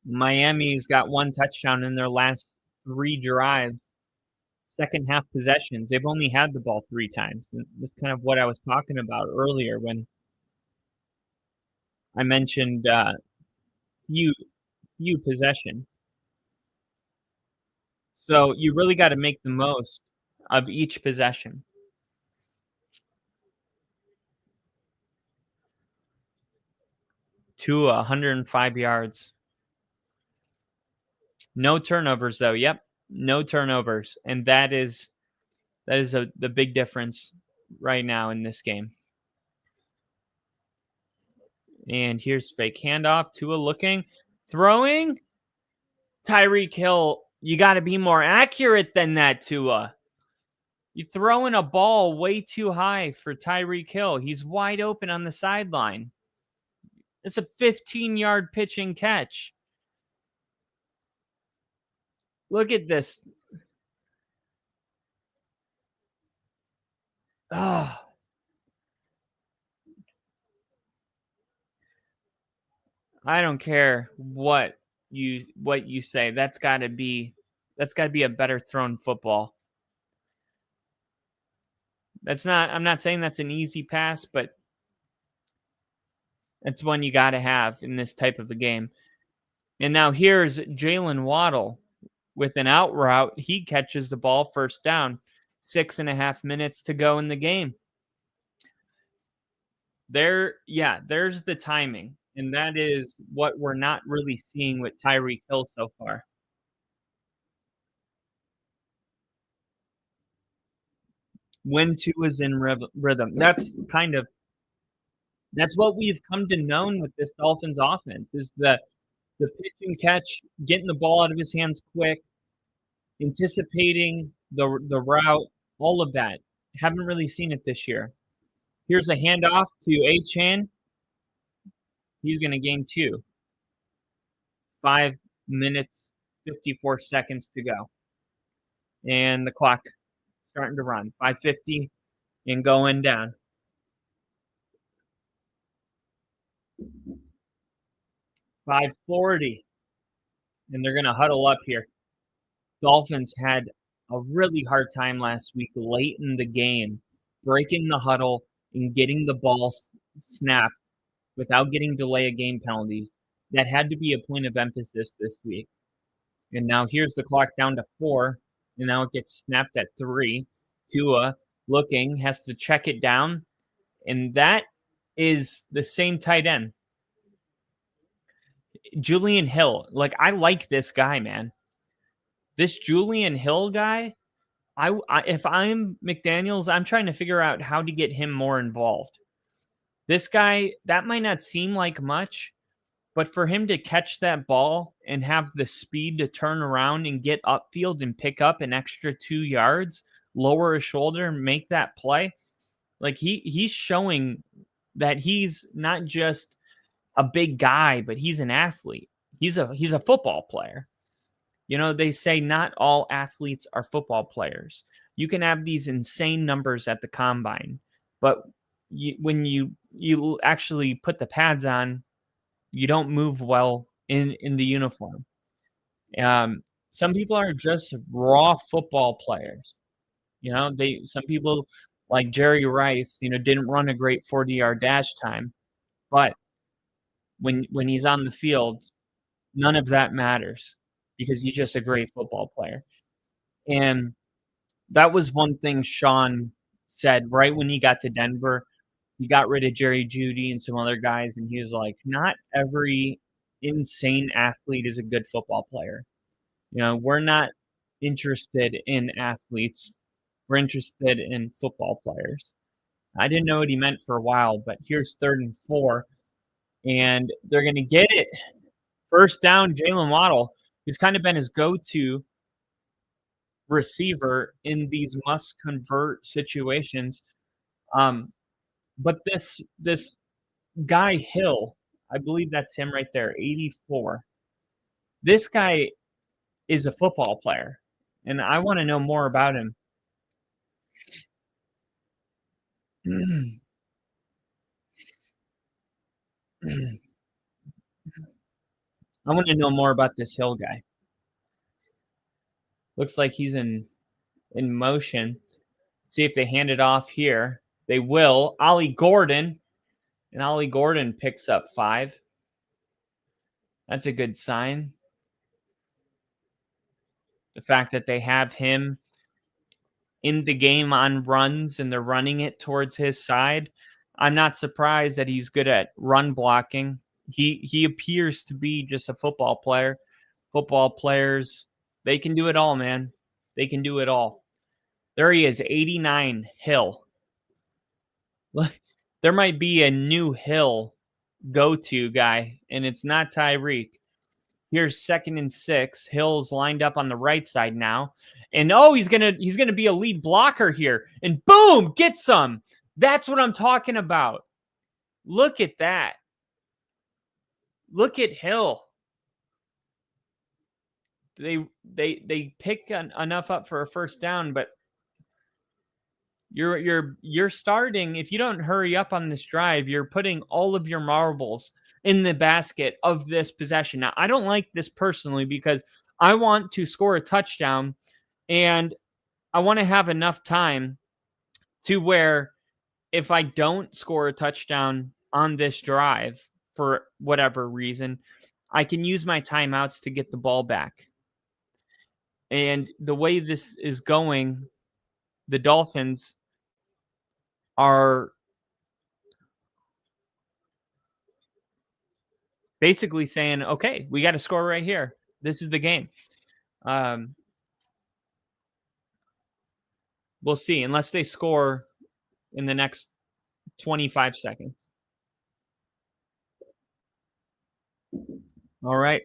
Miami's got 1 touchdown in their last 3 drives, second half possessions. They've only had the ball 3 times. And that's kind of what I was talking about earlier when I mentioned few possessions. So you really got to make the most of each possession. To 105 yards. No turnovers though. Yep, no turnovers, and that is the big difference right now in this game. And here's fake handoff. Tua looking, throwing. Tyreek Hill, you got to be more accurate than that, Tua. You're throwing a ball way too high for Tyreek Hill. He's wide open on the sideline. It's a 15-yard pitch and catch. Look at this. Oh, I don't care what you say. That's got to be a better thrown football. I'm not saying that's an easy pass, but it's one you got to have in this type of a game. And now here's Jalen Waddle with an out route. He catches the ball, first down. 6.5 minutes to go in the game. There's the timing. And that is what we're not really seeing with Tyreek Hill so far. When two is in rhythm. That's what we've come to known with this Dolphins offense is the pitch and catch, getting the ball out of his hands quick, anticipating the route, all of that. Haven't really seen it this year. Here's a handoff to Achane. He's going to gain 2. 5 minutes, 54 seconds to go. And the clock starting to run. 5:50 and going down. 5:40. And they're going to huddle up here. Dolphins had a really hard time last week late in the game, breaking the huddle and getting the ball snapped without getting delay of game penalties. That had to be a point of emphasis this week. And now here's the clock down to 4, and now it gets snapped at 3. Tua looking, has to check it down, and that is the same tight end. Julian Hill. Like, I like this guy, man. This Julian Hill guy, if I'm McDaniels, I'm trying to figure out how to get him more involved. This guy, that might not seem like much, but for him to catch that ball and have the speed to turn around and get upfield and pick up an extra 2 yards, lower his shoulder and make that play, like he's showing that he's not just a big guy, but he's an athlete. He's a football player. You know, they say not all athletes are football players. You can have these insane numbers at the combine, but when you actually put the pads on, you don't move well in the uniform. Some people are just raw football players. You know, some people like Jerry Rice, didn't run a great 40-yard dash time, but when he's on the field, none of that matters because he's just a great football player. And that was one thing Sean said right when he got to Denver. He got rid of Jerry Jeudy and some other guys, and he was like, not every insane athlete is a good football player. We're not interested in athletes. We're interested in football players. I didn't know what he meant for a while, but here's 3rd and 4, and they're going to get it. First down, Jalen Waddle, who's kind of been his go-to receiver in these must-convert situations. But this guy Hill, I believe that's him right there, 84. This guy is a football player, and I want to know more about him. I want to know more about this Hill guy. Looks like he's in motion. See if they hand it off here. They will. Ollie Gordon. And Ollie Gordon picks up 5. That's a good sign. The fact that they have him in the game on runs and they're running it towards his side. I'm not surprised that he's good at run blocking. He appears to be just a football player. Football players, they can do it all, man. They can do it all. There he is, 89, Hill. Look, there might be a new Hill go-to guy, and it's not Tyreek. Here's 2nd and 6. Hill's lined up on the right side now. And he's gonna be a lead blocker here. And boom, get some. That's what I'm talking about. Look at that. Look at Hill. They pick enough up for a first down, but You're starting. If you don't hurry up on this drive, you're putting all of your marbles in the basket of this possession. Now, I don't like this personally because I want to score a touchdown and I want to have enough time to where if I don't score a touchdown on this drive for whatever reason, I can use my timeouts to get the ball back. And the way this is going, the Dolphins are basically saying, okay, we got to score right here. This is the game. We'll see, unless they score in the next 25 seconds. All right.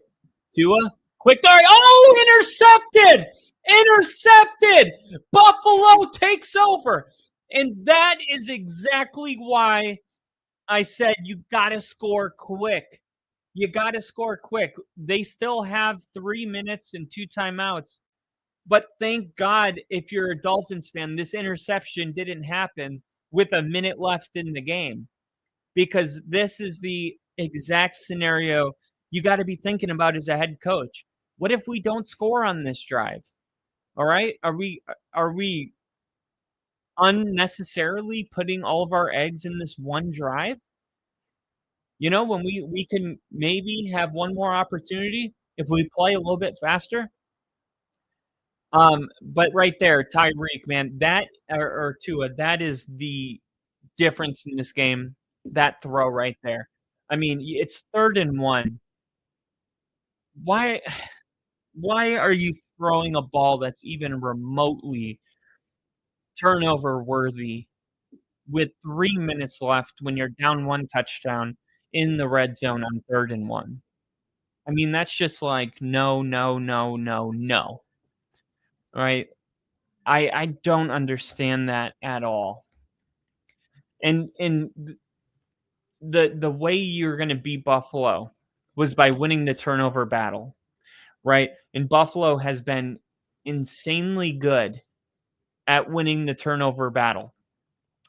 Tua, quick dart. Oh, intercepted! Intercepted! Buffalo takes over. And that is exactly why I said you got to score quick. You got to score quick. They still have 3 minutes and 2 timeouts. But thank God, if you're a Dolphins fan, this interception didn't happen with a minute left in the game, because this is the exact scenario you got to be thinking about as a head coach. What if we don't score on this drive? All right? Are we unnecessarily putting all of our eggs in this one drive? You know, when we can maybe have one more opportunity if we play a little bit faster. But right there, Tyreek, man, that or Tua, that is the difference in this game. That throw right there. I mean, it's 3rd and 1. Why why are you throwing a ball that's even remotely turnover worthy with 3 minutes left when you're down 1 touchdown in the red zone on 3rd and 1? I mean, that's just like no, no, no, no, no. Right? I don't understand that at all. And the way you're going to beat Buffalo was by winning the turnover battle, right? And Buffalo has been insanely good at winning the turnover battle.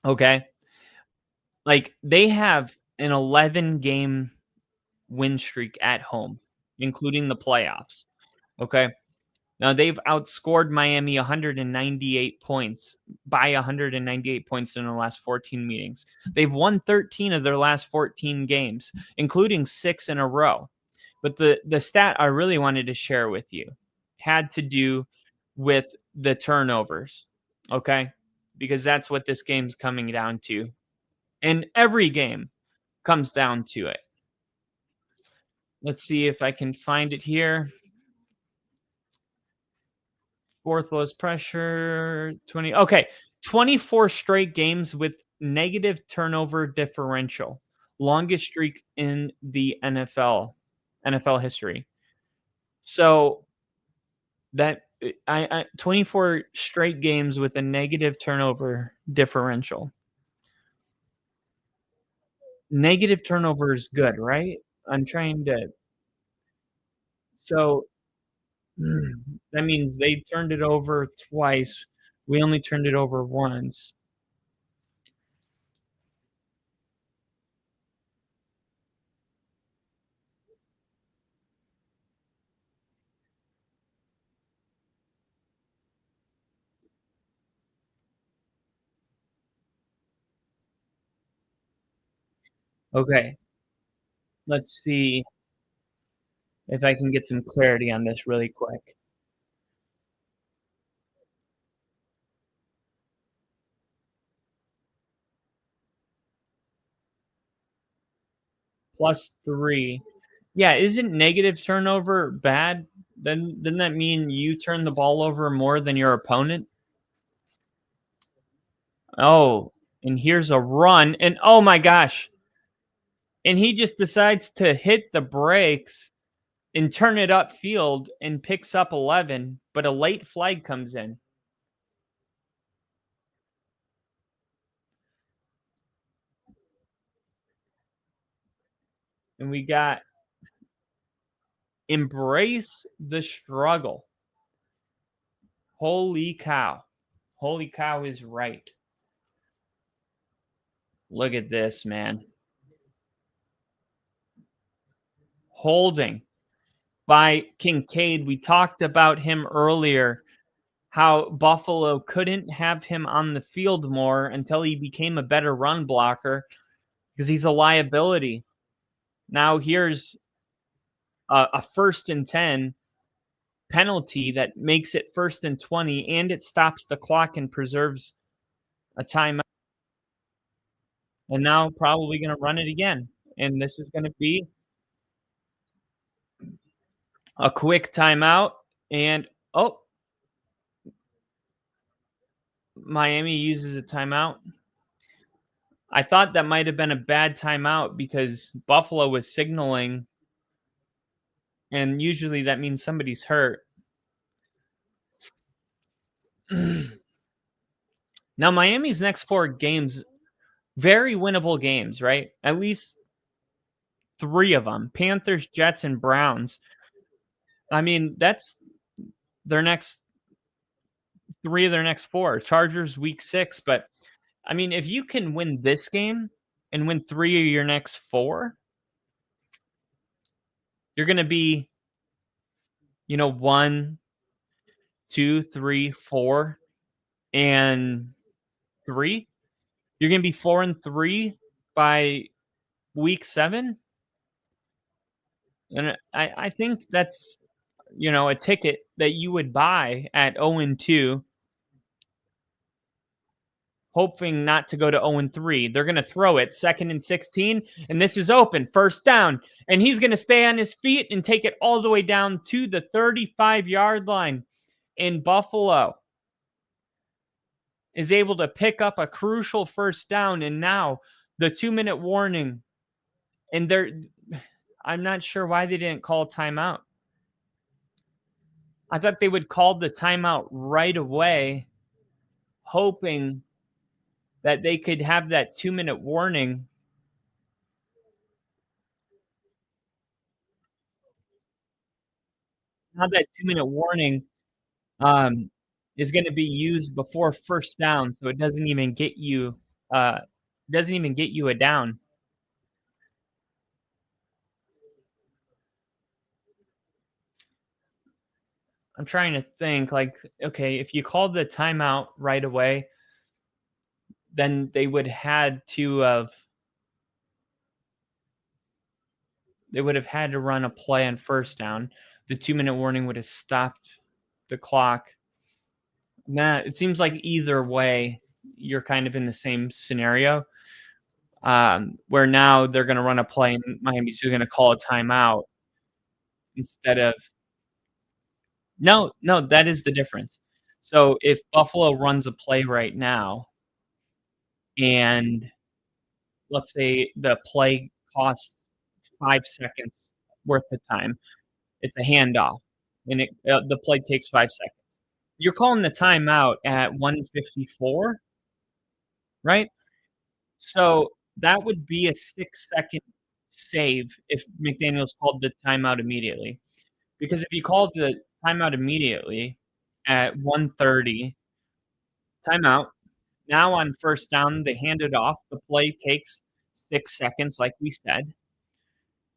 Okay? Like they have an 11 game win streak at home, including the playoffs. Okay? Now they've outscored Miami 198 points by 198 points in the last 14 meetings. They've won 13 of their last 14 games, including 6 in a row. But the stat I really wanted to share with you had to do with the turnovers, okay? Because that's what this game's coming down to. And every game comes down to it. Let's see if I can find it here. 4th lowest pressure, 20. Okay, 24 straight games with negative turnover differential. Longest streak in the NFL history. So that I 24 straight games with a negative turnover differential. Negative turnover is good, right? I'm trying to. So that means they turned it over twice. We only turned it over once. Okay. Let's see if I can get some clarity on this really quick. +3. Yeah, isn't negative turnover bad? Then doesn't that mean you turn the ball over more than your opponent? Oh, and here's a run, and oh my gosh. And he just decides to hit the brakes and turn it upfield and picks up 11, but a late flag comes in. And we got embrace the struggle. Holy cow. Holy cow is right. Look at this, man. Holding by Kincaid. We talked about him earlier, how Buffalo couldn't have him on the field more until he became a better run blocker because he's a liability. Now here's a 1st and 10 penalty that makes it 1st and 20, and it stops the clock and preserves a timeout. And now probably going to run it again. And this is going to be a quick timeout. And, Miami uses a timeout. I thought that might have been a bad timeout because Buffalo was signaling, and usually that means somebody's hurt. Now, Miami's next 4 games, very winnable games, right? At least 3 of them. Panthers, Jets, and Browns. I mean, that's their next 3 of their next 4. Chargers week 6. But, I mean, if you can win this game and win 3 of your next 4, you're going to be, 1, 2, 3, 4, and 3. You're going to be 4-3 by week 7. And I think that's, a ticket that you would buy at 0-2, hoping not to go to 0-3. They're going to throw it 2nd and 16, and this is open, 1st down. And he's going to stay on his feet and take it all the way down to the 35-yard line. And Buffalo is able to pick up a crucial 1st down, and now the 2-minute warning. And I'm not sure why they didn't call timeout. I thought they would call the timeout right away, hoping that they could have that 2-minute warning. Now that 2-minute warning is going to be used before 1st down, so it doesn't even get you a down. I'm trying to think, okay, if you called the timeout right away, then they would have had to run a play on 1st down. The 2-minute warning would have stopped the clock. Nah, it seems like either way, you're kind of in the same scenario, where now they're going to run a play and Miami's going to call a timeout instead of. No, that is the difference. So if Buffalo runs a play right now, and let's say the play costs 5 seconds worth of time, it's a handoff, and the play takes 5 seconds. You're calling the timeout at 1:54, right? So that would be a 6-second save if McDaniels called the timeout immediately. Because if you called the timeout immediately at 1:30, timeout, now on 1st down, they hand it off. The play takes 6 seconds, like we said.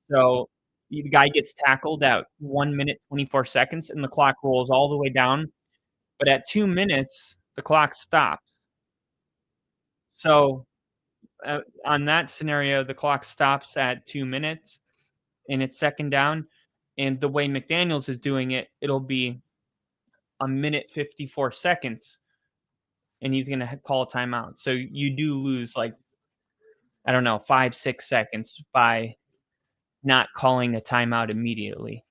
So the guy gets tackled at 1 minute, 24 seconds, and the clock rolls all the way down. But at 2 minutes, the clock stops. So on that scenario, the clock stops at 2 minutes, and it's 2nd down. And the way McDaniels is doing it, it'll be 1 minute, 54 seconds, and he's going to call a timeout. So you do lose 5, 6 seconds by not calling a timeout immediately.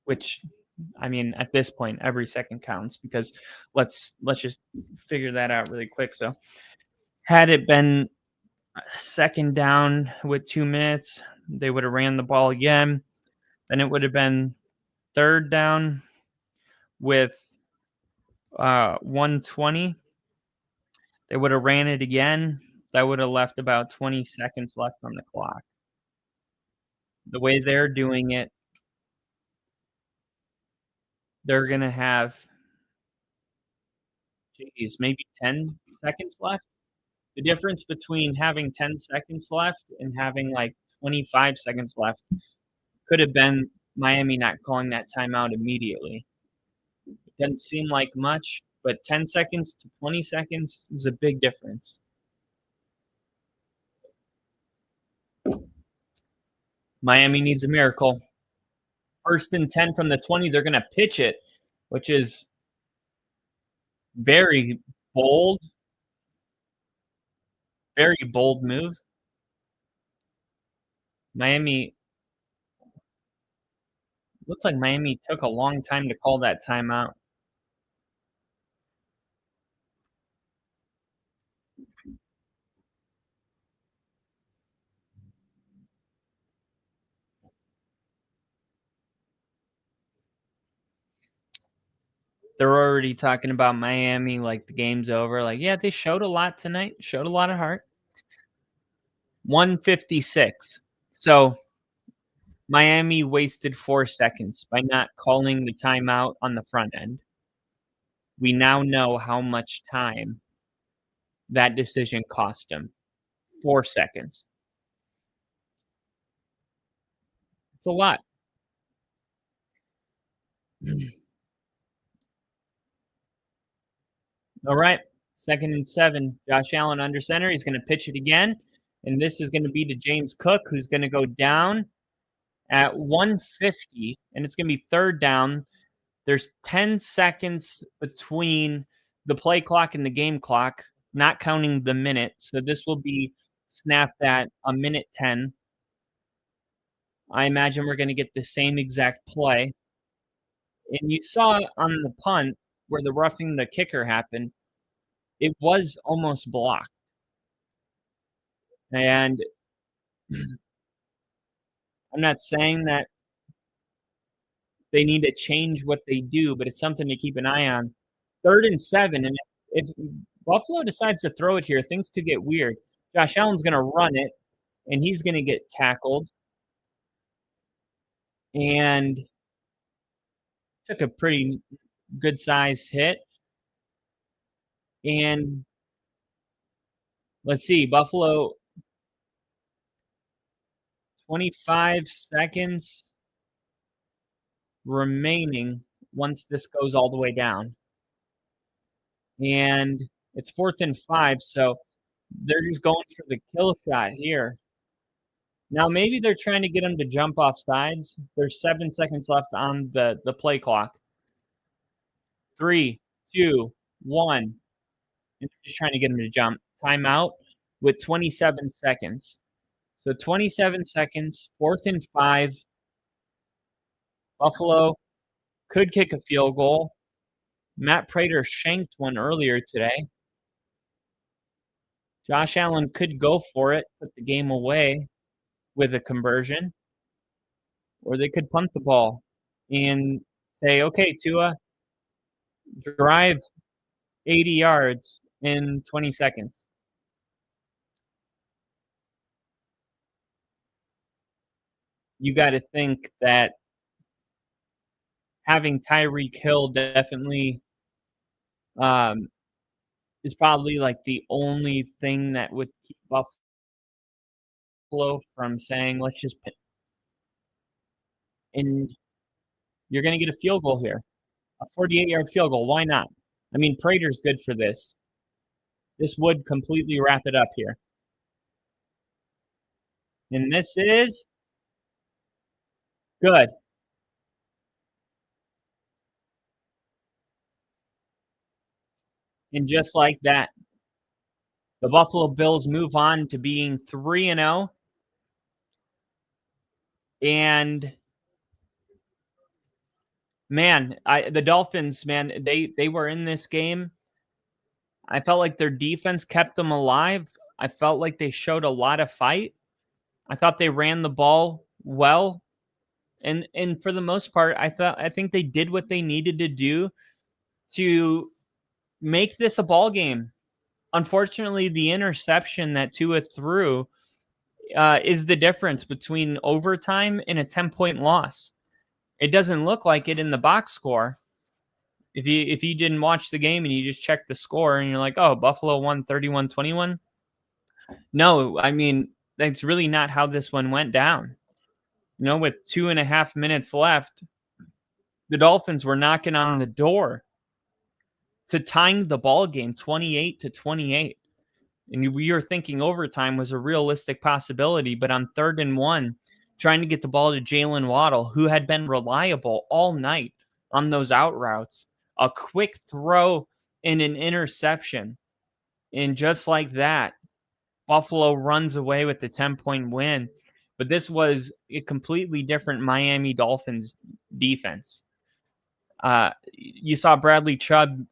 Which, I mean, at this point, every second counts, because let's just figure that out really quick. So had it been 2nd down with 2 minutes, they would have ran the ball again. Then it would have been 3rd down with 1:20. They would have ran it again. That would have left about 20 seconds left on the clock. The way they're doing it, they're going to have geez, maybe 10 seconds left. The difference between having 10 seconds left and having like 25 seconds left could have been Miami not calling that timeout immediately. It doesn't seem like much, but 10 seconds to 20 seconds is a big difference. Miami needs a miracle. 1st and 10 from the 20. They're going to pitch it, which is very bold move. Miami looks like Miami took a long time to call that timeout. They're already talking about Miami like the game's over. Like, yeah, they showed a lot tonight. Showed a lot of heart. 156. So Miami wasted 4 seconds by not calling the timeout on the front end. We now know how much time that decision cost them. 4 seconds. It's a lot. All right. 2nd and 7. Josh Allen under center. He's going to pitch it again. And this is going to be to James Cook, who's going to go down at 150. And it's going to be 3rd down. There's 10 seconds between the play clock and the game clock, not counting the minute. So this will be snapped at a minute 10. I imagine we're going to get the same exact play. And you saw on the punt where the roughing the kicker happened, it was almost blocked. And I'm not saying that they need to change what they do, but it's something to keep an eye on. 3rd and 7, and if Buffalo decides to throw it here, things could get weird. Josh Allen's going to run it, and he's going to get tackled. And took a pretty good size hit. And let's see, Buffalo, 25 seconds remaining once this goes all the way down. And it's 4th and 5, so they're just going for the kill shot here. Now, maybe they're trying to get him to jump off sides. There's 7 seconds left on the play clock. 3, 2, 1. And they're just trying to get him to jump. Timeout with 27 seconds. So 27 seconds, 4th and 5. Buffalo could kick a field goal. Matt Prater shanked one earlier today. Josh Allen could go for it, put the game away with a conversion. Or they could punt the ball and say, okay, Tua, drive 80 yards in 20 seconds. You got to think that having Tyreek Hill definitely is probably like the only thing that would keep Buffalo from saying, let's just pin. And you're going to get a field goal here, a 48-yard field goal. Why not? I mean, Prater's good for this. This would completely wrap it up here. And this is good. And just like that, the Buffalo Bills move on to being 3-0. And man, the Dolphins, man, they were in this game. I felt like their defense kept them alive. I felt like they showed a lot of fight. I thought they ran the ball well. And for the most part, I think they did what they needed to do to make this a ball game. Unfortunately, the interception that Tua threw is the difference between overtime and a 10-point loss. It doesn't look like it in the box score. If you didn't watch the game and you just checked the score and you're like, oh, Buffalo won 31-21. No, I mean, that's really not how this one went down. With 2.5 minutes left, the Dolphins were knocking on the door to tying the ball game 28-28. And we were thinking overtime was a realistic possibility, but on 3rd and 1, trying to get the ball to Jalen Waddle, who had been reliable all night on those out routes, a quick throw and an interception. And just like that, Buffalo runs away with the 10-point win. But this was a completely different Miami Dolphins defense. You saw Bradley Chubb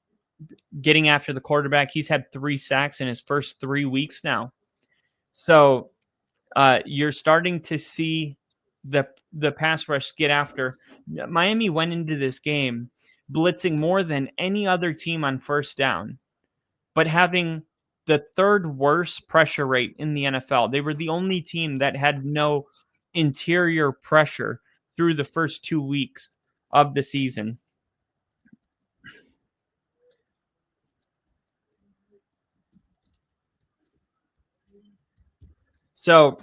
getting after the quarterback. He's had 3 sacks in his first 3 weeks now. So you're starting to see the pass rush get after. Miami went into this game blitzing more than any other team on first down, but having the 3rd worst pressure rate in the NFL. They were the only team that had no interior pressure through the first 2 weeks of the season. So,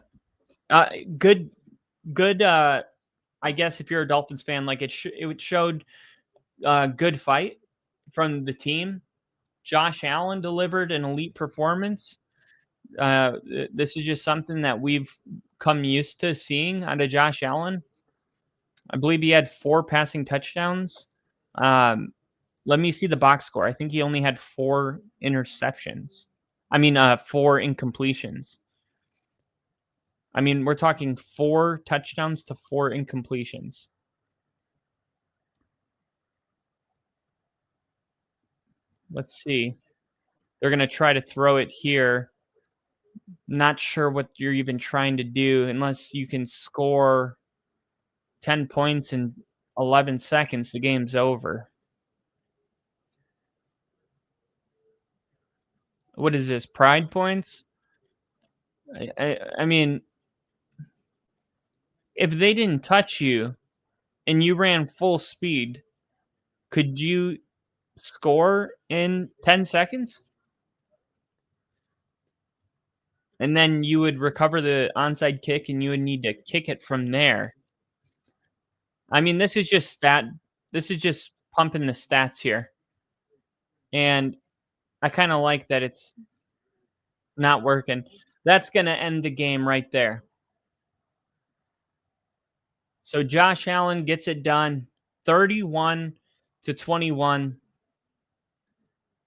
good. I guess if you're a Dolphins fan, like it showed good fight from the team. Josh Allen delivered an elite performance. This is just something that we've come used to seeing out of Josh Allen. I believe he had 4 passing touchdowns. Let me see the box score. I think he only had 4 interceptions. 4 incompletions. I mean, we're talking 4 touchdowns to 4 incompletions. Let's see. They're going to try to throw it here. Not sure what you're even trying to do unless you can score 10 points in 11 seconds. The game's over. What is this? Pride points? I mean, if they didn't touch you and you ran full speed, could you score in 10 seconds? And then you would recover the onside kick and you would need to kick it from there. I mean, this is just pumping the stats here. And I kind of like that it's not working. That's going to end the game right there. So Josh Allen gets it done, 31-21.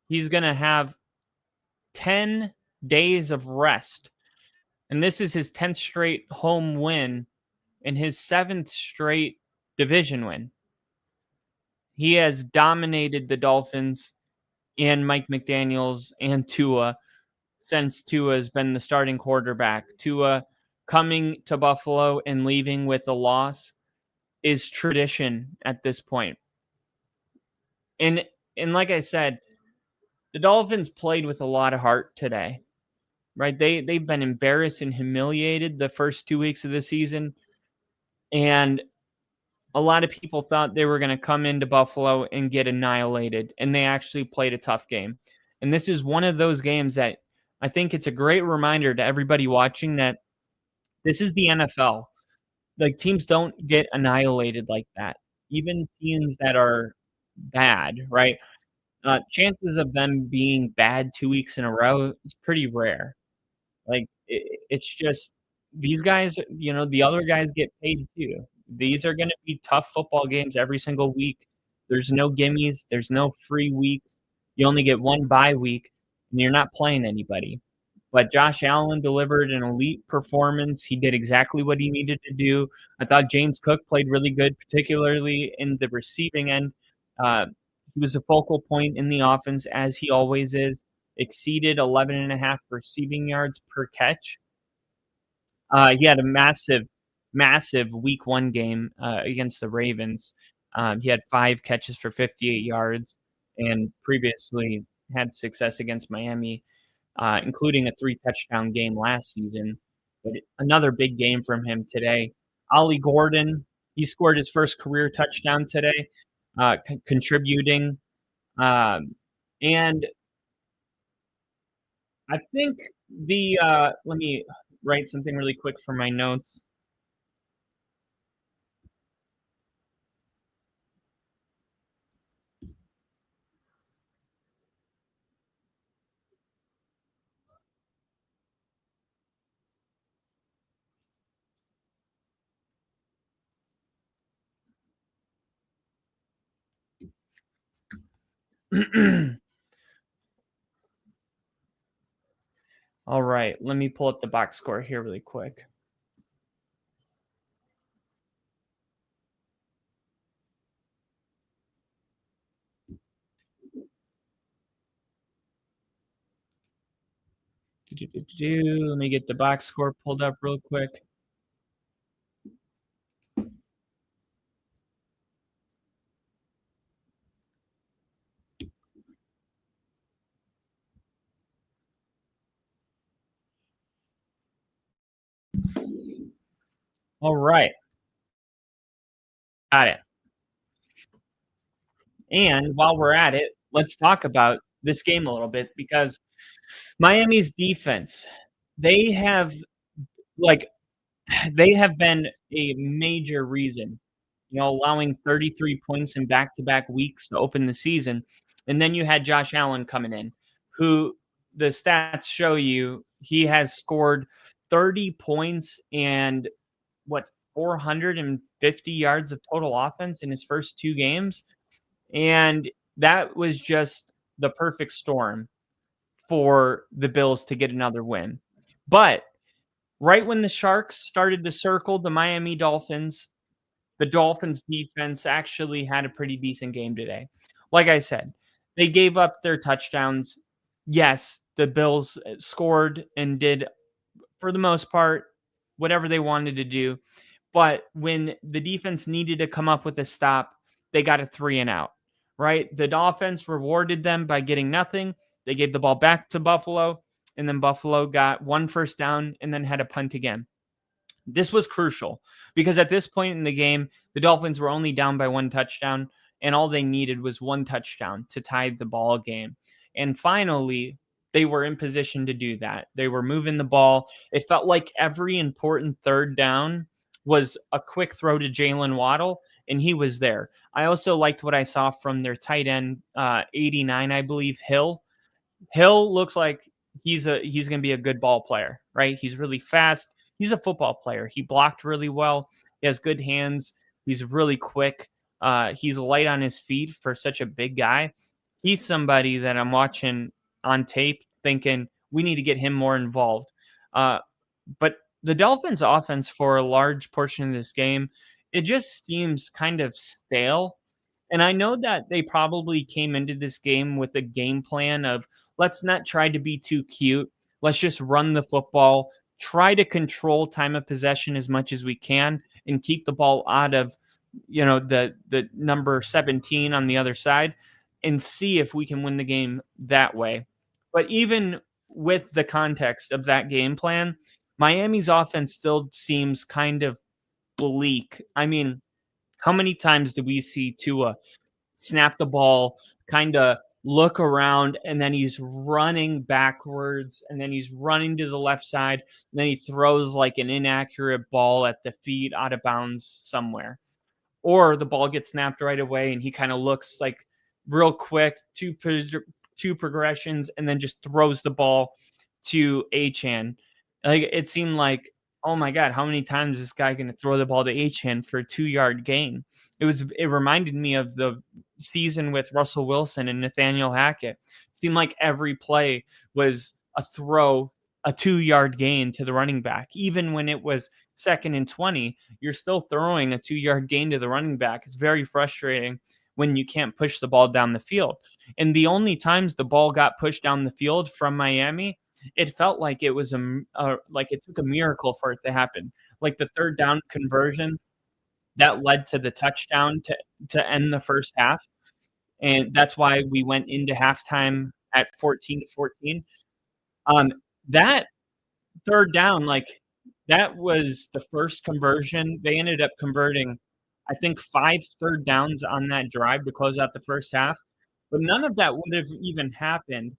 He's going to have 10 days of rest. And this is his 10th straight home win and his 7th straight division win. He has dominated the Dolphins and Mike McDaniels and Tua since Tua has been the starting quarterback. Tua coming to Buffalo and leaving with a loss is tradition at this point. And like I said, the Dolphins played with a lot of heart today, right? They've been embarrassed and humiliated the first 2 weeks of the season. And a lot of people thought they were going to come into Buffalo and get annihilated. And they actually played a tough game. And this is one of those games that I think it's a great reminder to everybody watching that this is the NFL. Like, teams don't get annihilated like that. Even teams that are bad, right? Chances of them being bad 2 weeks in a row is pretty rare. Like, it's just these guys, the other guys get paid too. These are going to be tough football games every single week. There's no gimmies. There's no free weeks. You only get one bye week, and you're not playing anybody. But Josh Allen delivered an elite performance. He did exactly what he needed to do. I thought James Cook played really good, particularly in the receiving end. He was a focal point in the offense, as he always is. Exceeded 11.5 receiving yards per catch. He had a massive week 1 game against the Ravens. He had 5 catches for 58 yards and previously had success against Miami, including a 3-touchdown game last season. But another big game from him today. Ollie Gordon, he scored his first career touchdown today, contributing And I think let me write something really quick for my notes. All right, let me pull up the box score here really quick. Let me get the box score pulled up real quick. All right, got it. And while we're at it, let's talk about this game a little bit because Miami's defense, they have like they have been a major reason, allowing 33 points in back-to-back weeks to open the season. And then you had Josh Allen coming in, who the stats show you he has scored 30 points and what 450 yards of total offense in his first 2 games. And that was just the perfect storm for the Bills to get another win. But right when the Sharks started to circle the Miami Dolphins, the Dolphins defense actually had a pretty decent game today. Like I said, they gave up their touchdowns. Yes, the Bills scored and did, for the most part, whatever they wanted to do. But when the defense needed to come up with a stop, they got a 3 and out, right? The offense rewarded them by getting nothing. They gave the ball back to Buffalo, and then Buffalo got 1 first down and then had a punt again. This was crucial because at this point in the game, the Dolphins were only down by 1 touchdown, and all they needed was 1 touchdown to tie the ball game. And finally, they were in position to do that. They were moving the ball. It felt like every important third down was a quick throw to Jalen Waddle, and he was there. I also liked what I saw from their tight end, 89, I believe, Hill. Hill looks like he's going to be a good ball player, right? He's really fast. He's a football player. He blocked really well. He has good hands. He's really quick. He's light on his feet for such a big guy. He's somebody that I'm watching on tape thinking we need to get him more involved. But the Dolphins offense for a large portion of this game, it just seems kind of stale. And I know that they probably came into this game with a game plan of let's not try to be too cute. Let's just run the football, try to control time of possession as much as we can and keep the ball out of, the number 17 on the other side and see if we can win the game that way. But even with the context of that game plan, Miami's offense still seems kind of bleak. I mean, how many times do we see Tua snap the ball, kind of look around, and then he's running backwards, and then he's running to the left side, and then he throws like an inaccurate ball at the feet out of bounds somewhere? Or the ball gets snapped right away, and he kind of looks like real quick, two progressions, and then just throws the ball to Achan. Like it seemed like, oh my God, how many times is this guy going to throw the ball to Achan for a 2-yard gain? It reminded me of the season with Russell Wilson and Nathaniel Hackett. It seemed like every play was a throw, a 2-yard gain to the running back. Even when it was 2nd and 20, you're still throwing a 2-yard gain to the running back. It's very frustrating when you can't push the ball down the field. And the only times the ball got pushed down the field from Miami, it felt like it was like it took a miracle for it to happen. Like the third down conversion that led to the touchdown to end the first half. And that's why we went into halftime at 14-14. That third down, like that was the first conversion. They ended up converting, I think, 5 third downs on that drive to close out the first half. But none of that would have even happened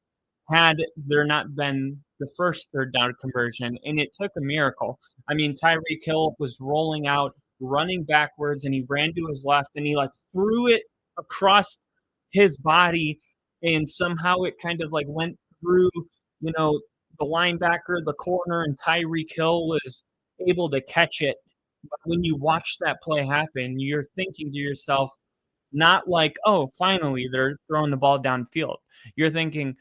had there not been the first third down conversion, and it took a miracle. I mean, Tyreek Hill was rolling out, running backwards, and he ran to his left, and he, like, threw it across his body, and somehow it kind of, like, went through, the linebacker, the corner, and Tyreek Hill was able to catch it. But when you watch that play happen, you're thinking to yourself, not like, "Oh, finally, they're throwing the ball downfield." You're thinking,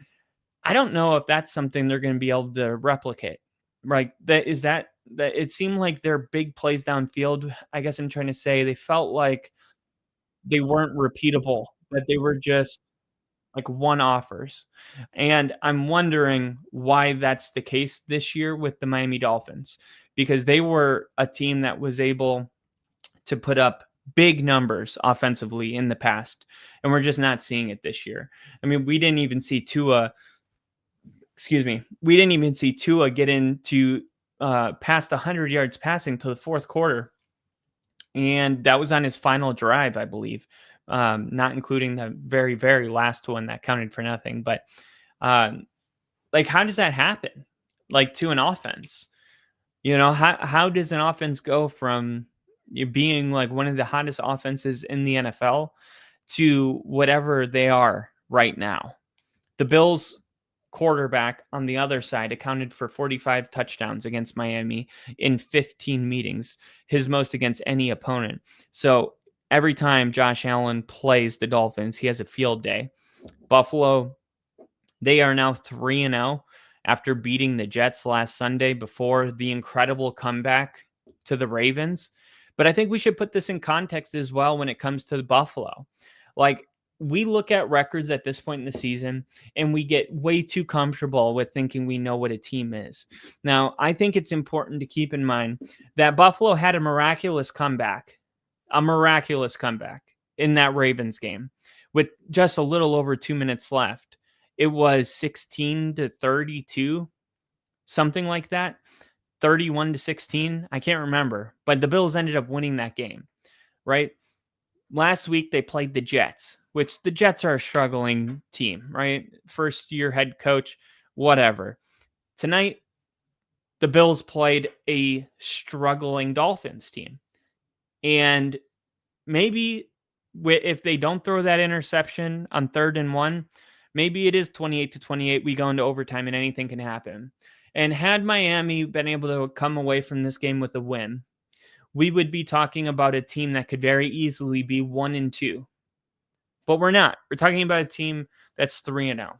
I don't know if that's something they're gonna be able to replicate, right? That it seemed like their big plays downfield, I guess I'm trying to say, they felt like they weren't repeatable, that they were just, like, one-offers, and I'm wondering why that's the case this year with the Miami Dolphins, because they were a team that was able to put up big numbers offensively in the past, and we're just not seeing it this year. I mean, we didn't even see Tua get into past 100 yards passing to the fourth quarter, and that was on his final drive, I believe, not including the very, very last one that counted for nothing. But like, how does that happen? Like, to an offense, how does an offense go from being like one of the hottest offenses in the NFL to whatever they are right now? The Bills quarterback on the other side accounted for 45 touchdowns against Miami in 15 meetings, his most against any opponent. So every time Josh Allen plays the Dolphins, he has a field day. Buffalo, they are now 3-0 after beating the Jets last Sunday before the incredible comeback to the Ravens. But I think we should put this in context as well when it comes to the Buffalo. Like, we look at records at this point in the season and we get way too comfortable with thinking we know what a team is. Now, I think it's important to keep in mind that Buffalo had a miraculous comeback in that Ravens game with just a little over 2 minutes left. It was 16-32, something like that. 31-16. I can't remember, but the Bills ended up winning that game, right? Last week, they played the Jets, which the Jets are a struggling team, right? First year head coach, whatever. Tonight, the Bills played a struggling Dolphins team. And maybe if they don't throw that interception on 3rd and 1, maybe it is 28-28. We go into overtime and anything can happen. And had Miami been able to come away from this game with a win, we would be talking about a team that could very easily be 1-2. But we're not. We're talking about a team that's 3-0.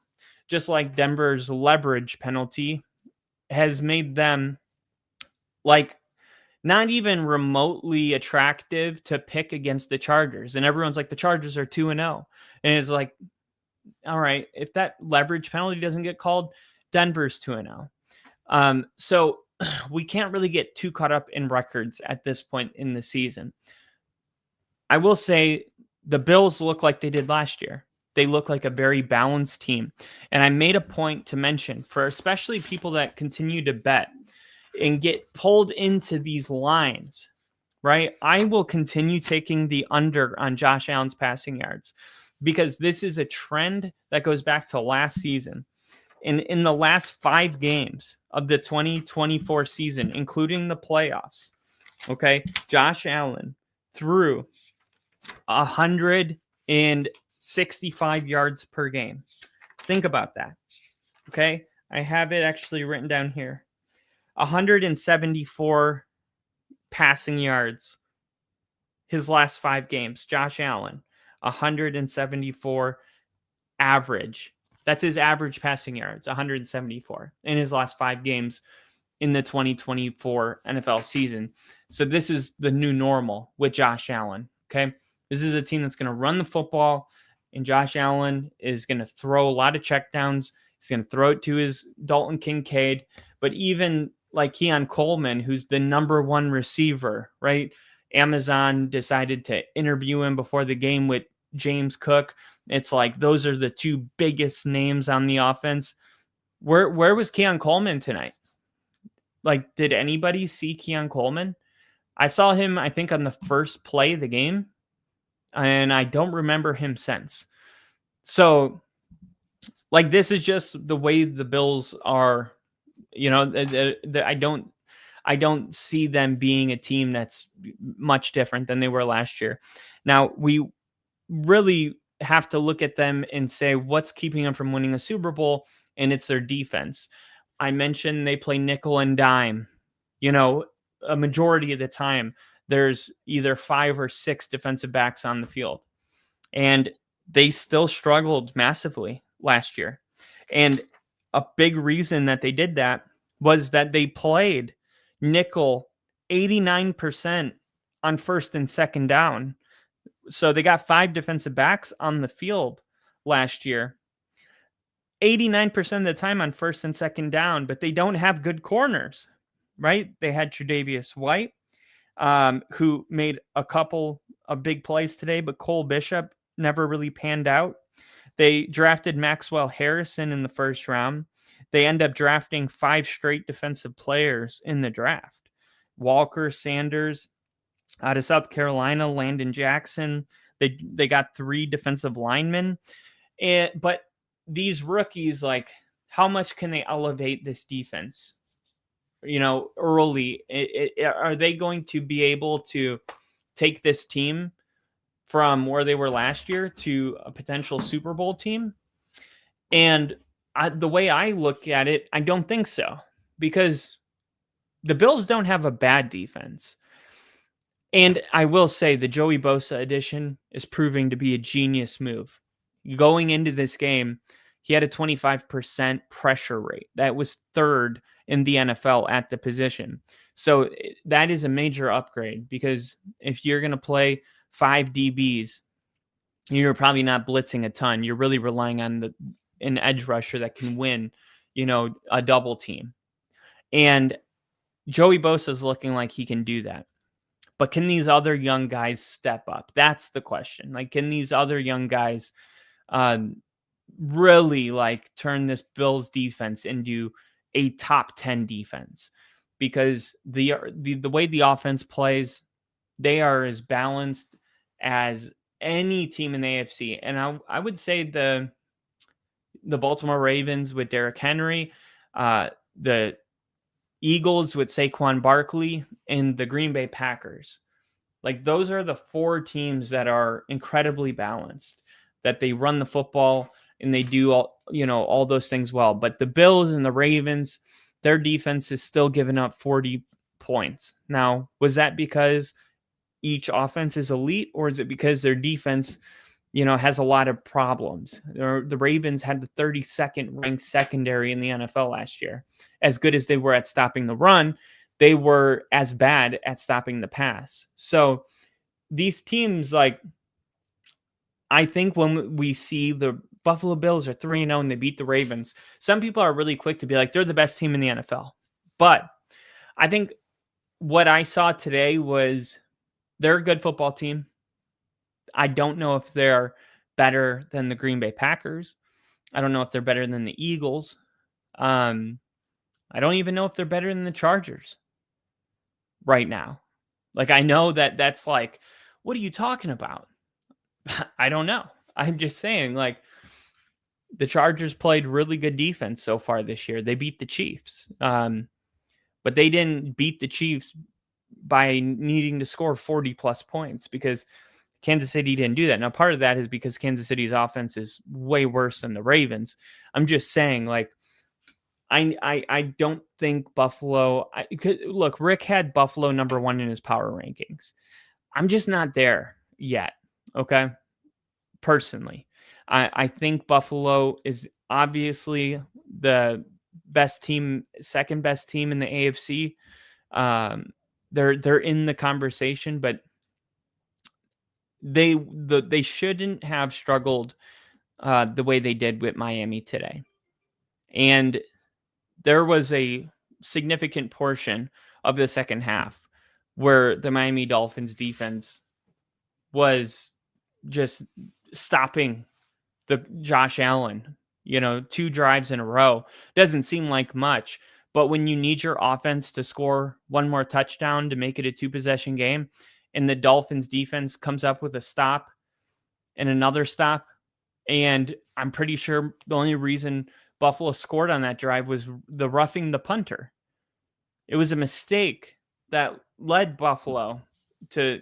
Just like Denver's leverage penalty has made them, like, not even remotely attractive to pick against the Chargers. And everyone's like, the Chargers are 2-0. And it's like, all right, if that leverage penalty doesn't get called, Denver's 2-0. So we can't really get too caught up in records at this point in the season. I will say the Bills look like they did last year. They look like a very balanced team. And I made a point to mention, for especially people that continue to bet and get pulled into these lines, right? I will continue taking the under on Josh Allen's passing yards because this is a trend that goes back to last season. In the last 5 games of the 2024 season, including the playoffs, okay, Josh Allen threw 165 yards per game. Think about that, okay? I have it actually written down here. 174 passing yards his last 5 games. Josh Allen, 174 average. That's his average passing yards, 174 in his last 5 games in the 2024 NFL season. So this is the new normal with Josh Allen, okay? This is a team that's going to run the football, and Josh Allen is going to throw a lot of checkdowns. He's going to throw it to his Dalton Kincaid, but even like Keon Coleman, who's the number 1 receiver, right? Amazon decided to interview him before the game with James Cook. It's like those are the 2 biggest names on the offense. Where was Keon Coleman tonight? Like, did anybody see Keon Coleman? I saw him, I think, on the first play of the game, and I don't remember him since. So, like, this is just the way the Bills are. I don't see them being a team that's much different than they were last year. Now, we really have to look at them and say what's keeping them from winning a Super Bowl, and it's their defense. I mentioned they play nickel and dime. A majority of the time, there's either 5 or 6 defensive backs on the field, and they still struggled massively last year. And a big reason that they did that was that they played nickel 89% on first and second down. So they got 5 defensive backs on the field last year, 89% of the time on first and second down, but they don't have good corners, right? They had Tre'Davious White, who made a couple of big plays today, but Cole Bishop never really panned out. They drafted Maxwell Harrison in the first round. They end up drafting 5 straight defensive players in the draft. Walker Sanders out of South Carolina, Landon Jackson. They got 3 defensive linemen. But these rookies, like, how much can they elevate this defense? Early. Are they going to be able to take this team from where they were last year to a potential Super Bowl team? And the way I look at it, I don't think so, because the Bills don't have a bad defense. And I will say the Joey Bosa addition is proving to be a genius move. Going into this game, he had a 25% pressure rate. That was 3rd in the NFL at the position. So that is a major upgrade, because if you're going to play 5 DBs, you're probably not blitzing a ton. You're really relying on an edge rusher that can win, a double team. And Joey Bosa is looking like he can do that. But can these other young guys step up? That's the question. Like, can these other young guys really, like, turn this Bills defense into a top 10 defense? Because the way the offense plays, they are as balanced as any team in the AFC. And I would say the Baltimore Ravens with Derrick Henry, the Eagles with Saquon Barkley, and the Green Bay Packers. Like, those are the 4 teams that are incredibly balanced, that they run the football and they do all those things well. But the Bills and the Ravens, their defense is still giving up 40 points. Now, was that because each offense is elite, or is it because their defense, has a lot of problems? The Ravens had the 32nd ranked secondary in the NFL last year. As good as they were at stopping the run, they were as bad at stopping the pass. So these teams, like, I think when we see the Buffalo Bills are 3-0 and they beat the Ravens, some people are really quick to be like, they're the best team in the NFL. But I think what I saw today was they're a good football team. I don't know if they're better than the Green Bay Packers. I don't know if they're better than the Eagles. I don't even know if they're better than the Chargers right now. Like, I know that's like, what are you talking about? I don't know. I'm just saying, like, the Chargers played really good defense so far this year. They beat the Chiefs. But they didn't beat the Chiefs by needing to score 40 plus points, because Kansas City didn't do that. Now, part of that is because Kansas City's offense is way worse than the Ravens. I'm just saying, like, I don't think Buffalo. Look, Rick had Buffalo number 1 in his power rankings. I'm just not there yet. Okay, personally, I think Buffalo is obviously the best team, second best team in the AFC. They're in the conversation, but they shouldn't have struggled the way they did with Miami today. And there was a significant portion of the second half where the Miami Dolphins defense was just stopping the Josh Allen, 2 drives in a row. Doesn't seem like much, but when you need your offense to score 1 more touchdown to make it a 2-possession game, and the Dolphins defense comes up with a stop and another stop, And I'm pretty sure the only reason Buffalo scored on that drive was the roughing the punter. It was a mistake that led Buffalo to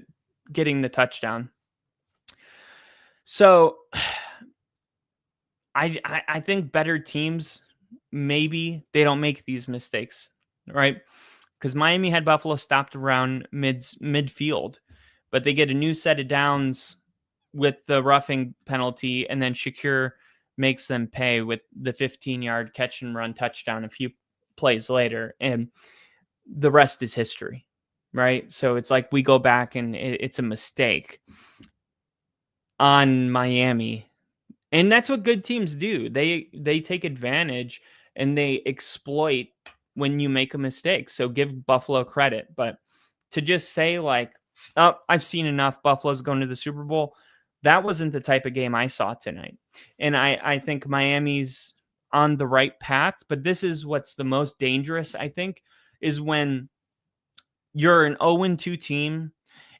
getting the touchdown. So I think better teams, maybe they don't make these mistakes, right? Because Miami had Buffalo stopped around midfield, but they get a new set of downs with the roughing penalty, and then Shakir makes them pay with the 15-yard catch and run touchdown a few plays later, and the rest is history, right? So it's like we go back and it's a mistake on Miami. And that's what good teams do. They take advantage and they exploit when you make a mistake. So give Buffalo credit. But to just say like, oh, I've seen enough, Buffalo's going to the Super Bowl, that wasn't the type of game I saw tonight. And I think Miami's on the right path. But this is what's the most dangerous, I think, is when you're an 0-2 team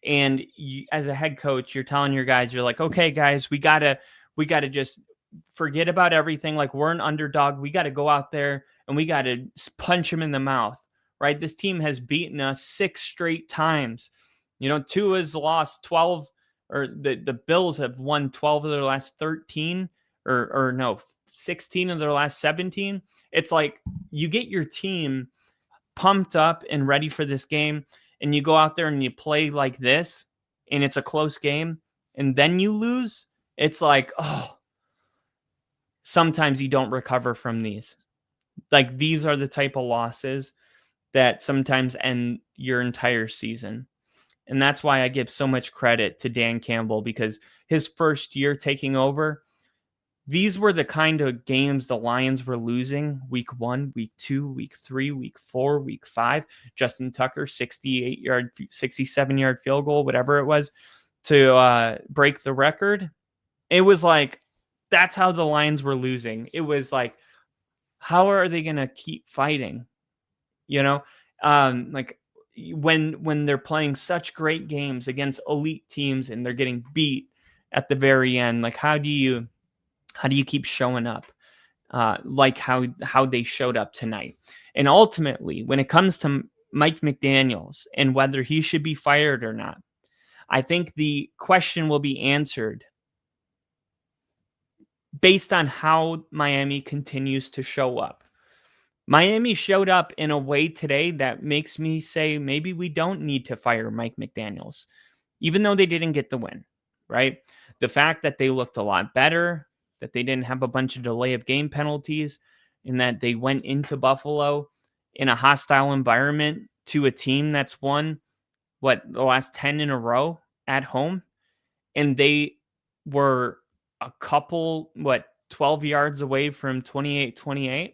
and you, as a head coach, you're telling your guys, you're like, okay, guys, we gotta just forget about everything. Like, we're an underdog. We got to go out there and we got to punch them in the mouth, right? This team has beaten us 6 straight times. You know, Tua's lost 12, or the Bills have won 12 of their last 13, or no, 16 of their last 17. It's like you get your team pumped up and ready for this game, and you go out there and you play like this, and it's a close game, and then you lose. It's like, oh, sometimes you don't recover from these. Like, these are the type of losses that sometimes end your entire season. And that's why I give so much credit to Dan Campbell, because his first year taking over, these were the kind of games the Lions were losing week 1, week 2, week 3, week 4, week 5. Justin Tucker, 67-yard field goal, whatever it was, to break the record. It was like, that's how the Lions were losing. It was like, how are they going to keep fighting? You know, like when they're playing such great games against elite teams and they're getting beat at the very end, like how do you keep showing up like how they showed up tonight? And ultimately, when it comes to Mike McDaniels and whether he should be fired or not, I think the question will be answered based on how Miami continues to show up. Miami showed up in a way today that makes me say maybe we don't need to fire Mike McDaniels, even though they didn't get the win, right? The fact that they looked a lot better, that they didn't have a bunch of delay of game penalties, and that they went into Buffalo in a hostile environment to a team that's won, the last 10 in a row at home, and they were a couple, 12 yards away from 28-28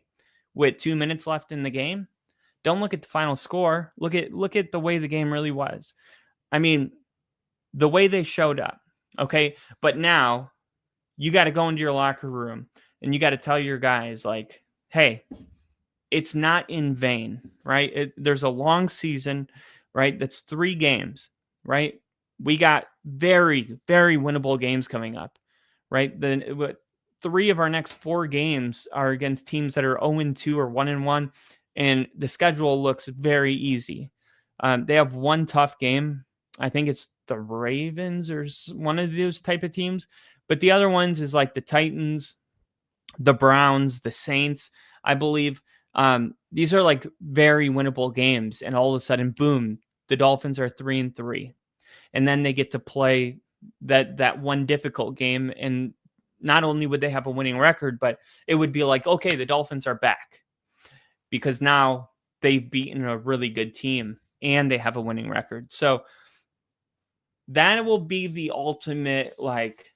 with 2 minutes left in the game. Don't look at the final score. Look at the way the game really was. I mean, the way they showed up. Okay. But now you got to go into your locker room and you got to tell your guys, like, hey, it's not in vain, right? There's a long season, right? That's 3 games, right? We got very, very winnable games coming up, right? Then 3 of our next 4 games are against teams that are 0-2 or 1-1, and the schedule looks very easy. They have one tough game. I think it's the Ravens or one of those type of teams, but the other ones is like the Titans, the Browns, the Saints, I believe. These are like very winnable games, and all of a sudden, boom, the Dolphins are 3-3. And then they get to play that one difficult game, and not only would they have a winning record, but it would be like, okay, the Dolphins are back because now they've beaten a really good team and they have a winning record. So that will be the ultimate, like,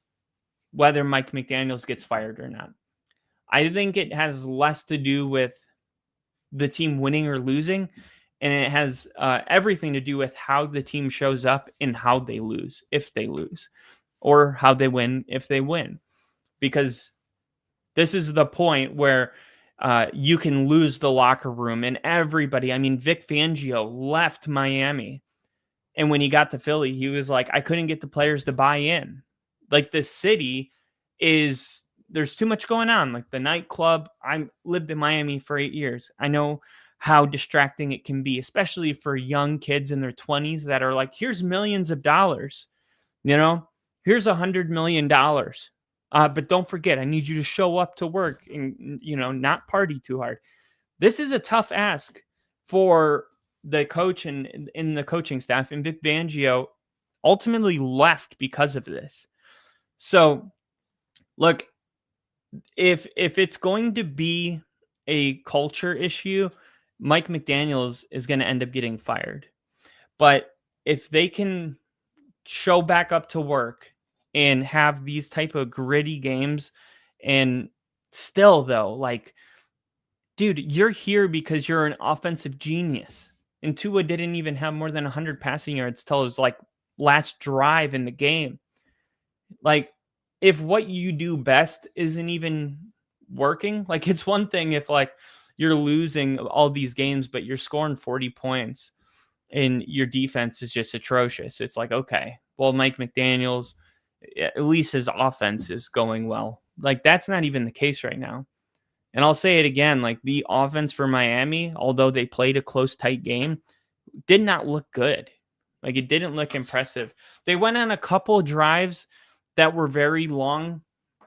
whether Mike McDaniels gets fired or not. I think it has less to do with the team winning or losing, and it has everything to do with how the team shows up and how they lose, if they lose, or how they win, if they win. Because this is the point where you can lose the locker room and everybody. I mean, Vic Fangio left Miami, and when he got to Philly, he was like, I couldn't get the players to buy in. Like, the city is there's too much going on. Like the nightclub, I lived in Miami for 8 years. I know how distracting it can be, especially for young kids in their 20s that are like, here's millions of dollars, here's $100 million. But don't forget, I need you to show up to work and, not party too hard. This is a tough ask for the coach and in the coaching staff, and Vic Fangio ultimately left because of this. So look, if it's going to be a culture issue, Mike McDaniels is going to end up getting fired. But if they can show back up to work and have these type of gritty games, and still though, like, dude, you're here because you're an offensive genius. And Tua didn't even have more than 100 passing yards till his like last drive in the game. Like, if what you do best isn't even working, like, it's one thing if like you're losing all these games, but you're scoring 40 points and your defense is just atrocious. It's like, okay, well, Mike McDaniels, at least his offense is going well. Like, that's not even the case right now. And I'll say it again, like, the offense for Miami, although they played a close, tight game, did not look good. Like, it didn't look impressive. They went on a couple of drives that were very long,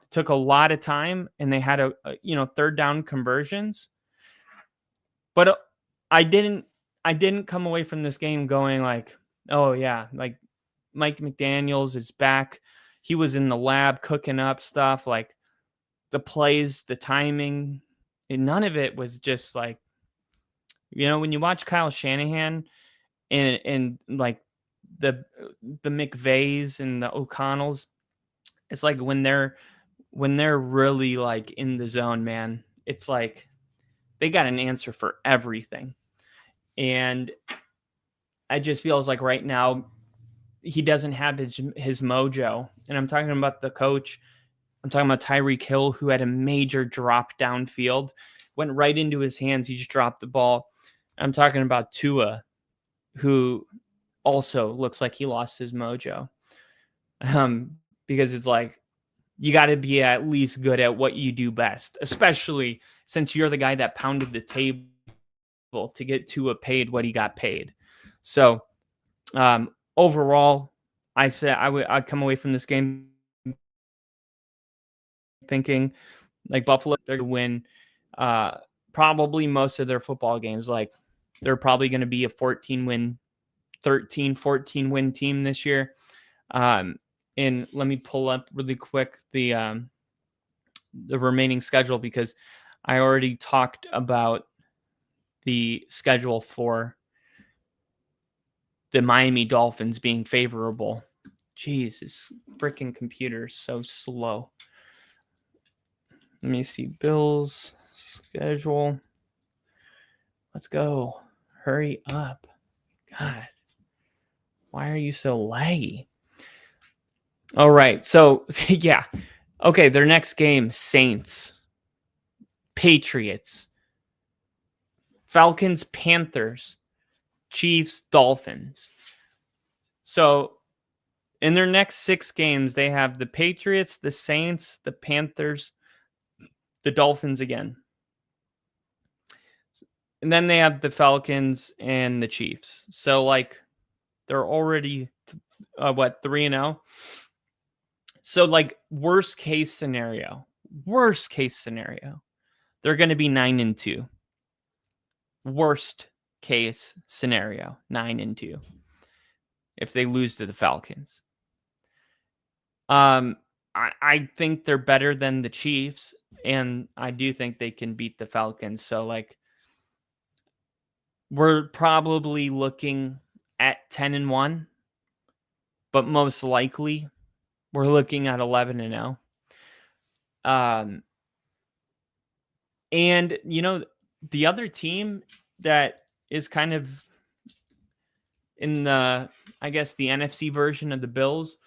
took a lot of time, and they had a third down conversions. But I didn't come away from this game going like, oh yeah, like Mike McDaniels is back. He was in the lab cooking up stuff, like the plays, the timing, and none of it was just like, when you watch Kyle Shanahan and like the McVays and the O'Connells, it's like when they're really like in the zone, man, it's like they got an answer for everything. And I just feels like right now he doesn't have his mojo. And I'm talking about the coach. I'm talking about Tyreek Hill, who had a major drop downfield, went right into his hands. He just dropped the ball. I'm talking about Tua, who also looks like he lost his mojo. Because it's like, you got to be at least good at what you do best, especially since you're the guy that pounded the table to get Tua paid what he got paid. So overall, I said I'd come away from this game thinking like Buffalo, they're going to win probably most of their football games. Like, they're probably going to be a 14 win team this year. And let me pull up really quick the remaining schedule, because I already talked about the schedule for the Miami Dolphins being favorable. Jeez, this freaking computer is so slow. Let me see. Bills schedule. Let's go. Hurry up. God, why are you so laggy? All right. So, yeah. Okay, their next game, Saints, Patriots, Falcons, Panthers, Chiefs, Dolphins. So in their next 6 games, they have the Patriots, the Saints, the Panthers, the Dolphins again. And then they have the Falcons and the Chiefs. So, like, they're already, 3-0? So, like, worst case scenario, they're going to be 9-2. Worst case scenario, 9-2. If they lose to the Falcons. I think they're better than the Chiefs, and I do think they can beat the Falcons. So, like, we're probably looking at 10-1, but most likely we're looking at 11-0. And the other team that is kind of in the, I guess, the NFC version of the Bills,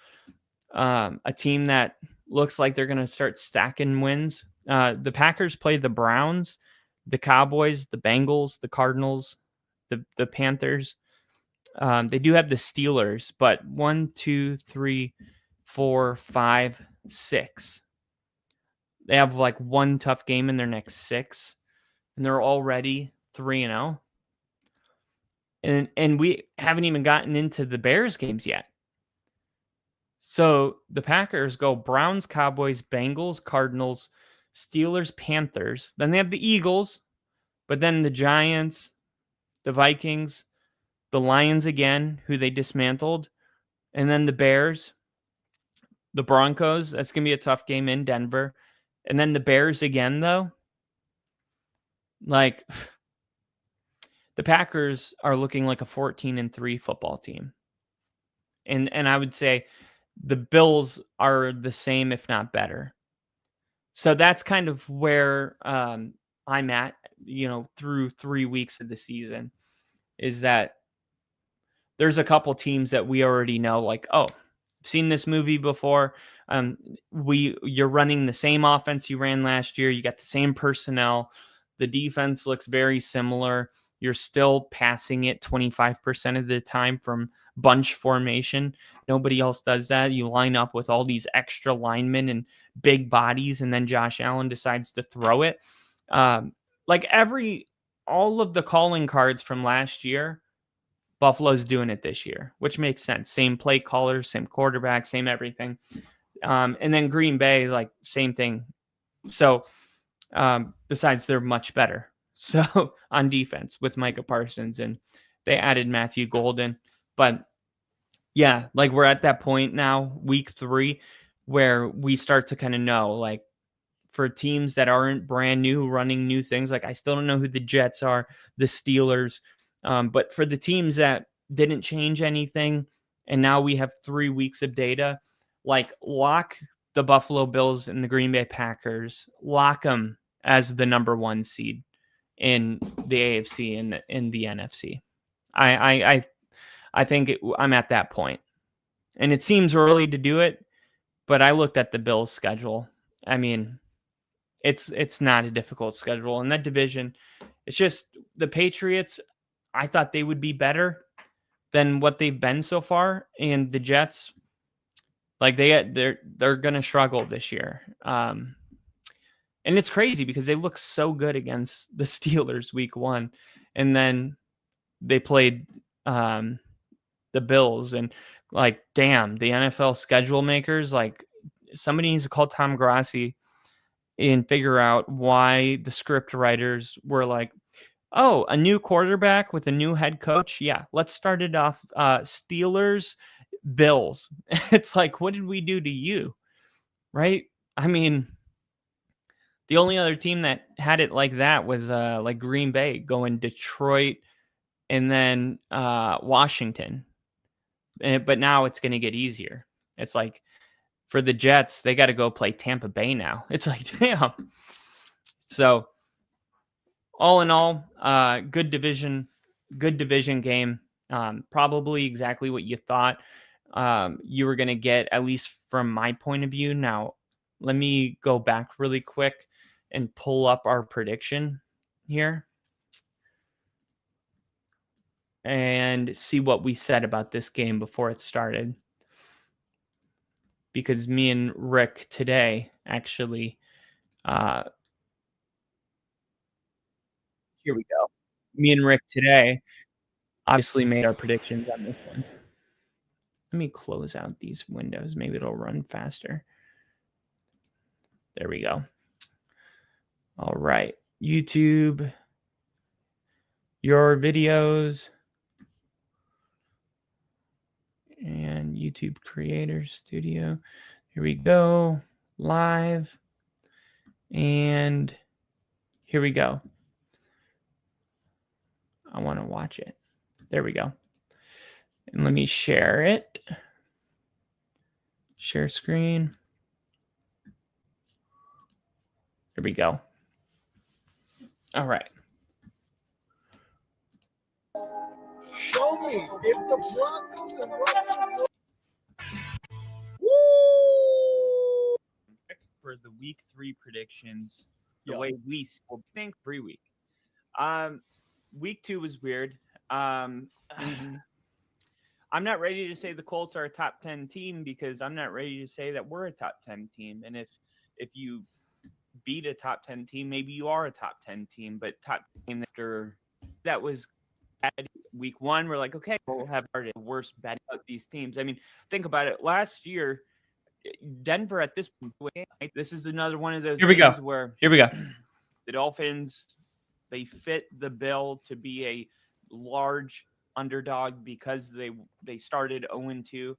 a team that looks like they're going to start stacking wins. The Packers play the Browns, the Cowboys, the Bengals, the Cardinals, the Panthers. They do have the Steelers, but 1, 2, 3, 4, 5, 6. They have like one tough game in their next 6, and they're already 3-0. And we haven't even gotten into the Bears games yet. So the Packers go Browns, Cowboys, Bengals, Cardinals, Steelers, Panthers. Then they have the Eagles, but then the Giants, the Vikings, the Lions again, who they dismantled, and then the Bears, the Broncos. That's going to be a tough game in Denver. And then the Bears again, though. Like, the Packers are looking like a 14-3 football team. And I would say the Bills are the same, if not better. So that's kind of where I'm at, through 3 weeks of the season, is that there's a couple teams that we already know, like, oh, I've seen this movie before. You're running the same offense you ran last year. You got the same personnel. The defense looks very similar. You're still passing it 25% of the time from bunch formation. Nobody else does that. You line up with all these extra linemen and big bodies, and then Josh Allen decides to throw it. Like all of the calling cards from last year, Buffalo's doing it this year, which makes sense. Same play caller, same quarterback, same everything. And then Green Bay, like, same thing. So besides, they're much better. So on defense with Micah Parsons, and they added Matthew Golden. But yeah, like, we're at that point now, week 3, where we start to kind of know, like, for teams that aren't brand new, running new things, like, I still don't know who the Jets are, the Steelers. But for the teams that didn't change anything, and now we have 3 weeks of data, like, lock the Buffalo Bills and the Green Bay Packers, lock them as the number 1 seed in the AFC and in the NFC. I think I'm at that point. And it seems early to do it, but I looked at the Bills' schedule. I mean, it's not a difficult schedule in that division. It's just the Patriots, I thought they would be better than what they've been so far, and the Jets, like, they're going to struggle this year. And it's crazy because they look so good against the Steelers week 1, and then they played the Bills, and, like, damn, the NFL schedule makers, like, somebody needs to call Tom Grassi and figure out why the script writers were like, oh, a new quarterback with a new head coach. Yeah, let's start it off. Steelers, Bills. It's like, what did we do to you? Right? I mean, the only other team that had it like that was like Green Bay, going Detroit and then Washington. But now it's going to get easier. It's like, for the Jets, they got to go play Tampa Bay now. It's like, damn. So all in all, good division game. Probably exactly what you thought you were going to get, at least from my point of view. Now, let me go back really quick and pull up our prediction here and see what we said about this game before it started. Because me and Rick today actually, here we go. Me and Rick today obviously made our predictions on this one. Let me close out these windows. Maybe it'll run faster. There we go. All right. YouTube, your videos, and YouTube Creator Studio. Here we go. Live. And here we go. I want to watch it. There we go. And let me share it. Share screen. There we go. All right. Show me if the Broncos and Russell. For the week 3 predictions, the Yeah. way we think 3 week. Week 2 was weird. I'm not ready to say the Colts are a top 10 team, because I'm not ready to say that we're a top 10 team. And if you beat a top 10 team, maybe you are a top 10 team, but top team after that was bad week 1, we're like, okay, we'll have our worst bet out these teams. I mean, think about it. Last year, Denver at this point, this is another one of those games where Here we go. The Dolphins, they fit the bill to be a large underdog because they started 0-2.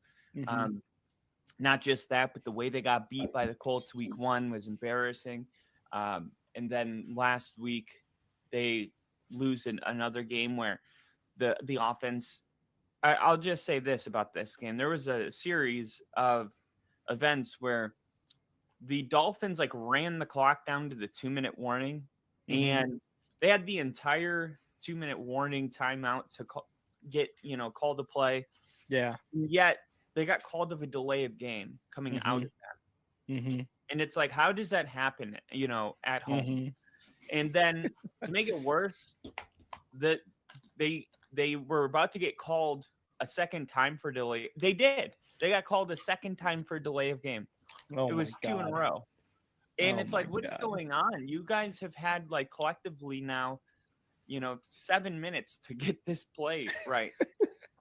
Not just that, but the way they got beat by the Colts week 1 was embarrassing. And then last week they lose another game where the offense. I'll just say this about this game: there was a series of events where the Dolphins like ran the clock down to the 2-minute warning, and they had the entire 2-minute warning timeout to get called to play. Yeah. Yet they got called of a delay of game coming out of that. And it's like, how does that happen, at home? And then to make it worse, that they were about to get called a second time for delay. They did. They got called a second time for delay of game. It was 2 in a row. And it's like, what's going on? You guys have had like collectively now, 7 minutes to get this play right.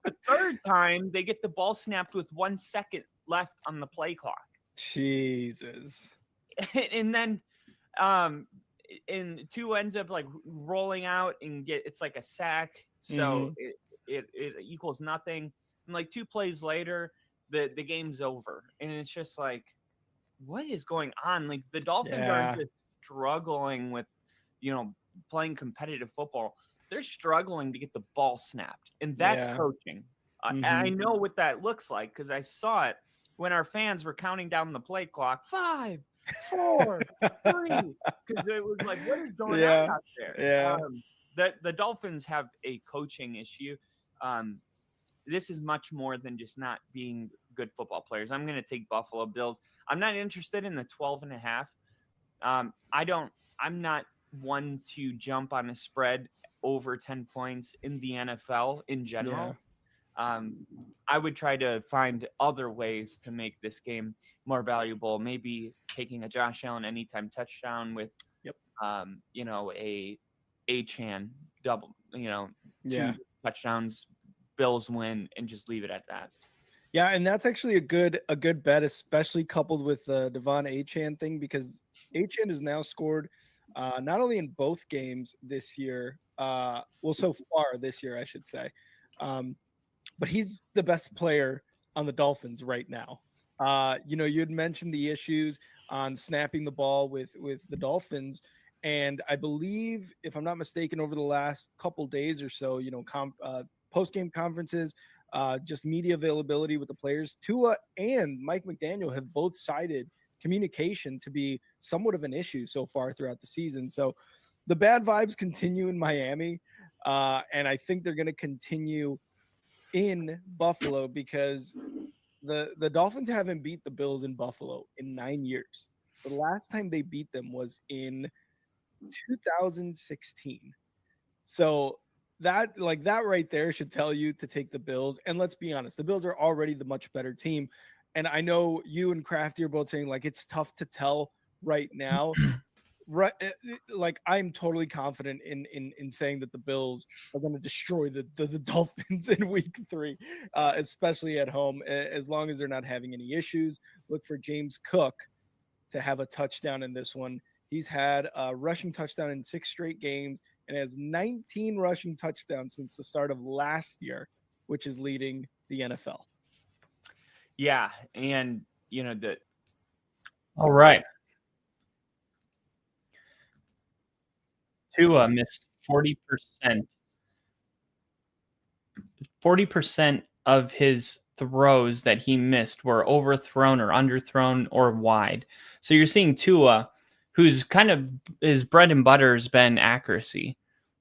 The third time they get the ball snapped with 1 second left on the play clock. Jesus. And then and 2 ends up like rolling out and it's like a sack. So it equals nothing. And like 2 plays later, the game's over. And it's just like, what is going on? Like the Dolphins are just struggling with, playing competitive football. They're struggling to get the ball snapped. And that's coaching. I know what that looks like because I saw it when our fans were counting down the play clock. 5, 4, 3. Because it was like, what is going on out there? Yeah. The Dolphins have a coaching issue. This is much more than just not being good football players. I'm going to take Buffalo Bills. I'm not interested in the 12.5. I'm not one to jump on a spread over 10 points in the NFL in general. I would try to find other ways to make this game more valuable. Maybe taking a Josh Allen anytime touchdown with, a Achane double, 2 touchdowns, Bills win, and just leave it at that. Yeah, and that's actually a good bet, especially coupled with the Devon Achane thing, because Achane has now scored not only in both games this year, so far this year, I should say, but he's the best player on the Dolphins right now. You had mentioned the issues on snapping the ball with the Dolphins, and I believe, if I'm not mistaken, over the last couple days or so, post-game conferences, just media availability with the players, Tua and Mike McDaniel have both cited communication to be somewhat of an issue so far throughout the season. So the bad vibes continue in Miami, and I think they're going to continue in Buffalo because the Dolphins haven't beat the Bills in Buffalo in 9 years. The last time they beat them was in 2016. So that right there should tell you to take the Bills. And let's be honest, the Bills are already the much better team. And I know you and Crafty are both saying like it's tough to tell right now. Right, like I'm totally confident in saying that the Bills are going to destroy the Dolphins in week 3, especially at home. As long as they're not having any issues, look for James Cook to have a touchdown in this one. He's had a rushing touchdown in 6 straight games and has 19 rushing touchdowns since the start of last year, which is leading the NFL. Yeah, and all right. Tua missed 40%. 40% of his throws that he missed were overthrown or underthrown or wide. So you're seeing Tua, who's kind of his bread and butter has been accuracy,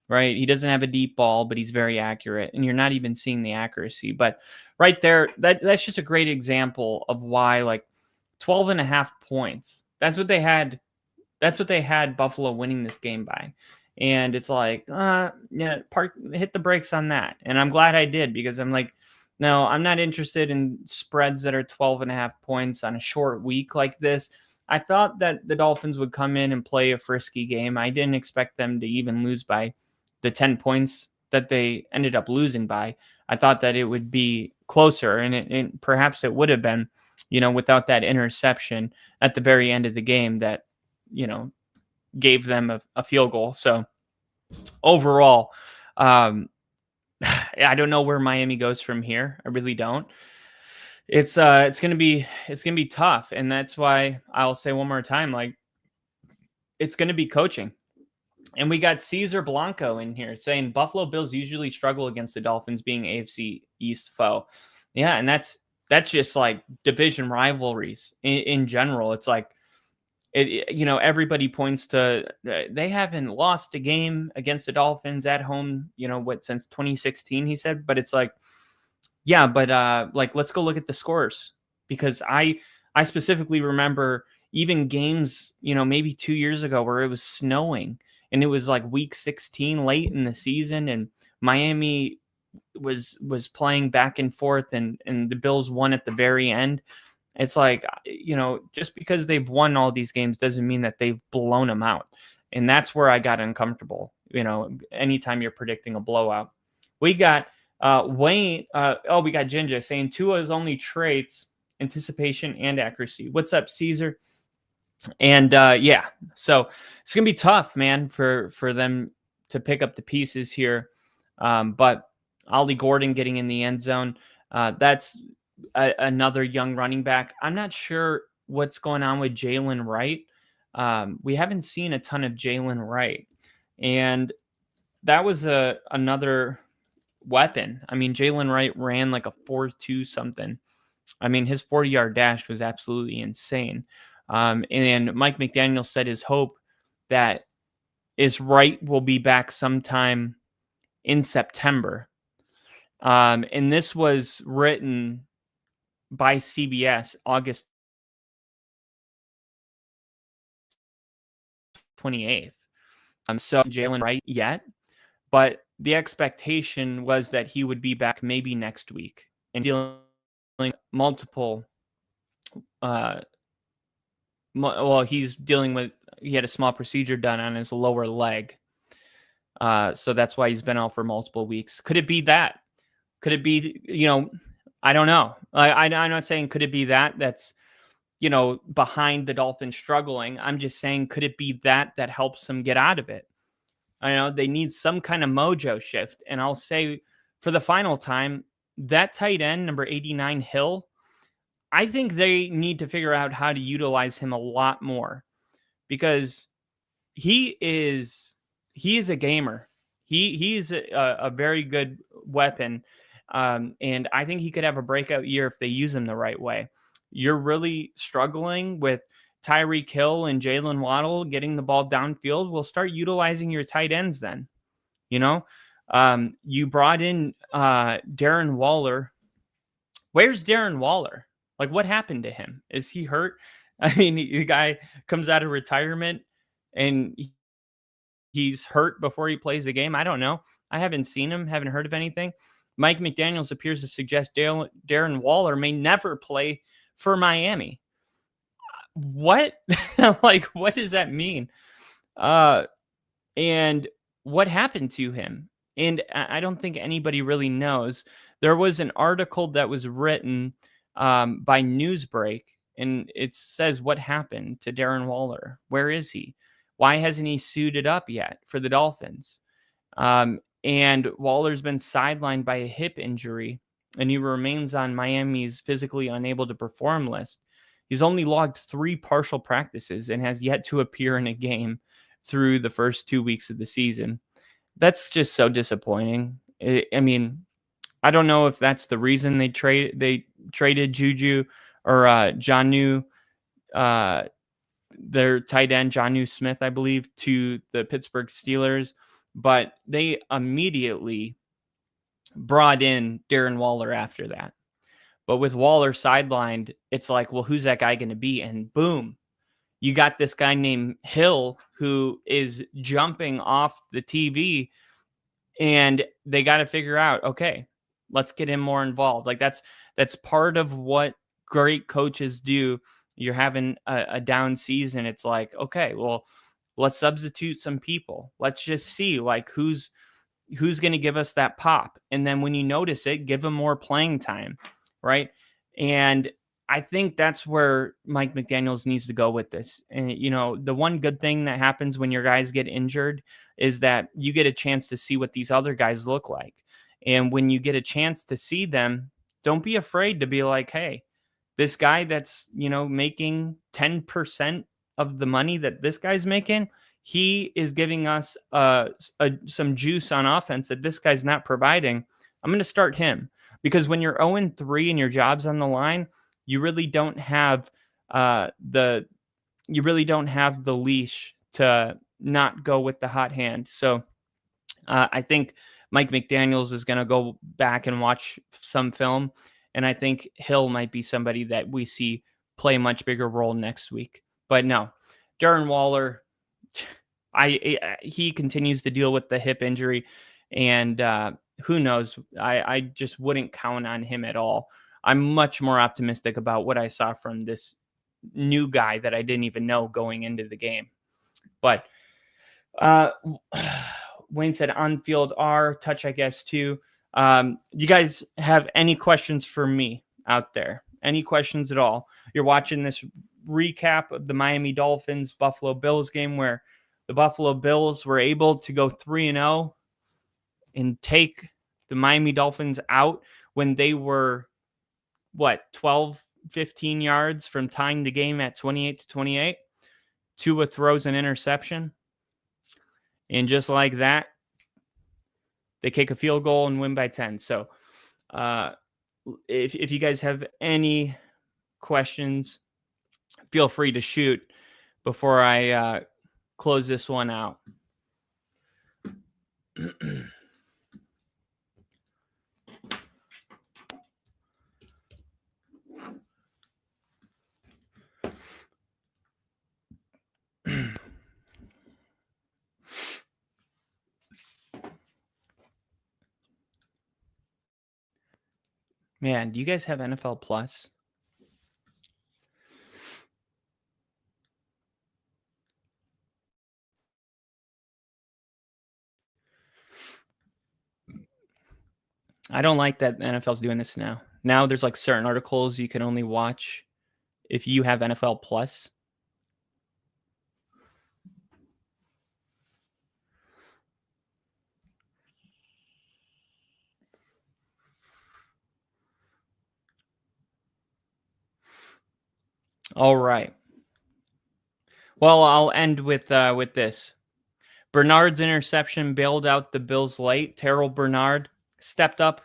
right? He doesn't have a deep ball, but he's very accurate, and you're not even seeing the accuracy. But right there, that's just a great example of why, like, 12.5 points. That's what they had. That's what they had Buffalo winning this game by. And it's like, hit the brakes on that. And I'm glad I did, because I'm like, no, I'm not interested in spreads that are 12.5 points on a short week like this. I thought that the Dolphins would come in and play a frisky game. I didn't expect them to even lose by the 10 points that they ended up losing by. I thought that it would be closer, and perhaps it would have been, without that interception at the very end of the game that, gave them a field goal. So overall, I don't know where Miami goes from here. I really don't. It's gonna be tough, and that's why I'll say one more time, like, it's gonna be coaching. And we got Cesar Blanco in here saying Buffalo Bills usually struggle against the Dolphins, being AFC East foe. Yeah, and that's just like division rivalries in general. It's like everybody points to they haven't lost a game against the Dolphins at home, since 2016, he said. But it's like, yeah, but like, let's go look at the scores, because I specifically remember even games, maybe 2 years ago where it was snowing and it was like week 16 late in the season, and Miami was playing back and forth, and the Bills won at the very end. It's like, just because they've won all these games doesn't mean that they've blown them out. And that's where I got uncomfortable, anytime you're predicting a blowout. We got Wayne. We got Ginger saying Tua's only traits, anticipation and accuracy. What's up, Caesar? And yeah, so it's going to be tough, man, for them to pick up the pieces here. But Ollie Gordon getting in the end zone, that's another young running back. I'm not sure what's going on with Jalen Wright. We haven't seen a ton of Jalen Wright, and that was another weapon. I mean, Jalen Wright ran like a 4.2 something. I mean, his 40-yard dash was absolutely insane. And Mike McDaniel said his hope that is Wright will be back sometime in September. And this was written by CBS August 28th. So Jalen Wright yet, but the expectation was that he would be back maybe next week and dealing multiple. He's dealing with. He had a small procedure done on his lower leg, so that's why he's been out for multiple weeks. Could it be that? Could it be? I don't know. I'm not saying could it be that that's behind the Dolphins struggling. I'm just saying, could it be that helps them get out of it? I know they need some kind of mojo shift. And I'll say for the final time, that tight end, number 89, Hill, I think they need to figure out how to utilize him a lot more, because he is a gamer. He's a very good weapon. And I think he could have a breakout year if they use him the right way. You're really struggling with Tyreek Hill and Jalen Waddle getting the ball downfield. We'll start utilizing your tight ends then. You brought in Darren Waller. Where's Darren Waller? Like, what happened to him? Is he hurt? I mean, the guy comes out of retirement and he's hurt before he plays a game. I don't know. I haven't seen him, haven't heard of anything. Mike McDaniels appears to suggest Darren Waller may never play for Miami. What? Like, what does that mean? And what happened to him? And I don't think anybody really knows. There was an article that was written by Newsbreak, and it says what happened to Darren Waller. Where is he? Why hasn't he suited up yet for the Dolphins? And Waller's been sidelined by a hip injury, and he remains on Miami's physically unable to perform list. He's only logged 3 partial practices and has yet to appear in a game through the first 2 weeks of the season. That's just so disappointing. I mean, I don't know if that's the reason they traded Juju or Jonnu, their tight end, Jonnu Smith, I believe, to the Pittsburgh Steelers. But they immediately brought in Darren Waller after that. But with Waller sidelined, it's like, well, who's that guy going to be? And boom, you got this guy named Hill who is jumping off the TV, and they got to figure out, okay, let's get him more involved. Like, that's part of what great coaches do you're having a down season, it's like, okay, well, let's substitute some people. Let's just see like who's going to give us that pop. And then when you notice it, give them more playing time, right? And I think that's where Mike McDaniels needs to go with this. And, you know, the one good thing that happens when your guys get injured is that you get a chance to see what these other guys look like. And when you get a chance to see them, don't be afraid to be like, hey, this guy that's, you know, making 10% of the money that this guy's making, he is giving us some juice on offense that this guy's not providing. I'm going to start him, because when you're 0-3 and your job's on the line, you really don't have the leash to not go with the hot hand. So I think Mike McDaniels is going to go back and watch some film, and I think Hill might be somebody that we see play a much bigger role next week. But no, Darren Waller, he continues to deal with the hip injury, and who knows? I just wouldn't count on him at all. I'm much more optimistic about what I saw from this new guy that I didn't even know going into the game. But Wayne said on-field R, touch, I guess, too. You guys have any questions for me out there? Any questions at all? You're watching this recap of the Miami Dolphins Buffalo Bills game, where the Buffalo Bills were able to go 3-0 and take the Miami Dolphins out when they were, 12, 15 yards from tying the game at 28-28. Tua throws an interception. And just like that, they kick a field goal and win by 10. So if you guys have any questions, feel free to shoot before I close this one out. Man, do you guys have NFL Plus? I don't like that NFL's doing this now. Now there's like certain articles you can only watch if you have NFL Plus. All right. Well, I'll end with this. Bernard's interception bailed out the Bills late. Terrell Bernard stepped up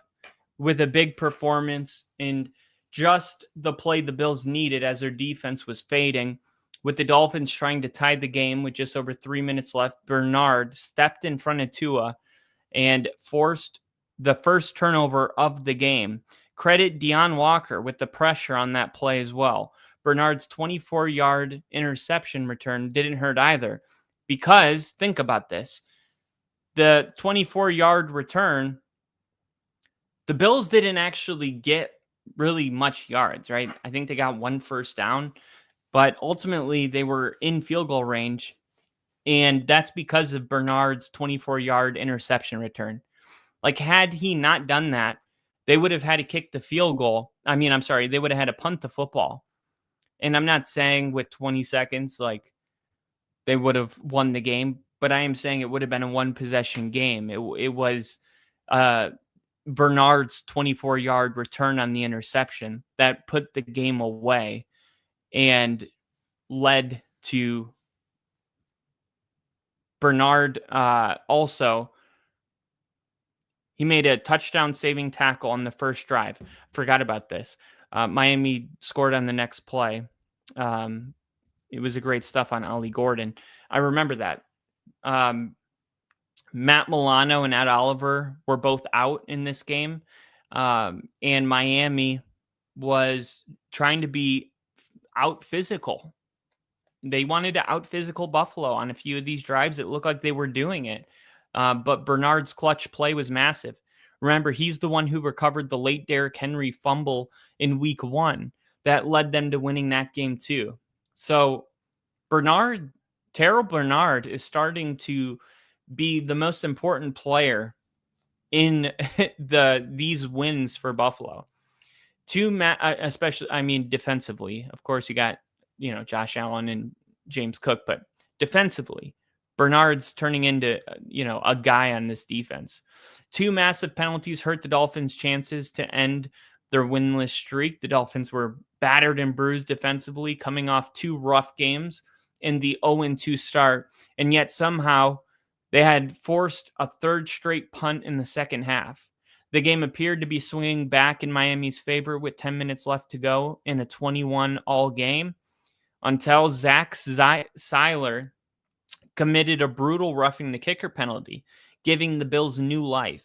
with a big performance and just the play the Bills needed as their defense was fading. With the Dolphins trying to tie the game with just over 3 minutes left, Bernard stepped in front of Tua and forced the first turnover of the game. Credit Deion Walker with the pressure on that play as well. Bernard's 24-yard interception return didn't hurt either, because think about this. The 24-yard return, the Bills didn't actually get really much yards, right? I think they got 1 first down, but ultimately they were in field goal range, and that's because of Bernard's 24-yard interception return. Like, had he not done that, they would have had to kick the field goal. They would have had to punt the football. And I'm not saying with 20 seconds, like, they would have won the game, but I am saying it would have been a 1-possession game. It was Bernard's 24-yard return on the interception that put the game away and led to Bernard also. He made a touchdown-saving tackle on the first drive. Forgot about this. Miami scored on the next play. It was a great stuff on Ollie Gordon. I remember that. Matt Milano and Ed Oliver were both out in this game. And Miami was trying to be out physical. They wanted to out physical Buffalo on a few of these drives. It looked like they were doing it. But Bernard's clutch play was massive. Remember, he's the one who recovered the late Derrick Henry fumble in week 1 that led them to winning that game too. So Terrell Bernard is starting to be the most important player in these wins for Buffalo. Especially, I mean, defensively. Of course, you got, Josh Allen and James Cook, but defensively, Bernard's turning into, a guy on this defense. 2 massive penalties hurt the Dolphins' chances to end their winless streak. The Dolphins were battered and bruised defensively, coming off 2 rough games in the 0-2 start, and yet somehow they had forced a 3rd straight punt in the second half. The game appeared to be swinging back in Miami's favor with 10 minutes left to go in a 21-all game until Zach Seiler committed a brutal roughing the kicker penalty, giving the Bills new life.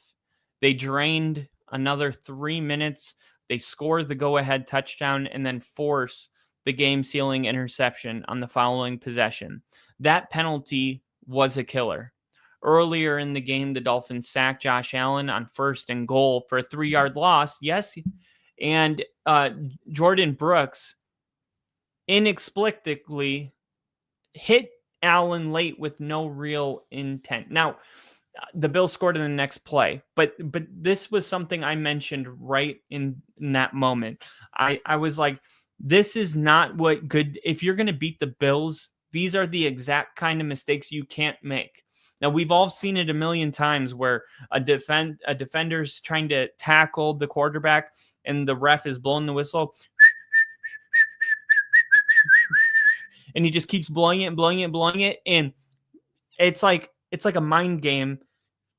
They drained another 3 minutes. They scored the go-ahead touchdown and then force the game-sealing interception on the following possession. That penalty was a killer. Earlier in the game, the Dolphins sacked Josh Allen on 1st and goal for a 3-yard loss. Yes, and Jordan Brooks inexplicably hit Allen late with no real intent. Now, the Bills scored in the next play, but this was something I mentioned right in that moment. I was like, this is not what good. If you're going to beat the Bills, these are the exact kind of mistakes you can't make. Now, we've all seen it a million times where a defender's trying to tackle the quarterback and the ref is blowing the whistle. And he just keeps blowing it. And it's like a mind game.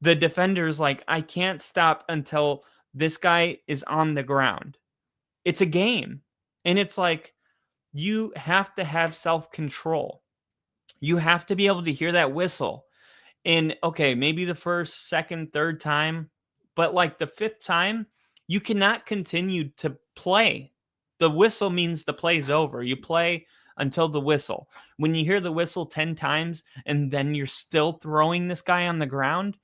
The defender's like, I can't stop until this guy is on the ground. It's a game. And it's like, you have to have self-control. You have to be able to hear that whistle. And okay, maybe the 1st, 2nd, 3rd time, but like the 5th time, you cannot continue to play. The whistle means the play's over. You play until the whistle. When you hear the whistle 10 times and then you're still throwing this guy on the ground,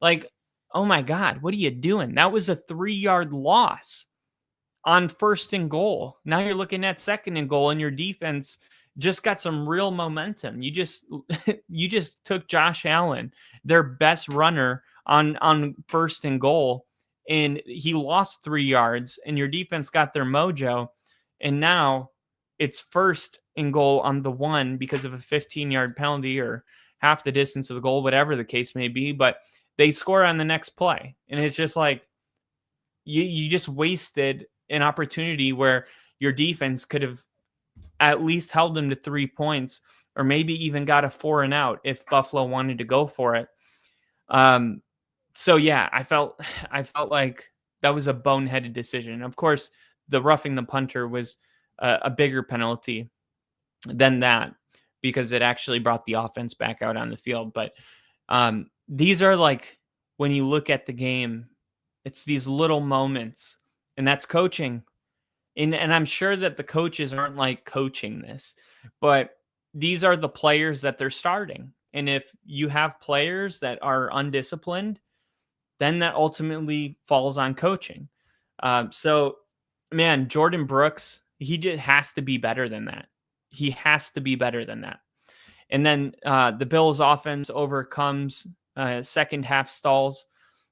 like, oh my God, what are you doing? That was a 3-yard loss on 1st and goal. Now you're looking at 2nd and goal and your defense just got some real momentum. You just took Josh Allen, their best runner, on 1st and goal, and he lost 3 yards, and your defense got their mojo, and now it's 1st and goal on the 1 because of a 15-yard penalty or half the distance of the goal, whatever the case may be, but they score on the next play, and it's just like you just wasted an opportunity where your defense could have at least held them to 3 points, or maybe even got a 4 and out if Buffalo wanted to go for it. So yeah, I felt like that was a boneheaded decision. Of course, the roughing the punter was a bigger penalty than that because it actually brought the offense back out on the field. But these are like, when you look at the game, it's these little moments, and that's coaching. And I'm sure that the coaches aren't like coaching this, but these are the players that they're starting. And if you have players that are undisciplined, then that ultimately falls on coaching. So, man, Jordan Brooks, he just has to be better than that. He has to be better than that. And then the Bills offense overcomes second half stalls.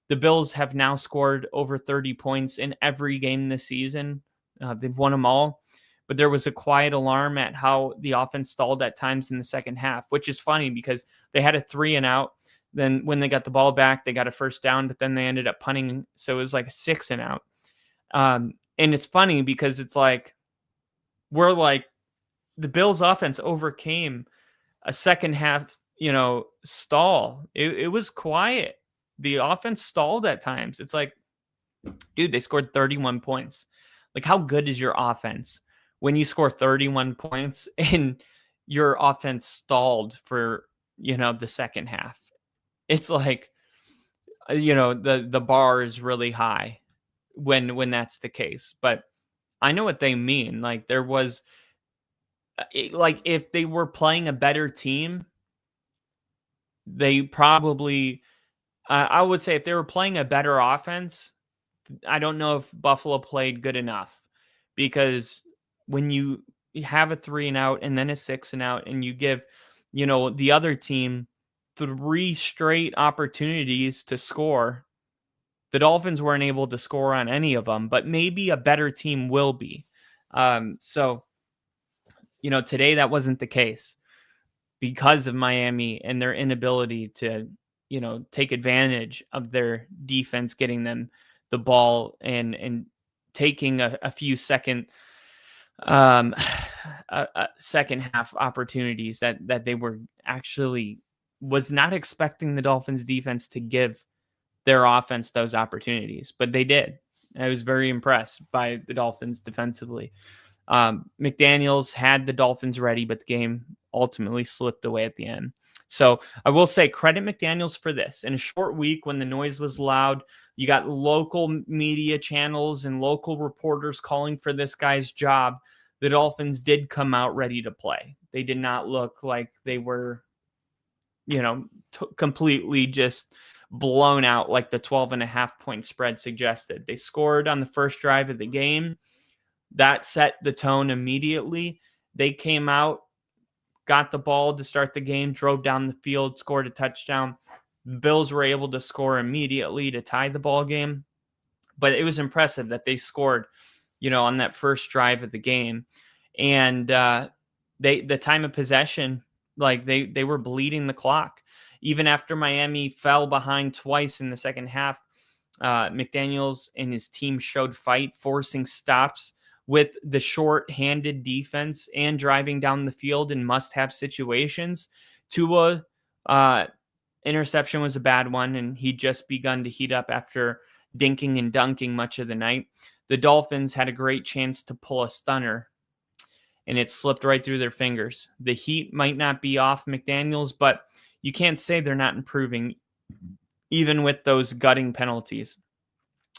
The Bills have now scored over 30 points in every game this season. They've won them all, but there was a quiet alarm at how the offense stalled at times in the second half, which is funny because they had a 3 and out. Then when they got the ball back, they got a 1st down, but then they ended up punting. So it was like a 6 and out. And it's funny because it's like, the Bills offense overcame a second half, stall. It was quiet. The offense stalled at times. It's like, dude, they scored 31 points. Like, how good is your offense when you score 31 points and your offense stalled for, the second half? It's like, the bar is really high when that's the case. But I know what they mean. Like, there was, like, if they were playing a better team, they probably, I would say if they were playing a better offense, I don't know if Buffalo played good enough, because when you have a 3 and out and then a 6 and out, and you give, the other team 3 straight opportunities to score. The Dolphins weren't able to score on any of them, but maybe a better team will be. So, today that wasn't the case because of Miami and their inability to, take advantage of their defense, getting them the ball and taking a few second second half opportunities that they were actually was not expecting the Dolphins defense to give their offense those opportunities, but they did. I was very impressed by the Dolphins defensively. McDaniels had the Dolphins ready, but the game ultimately slipped away at the end. So I will say credit McDaniels for this. In a short week when the noise was loud, you got local media channels and local reporters calling for this guy's job. The Dolphins did come out ready to play. They did not look like they were, completely just blown out like the 12.5-point spread suggested. They scored on the first drive of the game. That set the tone immediately. They came out, got the ball to start the game, drove down the field, scored a touchdown. The Bills were able to score immediately to tie the ball game. But it was impressive that they scored, on that first drive of the game. And the time of possession, like they were bleeding the clock. Even after Miami fell behind twice in the second half, McDaniels and his team showed fight, forcing stops with the short-handed defense and driving down the field in must-have situations. Tua interception was a bad one, and he'd just begun to heat up after dinking and dunking much of the night. The Dolphins had a great chance to pull a stunner, and it slipped right through their fingers. The heat might not be off McDaniels, but you can't say they're not improving, even with those gutting penalties.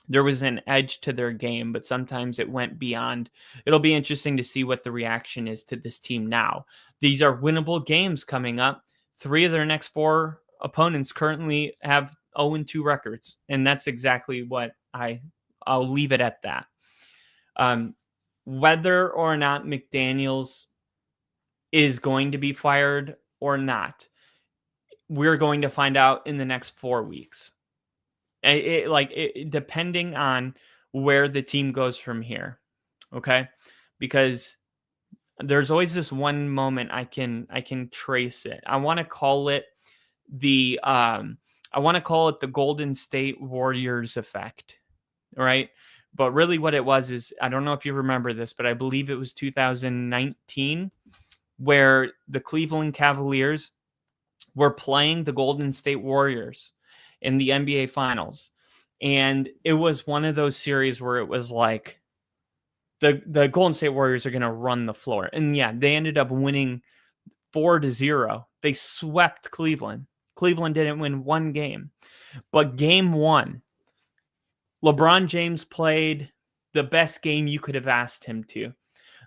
There was an edge to their game, but sometimes it went beyond. It'll be interesting to see what the reaction is to this team now. These are winnable games coming up. 3 of their next 4 opponents currently have 0-2 records, and that's exactly what I'll leave it at that. Whether or not McDaniels is going to be fired or not, we're going to find out in the next 4 weeks. Depending on where the team goes from here. Okay. Because there's always this one moment I can trace it. I want to call it the Golden State Warriors effect. Right. But really what it was is, I don't know if you remember this, but I believe it was 2019 where the Cleveland Cavaliers were playing the Golden State Warriors in the NBA Finals. And it was one of those series where it was like the Golden State Warriors are going to run the floor. And yeah, they ended up winning 4-0. They swept Cleveland. Cleveland didn't win one game. But game 1, LeBron James played the best game you could have asked him to.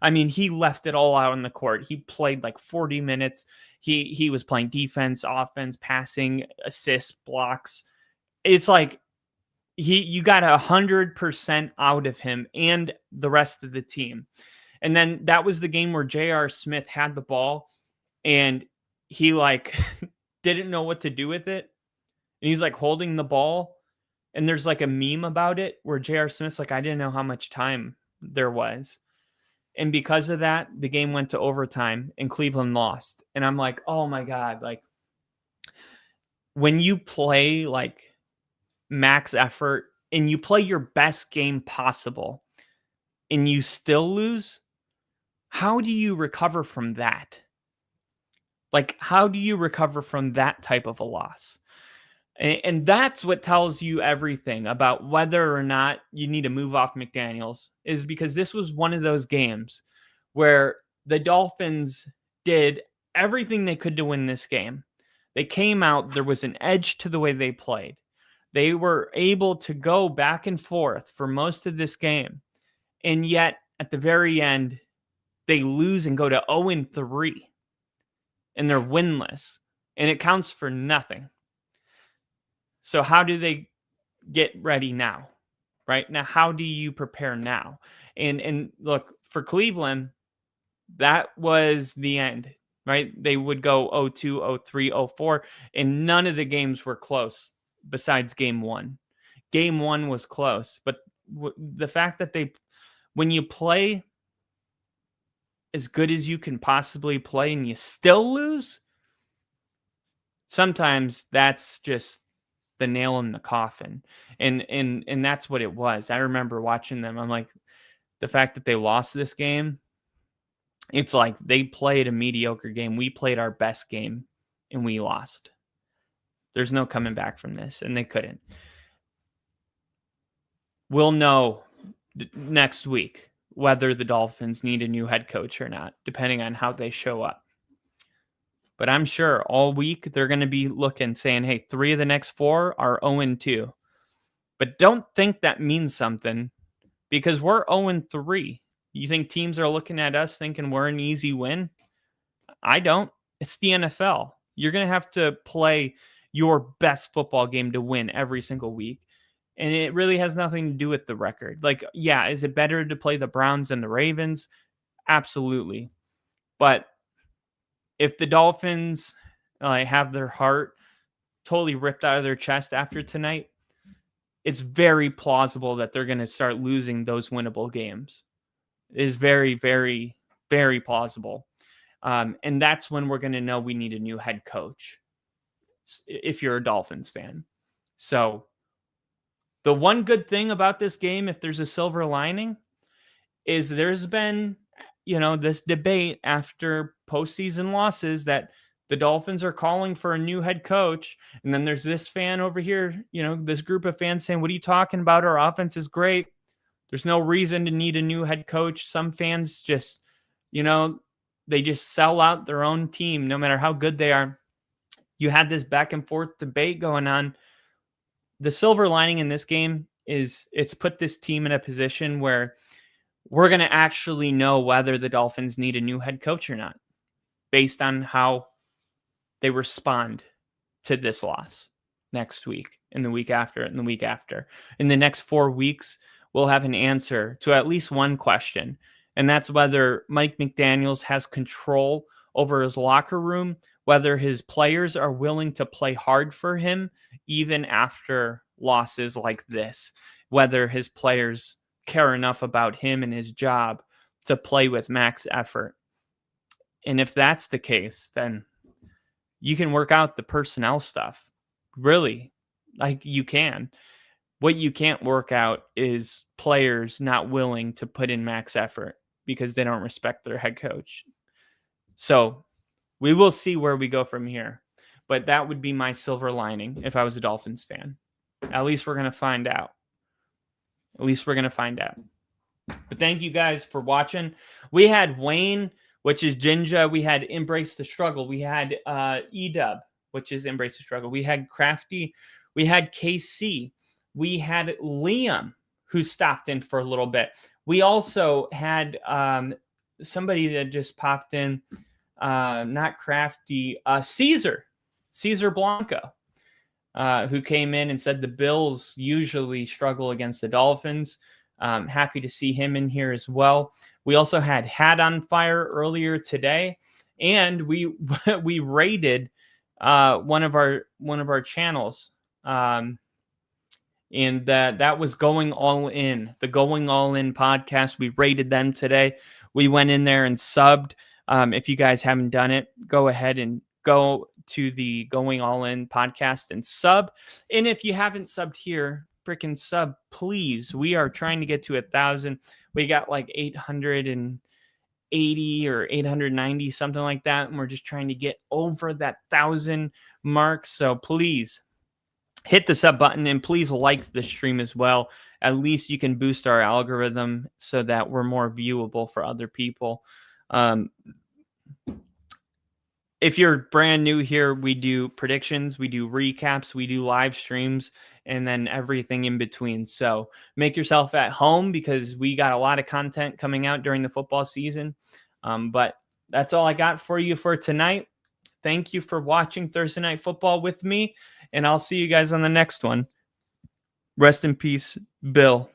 I mean, he left it all out on the court. He played like 40 minutes. He was playing defense, offense, passing, assists, blocks. It's like you got 100% out of him and the rest of the team. And then that was the game where J.R. Smith had the ball and he didn't know what to do with it. And he's holding the ball. And there's a meme about it where J.R. Smith's I didn't know how much time there was. And because of that, the game went to overtime and Cleveland lost. And I'm like, oh my God, when you play max effort and you play your best game possible and you still lose, how do you recover from that? How do you recover from that type of a loss? And that's what tells you everything about whether or not you need to move off McDaniels, is because this was one of those games where the Dolphins did everything they could to win this game. They came out, there was an edge to the way they played. They were able to go back and forth for most of this game. And yet, at the very end, they lose and go to 0-3. And they're winless. And it counts for nothing. So how do they get ready now? Right now, how do you prepare now? And look, for Cleveland, that was the end, right? They would go 0-2, 0-3, 0-4, and none of the games were close besides game one. Game one was close, but the fact that when you play as good as you can possibly play and you still lose, sometimes that's just the nail in the coffin. And that's what it was. I remember watching them. I'm like, the fact that they lost this game, it's like they played a mediocre game. We played our best game and we lost. There's no coming back from this, and they couldn't. We'll know next week whether the Dolphins need a new head coach or not, depending on how they show up. But I'm sure all week they're going to be looking, saying, hey, 3 of the next 4 are 0-2. But don't think that means something, because we're 0-3. You think teams are looking at us thinking we're an easy win? I don't. It's the NFL. You're going to have to play your best football game to win every single week. And it really has nothing to do with the record. Like, yeah, is it better to play the Browns than the Ravens? Absolutely. But if the Dolphins have their heart totally ripped out of their chest after tonight, it's very plausible that they're going to start losing those winnable games. It is very, very, very plausible. And that's when we're going to know we need a new head coach if you're a Dolphins fan. So the one good thing about this game, if there's a silver lining, is there's been, this debate after postseason losses that the Dolphins are calling for a new head coach. And then there's this fan over here, this group of fans saying, what are you talking about? Our offense is great. There's no reason to need a new head coach. Some fans just, they just sell out their own team, no matter how good they are. You had this back and forth debate going on. The silver lining in this game is it's put this team in a position where we're going to actually know whether the Dolphins need a new head coach or not, based on how they respond to this loss next week and the week after and the week after. In the next 4 weeks, we'll have an answer to at least one question, and that's whether Mike McDaniels has control over his locker room, whether his players are willing to play hard for him even after losses like this, whether his players care enough about him and his job to play with max effort. And if that's the case, then you can work out the personnel stuff. Really, like you can. What you can't work out is players not willing to put in max effort because they don't respect their head coach. So we will see where we go from here. But that would be my silver lining if I was a Dolphins fan. At least we're going to find out. But thank you guys for watching. We had Wayne, which is Jinja. We had Embrace the Struggle. We had Edub, which is Embrace the Struggle. We had Crafty. We had KC. We had Liam, who stopped in for a little bit. We also had somebody that just popped in, not Crafty, Caesar Blanco, who came in and said the Bills usually struggle against the Dolphins. Happy to see him in here as well. We also had Hat on Fire earlier today, and we rated one of our channels, and that was Going All In, the Going All In podcast. We rated them today. We went in there and subbed. If you guys haven't done it, go ahead and go to the Going All In podcast and sub. And if you haven't subbed here, freaking sub, please. We are trying to get to 1,000. We got like 880 or 890, something like that. And we're just trying to get over that 1,000 mark. So please hit the sub button and please like the stream as well. At least you can boost our algorithm so that we're more viewable for other people. If you're brand new here, we do predictions, we do recaps, we do live streams, and then everything in between. So make yourself at home because we got a lot of content coming out during the football season. But that's all I got for you for tonight. Thank you for watching Thursday Night Football with me, and I'll see you guys on the next one. Rest in peace, Bill.